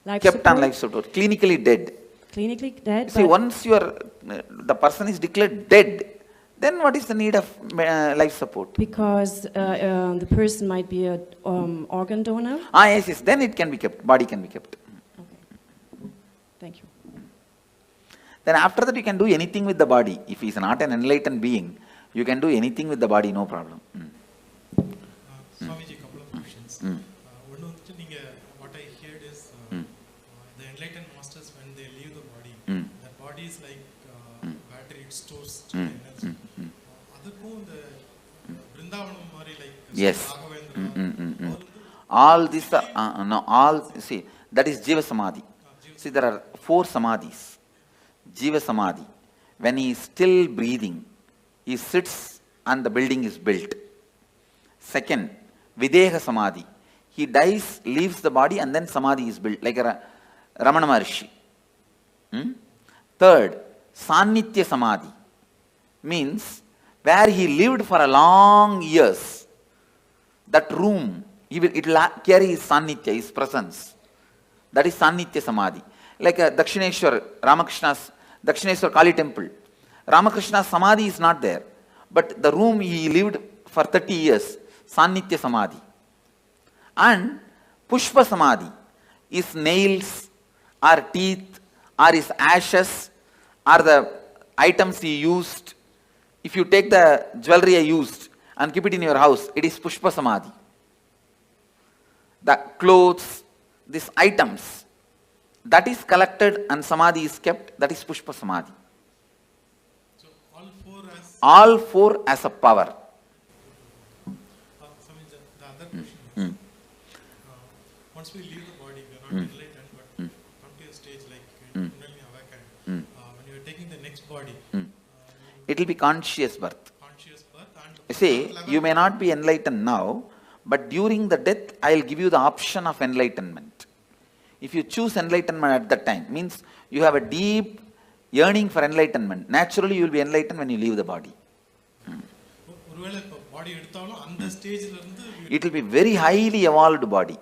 Life kept support? On life support. Clinically dead. Clinically dead. See, once you are, the person is declared dead, then what is the need of life support? Because the person might be an organ donor. Yes, then it can be kept, body can be kept. Okay. Thank you. Then after that you can do anything with the body. If he is not an enlightened being, you can do anything with the body, no problem. Swamiji, a couple of questions. What I heard is the enlightened masters, when they leave the body, that body is like battery, it stores energy. Yes. All these are, see, that is Jiva Samadhi. See, there are 4 Samadhis. Jiva Samadhi. When he is still breathing, he sits and the building is built. Second, Videha Samadhi. He dies, leaves the body, and then Samadhi is built, like a Ramana Maharshi. Third, Sannitya Samadhi. Means, where he lived for a long years, that room, it will carry his Sannitya, his presence. That is Sannitya Samadhi. Like a Dakshineshwar, Ramakrishna's Dakshineshwar Kali temple. Ramakrishna's Samadhi is not there. But the room he lived for 30 years, Sannitya Samadhi. And Pushpa Samadhi is nails, or teeth, or his ashes, or the items he used. If you take the jewelry I used and keep it in your house, it is Pushpa Samadhi. The clothes, these items, that is collected and Samadhi is kept, that is Pushpa Samadhi. So all four as a power. The other question is, once we leave the body, we are not enlightened, but come to a stage like when you are taking the next body, it will be conscious birth. See, you may not be enlightened now, but during the death, I will give you the option of enlightenment. If you choose enlightenment at that time, means you have a deep yearning for enlightenment. Naturally, you will be enlightened when you leave the body. It will be very highly evolved body,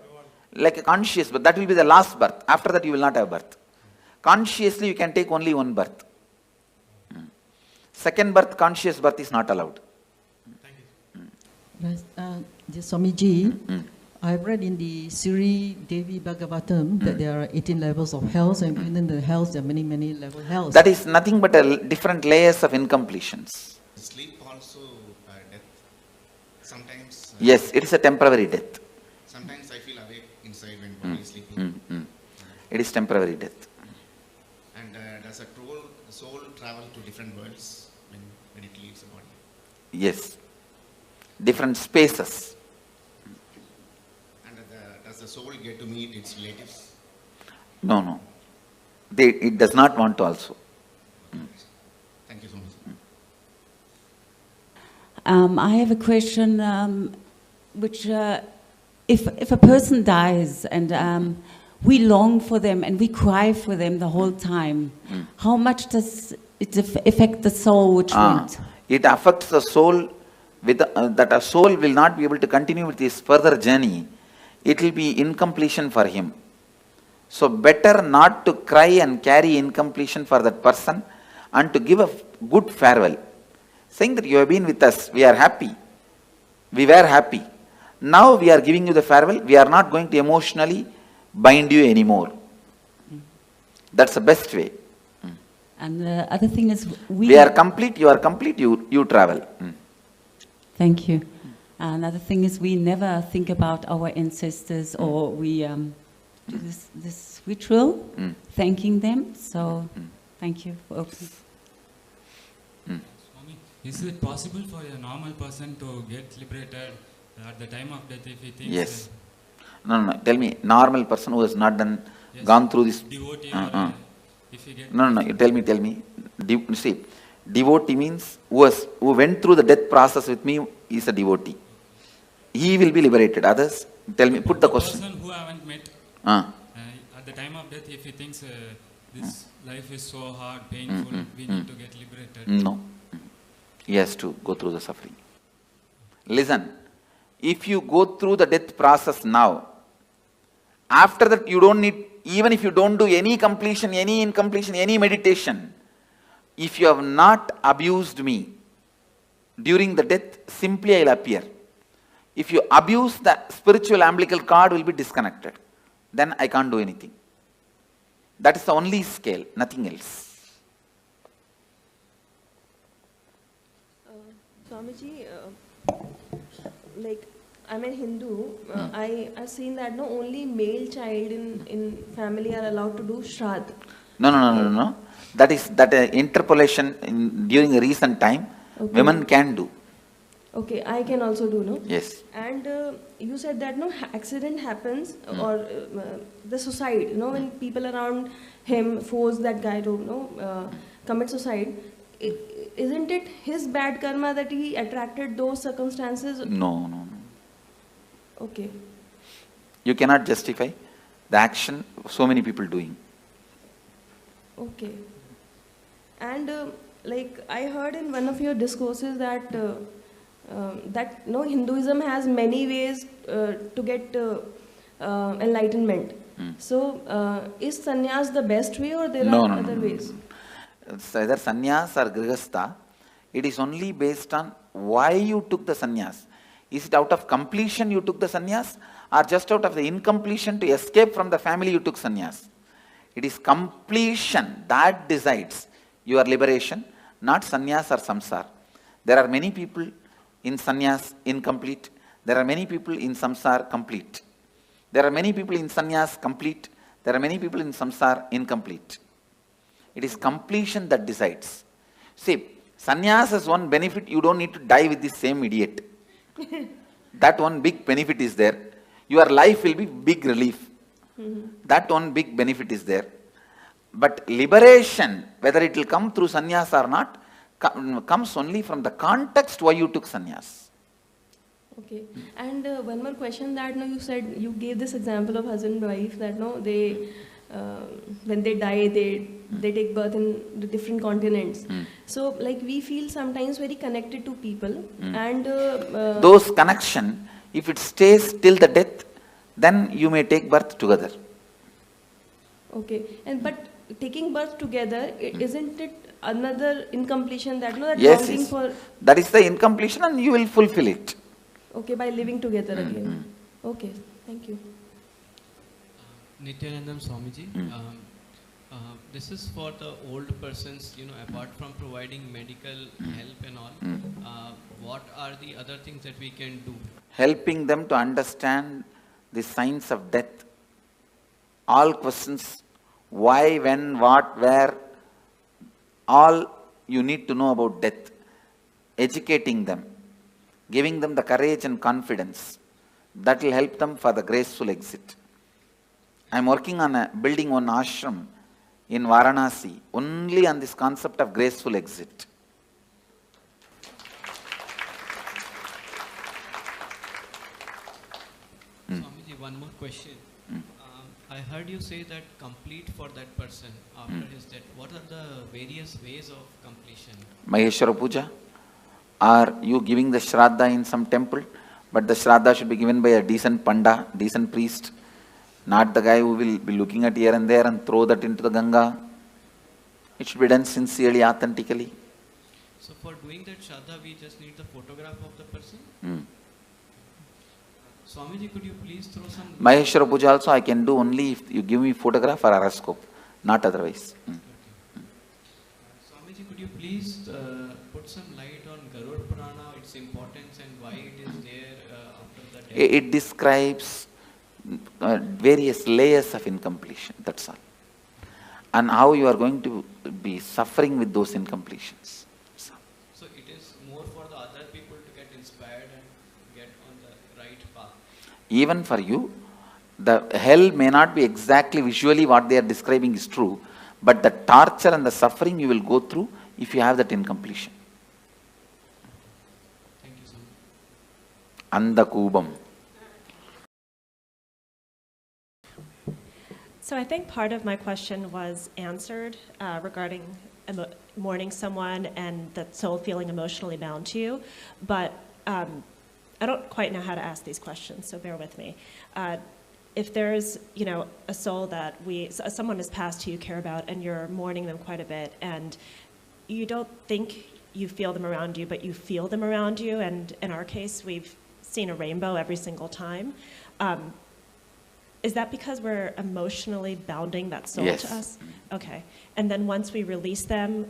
like a conscious birth. That will be the last birth. After that, you will not have birth. Consciously, you can take only one birth. Second birth, conscious birth is not allowed. Swamiji, I've read in the Sri Devi Bhagavatam that there are 18 levels of hells, and within the hells there are many, many level hells. That is nothing but different layers of incompletions. Sleep also death. Sometimes. Yes, it is a temporary death. Sometimes I feel awake inside when body is sleeping. It is temporary death. And does a soul travel to different worlds when it leaves the body? Yes. Different spaces. And does the soul get to meet its relatives? No. It does not want to also. Thank you so much. I have a question, which if a person dies and we long for them and we cry for them the whole time, how much does it affect the soul which went? It affects the soul with that a soul will not be able to continue with his further journey. It will be incompletion for him. So better not to cry and carry incompletion for that person and to give a good farewell. Saying that you have been with us, we are happy. We were happy. Now we are giving you the farewell. We are not going to emotionally bind you anymore. That's the best way. And the other thing is we are complete, you are complete, you travel. Thank you. Another thing is we never think about our ancestors, or we do this ritual, thanking them. So thank you for opening. Swami, is it possible for a normal person to get liberated at the time of death if he thinks? Yes. No. Tell me, normal person who has not done, gone through this. Devotee if he gets. No. Tell me. See, devotee means who went through the death process with me is a devotee. He will be liberated. Others, tell me. Put the question. Person who I haven't met. At the time of death, if he thinks this life is so hard, painful, we need to get liberated. No. He has to go through the suffering. Listen, if you go through the death process now, after that you don't need, even if you don't do any completion, any incompletion, any meditation, if you have not abused me during the death, simply I will appear. If you abuse, the spiritual umbilical cord will be disconnected. Then I can't do anything. That is the only scale, nothing else. Swamiji, like I'm a Hindu, I've seen that no only male child in family are allowed to do Shraddh. No. That is interpolation during a recent time, women can do. Okay, I can also do, no? Yes. And you said that no accident happens or the suicide, you know, when people around him force that guy to commit suicide. Isn't it his bad karma that he attracted those circumstances? No. Okay. You cannot justify the action of so many people doing. Okay. And like I heard in one of your discourses that Hinduism has many ways to get enlightenment. So is sannyas the best way, or there are other ways? It's either sannyas or grihastha. It is only based on why you took the sannyas. Is it out of completion you took the sannyas, or just out of the incompletion to escape from the family you took sannyas? It is completion that decides your liberation, not sannyas or samsara. There are many people in sannyas incomplete. There are many people in samsara complete. There are many people in sannyas complete. There are many people in samsara incomplete. It is completion that decides. See, sannyas has one benefit: you don't need to die with the same idiot. That one big benefit is there. Your life will be big relief. That one big benefit is there. But liberation, whether it will come through sannyas or not, comes only from the context why you took sannyas. Okay. And one more question that you said, you gave this example of husband and wife that they when they die, they take birth in the different continents. So like we feel sometimes very connected to people and those connection, if it stays till the death, then you may take birth together. Okay. And but taking birth together, isn't it another incompletion that that yes, longing for? That is the incompletion, and you will fulfill it. Okay, by living together again. Okay, thank you. Nityanandam Swamiji, this is for the old persons, apart from providing medical help and all, what are the other things that we can do? Helping them to understand the signs of death. All questions, why, when, what, where, all you need to know about death. Educating them, giving them the courage and confidence. That will help them for the graceful exit. I am working on building one ashram in Varanasi, only on this concept of graceful exit. Swamiji, one more question. I heard you say that complete for that person after his death. What are the various ways of completion? Maheshwara Puja? Are you giving the Shraddha in some temple? But the Shraddha should be given by a decent Panda, decent priest. Not the guy who will be looking at here and there and throw that into the Ganga. It should be done sincerely, authentically. So for doing that Shraddha, we just need the photograph of the person? Swamiji, could you please throw some... Maheshwara Puja also I can do only if you give me photograph or horoscope, not otherwise. Swamiji, could you please put some light on Garud Purana, its importance and why it is there after the death? It describes various layers of incompletion, that's all. And how you are going to be suffering with those incompletions. So it is more for the other people to get inspired and get on the right path. Even for you, the hell may not be exactly visually what they are describing is true, but the torture and the suffering you will go through if you have that incompletion. Thank you so Anda much. Kubam. So I think part of my question was answered regarding mourning someone and that soul feeling emotionally bound to you, but I don't quite know how to ask these questions, so bear with me. If there's, a soul that someone has passed who you care about and you're mourning them quite a bit, and you don't think you feel them around you, but you feel them around you, and in our case, we've seen a rainbow every single time. Is that because we're emotionally bounding that soul to us? Okay. And then once we release them,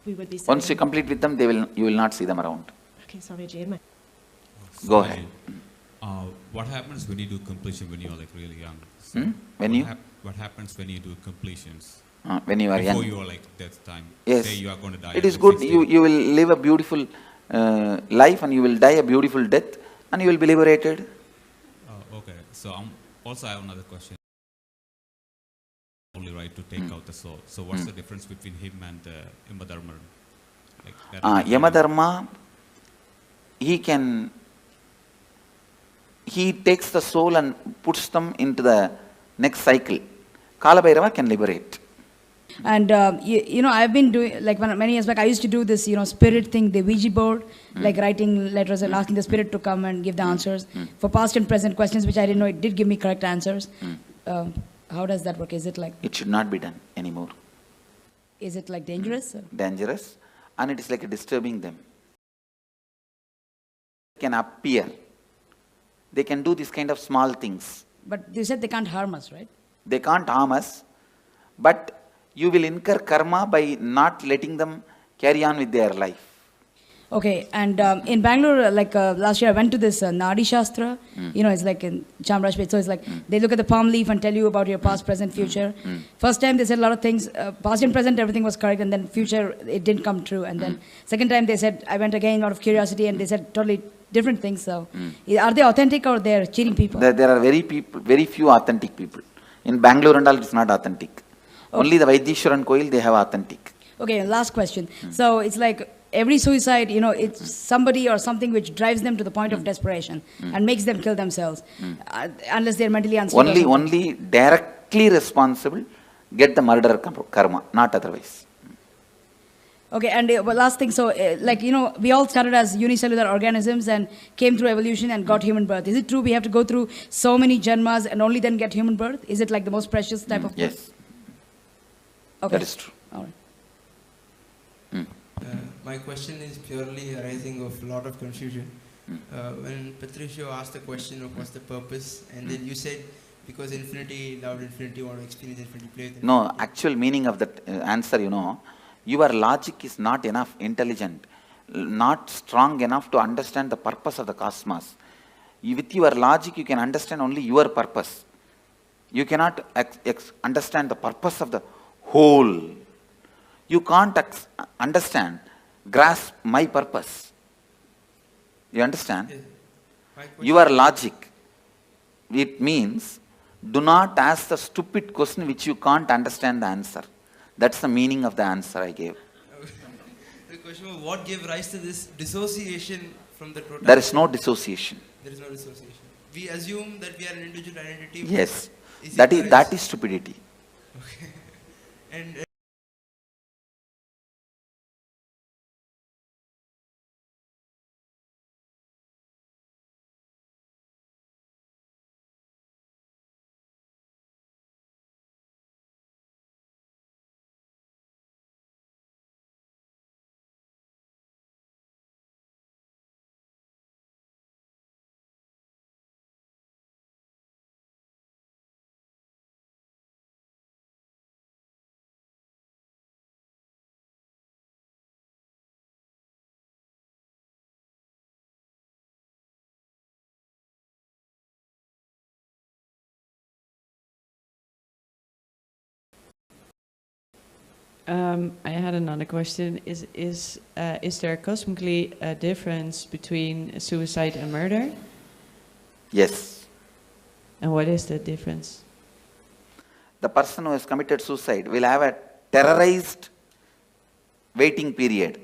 we would be... Once you complete with them, you will not see them around. Okay, Swamiji. Go ahead. What happens when you do completion when you are like really young? So what happens when you do completions? When you are young. Before you are like death time. Yes. Say you are going to die. It is good. You will live a beautiful life and you will die a beautiful death and you will be liberated. Okay. So also I have another question. Only right to take out the soul. So what's the difference between him and Yamadharma? Yamadharma, he takes the soul and puts them into the next cycle. Kalabhairava can liberate. And I've been doing, like many years back, I used to do this, spirit thing, the Ouija board, like writing letters and asking the spirit to come and give the answers for past and present questions, which I didn't know it did give me correct answers. How does that work? Is it like... It should not be done anymore. Is it like dangerous? Dangerous, and it is like disturbing them. They can appear. They can do this kind of small things. But you said they can't harm us, right? They can't harm us, but you will incur karma by not letting them carry on with their life. Okay, and in Bangalore, last year I went to this Nadi Shastra, it's like in Chamrajpet, so it's like they look at the palm leaf and tell you about your past, present, future. First time they said a lot of things, past and present everything was correct, and then future it didn't come true, and then second time they said, I went again out of curiosity and they said totally different things, so are they authentic or they're cheating people? There are very few authentic people. In Bangalore and all it's not authentic. Okay. Only the Vaidishwaran Koil they have authentic. Okay, last question. So it's like every suicide, it's somebody or something which drives them to the point of desperation and makes them kill themselves, unless they're mentally unstable. Only directly responsible get the murder karma, not otherwise. Okay, and last thing, so we all started as unicellular organisms and came through evolution and got human birth. Is it true we have to go through so many janmas and only then get human birth? Is it like the most precious type of birth? Yes. Okay. That is true. All right. My question is purely arising of a lot of confusion. When Patricio asked the question of what's the purpose, and then you said because infinity loved infinity, want to experience infinity, play with infinity. No, actual meaning of that answer, your logic is not enough intelligent, not strong enough to understand the purpose of the cosmos. With your logic, you can understand only your purpose. You cannot understand the purpose of the whole. You can't grasp my purpose. You understand? Your logic, it means do not ask the stupid question which you can't understand the answer. That's the meaning of the answer I gave. The question was, what gave rise to this dissociation from the totality? There is no dissociation. There is no dissociation. We assume that we are an individual identity. Yes. That is stupidity. Okay. And I had another question. Is there cosmically a difference between suicide and murder? Yes. And what is the difference? The person who has committed suicide will have a terrorized waiting period.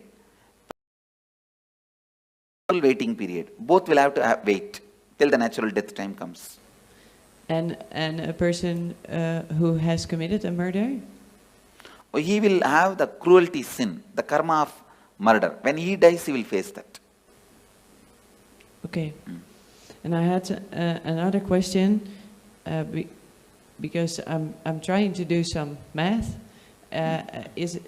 Waiting period. Both will have to wait till the natural death time comes. And a person who has committed a murder? He will have the cruelty sin, the karma of murder. When he dies, he will face that. Okay. And I had another question, because I'm trying to do some math. Is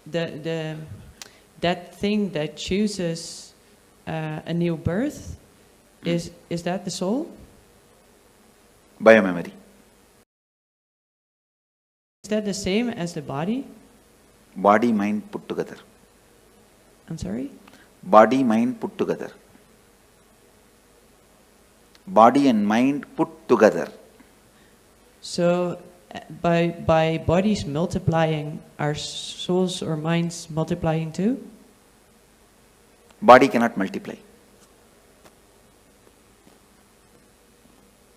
that thing that chooses a new birth, is that the soul? Biomemory. Is that the same as the body? Body, mind put together. I'm sorry? Body, mind put together. Body and mind put together. So by bodies multiplying, are souls or minds multiplying too? Body cannot multiply.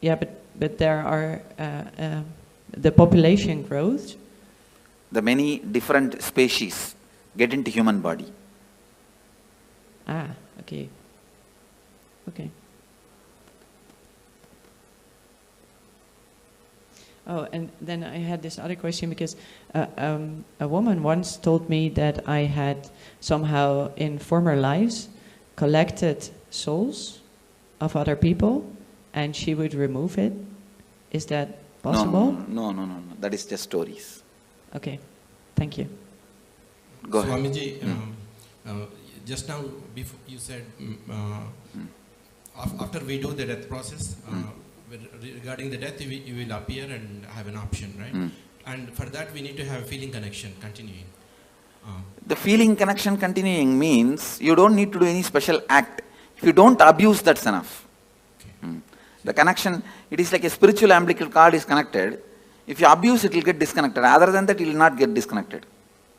Yeah, but there are the population grows. The many different species get into human body. Ah, okay. Okay. Oh, and then I had this other question, because a woman once told me that I had somehow in former lives collected souls of other people, and she would remove it. Is that possible? No. That is just stories. Okay, thank you. Go ahead. Swamiji, just now before you said after we do the death process, regarding the death, you will appear and have an option, right? And for that, we need to have a feeling connection continuing. The feeling connection continuing means you don't need to do any special act. If you don't abuse, that's enough. The connection, it is like a spiritual umbilical cord is connected. If you abuse, it will get disconnected. Other than that, it will not get disconnected.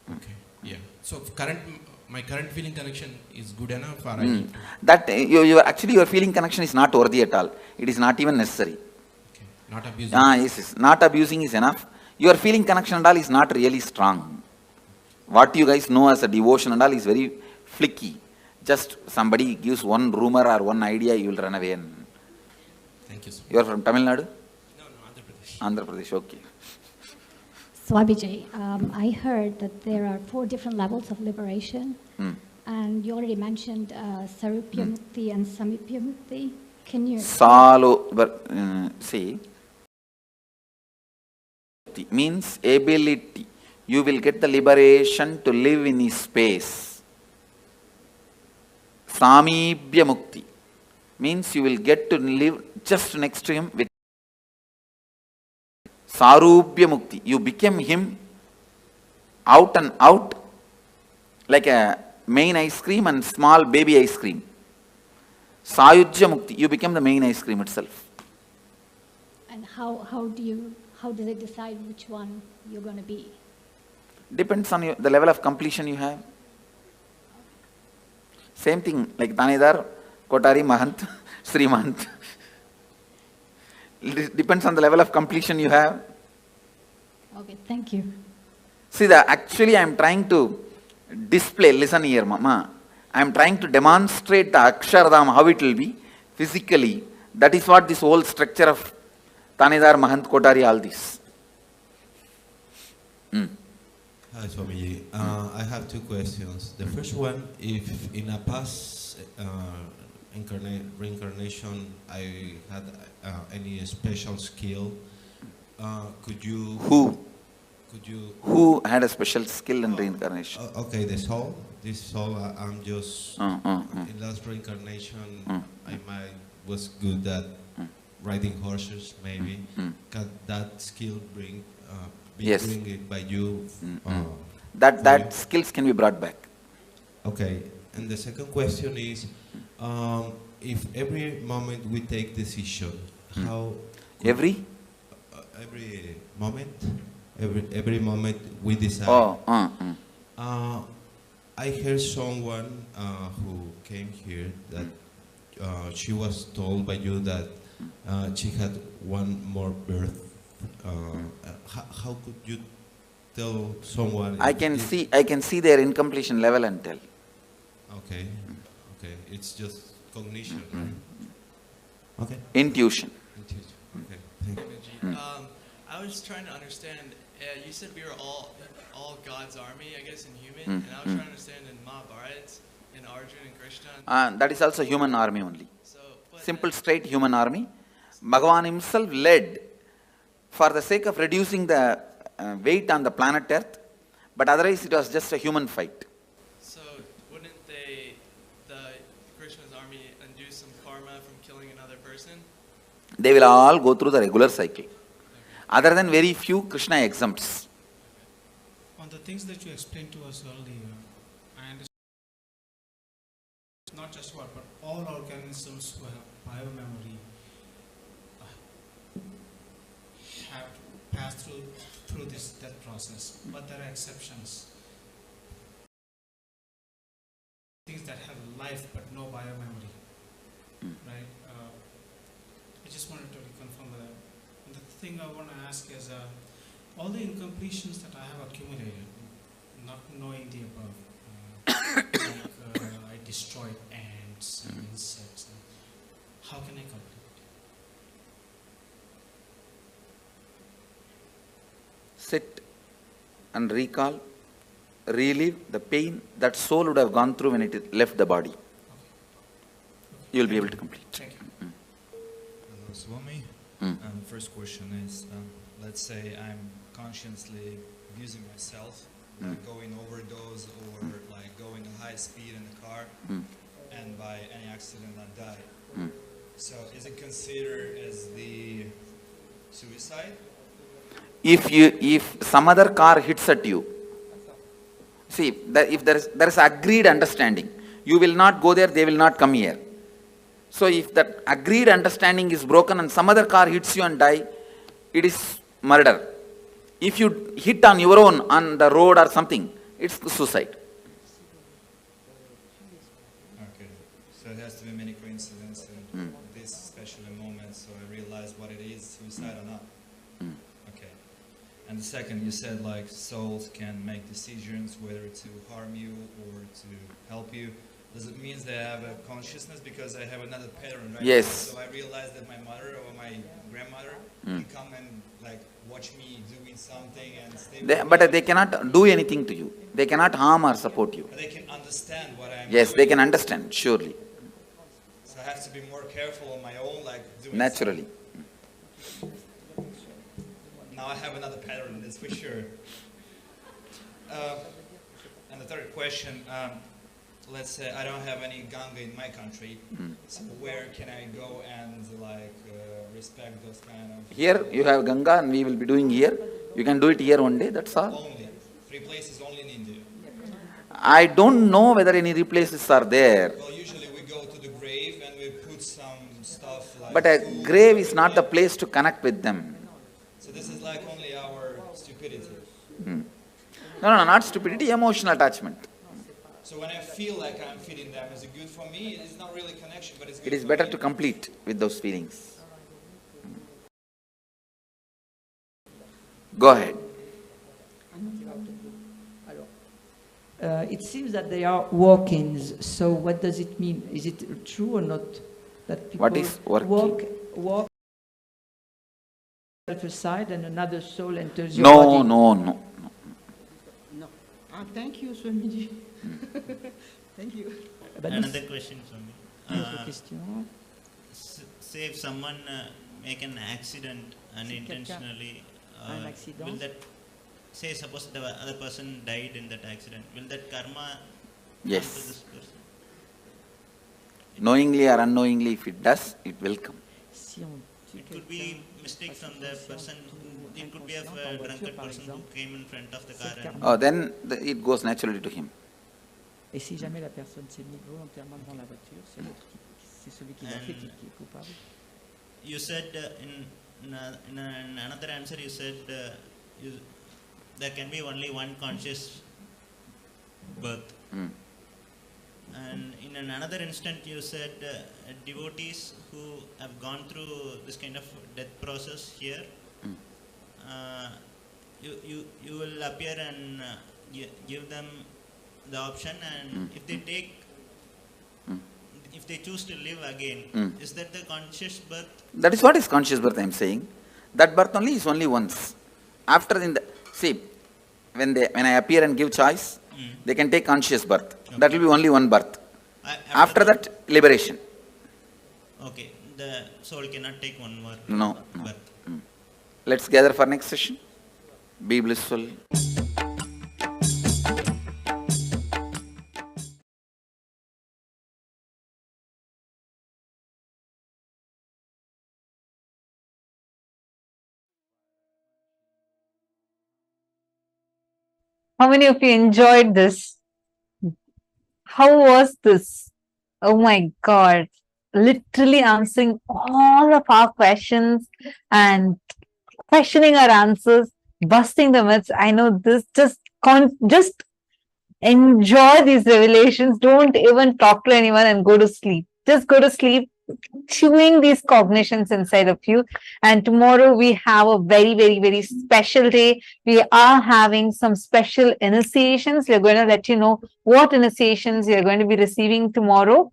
Okay, yeah. So my current feeling connection is good enough, or I need to... That actually your feeling connection is not worthy at all. It is not even necessary. Okay. Not abusing. Yes. Not abusing is enough. Your feeling connection and all is not really strong. What you guys know as a devotion and all is very flicky. Just somebody gives one rumor or one idea, you will run away. Thank you, sir. You are from Tamil Nadu? No, Andhra Pradesh. Andhra Pradesh, okay. Swamiji, I heard that there are 4 different levels of liberation, and you already mentioned Sarupya Mukti and Samipya Mukti. Can you... See, means ability. You will get the liberation to live in his space. Samibhya Mukti means you will get to live just next to him with Sarupya Mukti. You became him out and out, like a main ice cream and small baby ice cream. Sayujya Mukti. You become the main ice cream itself. And how do they decide which one you're going to be? Depends on the level of completion you have. Same thing like Tanedar, Kotari, Mahant, Sri Mahant. It depends on the level of completion you have. Okay, thank you. See, actually I am trying to display, listen here, Mama. I am trying to demonstrate the Akshardham, how it will be physically. That is what this whole structure of Tanedar, Mahant, Kotari, all this. Hi, Swamiji. I have 2 questions. The first one, if in a past reincarnation I had any special skill, could you... Who had a special skill in reincarnation? Okay, this soul, I'm just... In last reincarnation, I was good at riding horses, maybe. Can that skill bring it by you? That skills can be brought back. Okay, and the second question is, if every moment we take decision, how... Every moment, every moment we decide. I heard someone who came here that she was told by you that she had one more birth. How could you tell someone? I can see their incompletion level and tell. Okay, okay, it's just cognition, right? Okay. Intuition. Okay, thank you. I was trying to understand. You said we were all God's army, I guess, in human, and I was trying to understand in Mahabharata, in Arjuna and Krishna. That is also human army only. Simple, straight human army. Bhagavan himself led for the sake of reducing the weight on the planet Earth, but otherwise it was just a human fight. So wouldn't the Krishna's army undo some karma from killing another person? They will all go through the regular cycle. Other than very few, Krishna exempts. On the things that you explained to us earlier, I understand not just what, but all organisms who have biomemory have passed through this death process, but there are exceptions. Things that have life but no biomemory, right? I just wanted to reconfirm that. And the thing I want to ask is, all the incompletions that I have accumulated, not knowing the above, I destroyed ants and insects. How can I complete? Sit and recall, relive the pain that soul would have gone through when it left the body. You will be able to complete. Thank you. Hello, Swami. The first question is, let's say I'm consciously abusing myself, like going overdose or like going at high speed in the car, and by any accident I die. So is it considered as the suicide? If some other car hits at you, see, if there is agreed understanding, you will not go there, they will not come here. So if that agreed understanding is broken and some other car hits you and die, it is murder. If you hit on your own on the road or something, it's suicide. Okay, so it has to be many coincidences in this special moment, so I realize what it is, suicide or not. Okay. And the second, you said like souls can make decisions whether to harm you or to help you. Does it mean they have a consciousness? Because I have another pattern, right? Yes. So I realize that my mother or my grandmother can come and like watch me doing something and stay But they cannot do anything to you. They cannot harm or support you. But they can understand what I'm Yes, doing. they can understand, surely. So I have to be more careful on my own, like doing Naturally. something. Now I have another pattern, that's for sure. And the third question, let's say I don't have any Ganga in my country, so where can I go and like respect those kind of... Here you have Ganga and we will be doing here. You can do it here one day, that's all. Only. 3 places only in India. I don't know whether any places are there. Well, usually we go to the grave and we put some stuff like... But a grave is not the place to connect with them. So this is like only our stupidity. No, not stupidity, emotional attachment. So when I feel like I'm feeding them, is it good for me? It's not really connection, but it's good It is for better me. to complete with those feelings. Go ahead. It seems that they are walk-ins. So what does it mean? Is it true or not that people What is walk-in? walk aside and another soul enters your body? No. Thank you, Swamiji. Thank you. Another question, Swami. Say if someone make an accident unintentionally, will that, say suppose the other person died in that accident, will that karma Yes. come to this person? Knowingly or unknowingly, if it does, it will come. It could be mistake from the person. It could be a drunkard person who came in front of the car. And Then it goes naturally to him. Et si jamais la personne s'est mise volontairement devant la voiture, c'est celui qui l'a fait qui est coupable. You said in another answer, you said there can be only one conscious birth. And in another instant, you said devotees who have gone through this kind of death process here, you will appear and give them the option, and if they take, if they choose to live again, is that the conscious birth? That is what is conscious birth, I am saying. That birth only is only once. After see, when I appear and give choice, they can take conscious birth. Okay. That will be only one birth. After that, liberation. Okay, the soul cannot take one more birth. Let's gather for next session. Be blissful. How many of you enjoyed this? How was this? Oh my God. Literally answering all of our questions and questioning our answers, busting the myths. I know this, just enjoy these revelations. Don't even talk to anyone and go to sleep. Just go to sleep, chewing these cognitions inside of you. And tomorrow we have a very, very, very special day. We are having some special initiations. We're going to let you know what initiations you're going to be receiving tomorrow.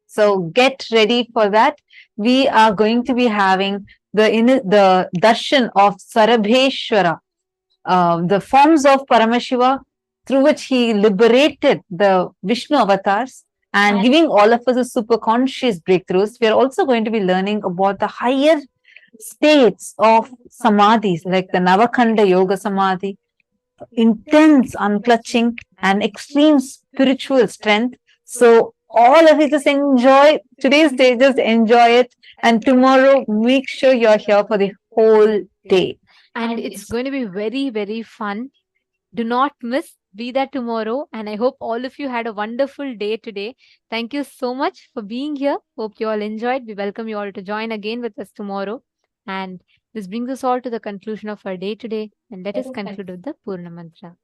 So get ready for that. We are going to be having the darshan of Sarabheshwara, the forms of Paramashiva, through which he liberated the Vishnu avatars and giving all of us a super conscious breakthroughs. We are also going to be learning about the higher states of samadhis, like the Navakhanda Yoga Samadhi, intense unclutching and extreme spiritual strength. So all of you just enjoy today's day, just enjoy it. And tomorrow, make sure you're here for the whole day. And it's going to be very, very fun. Do not miss. Be there tomorrow. And I hope all of you had a wonderful day today. Thank you so much for being here. Hope you all enjoyed. We welcome you all to join again with us tomorrow. And this brings us all to the conclusion of our day today. And let us conclude with the Purna Mantra.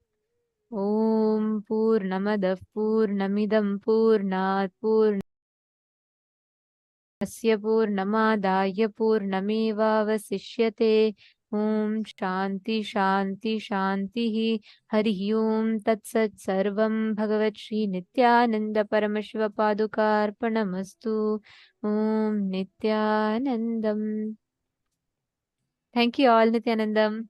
Om Purnamadav Purnamidam Purnat Purnasya Purnamadaya Purnamevavasishyate. Om Shanti Shanti Shanti Hari Om Tat Sat Sarvam Bhagavat Shri Nityananda Paramashiva Padukarpanamastu. Om Nityanandam. Thank you all, Nityanandam.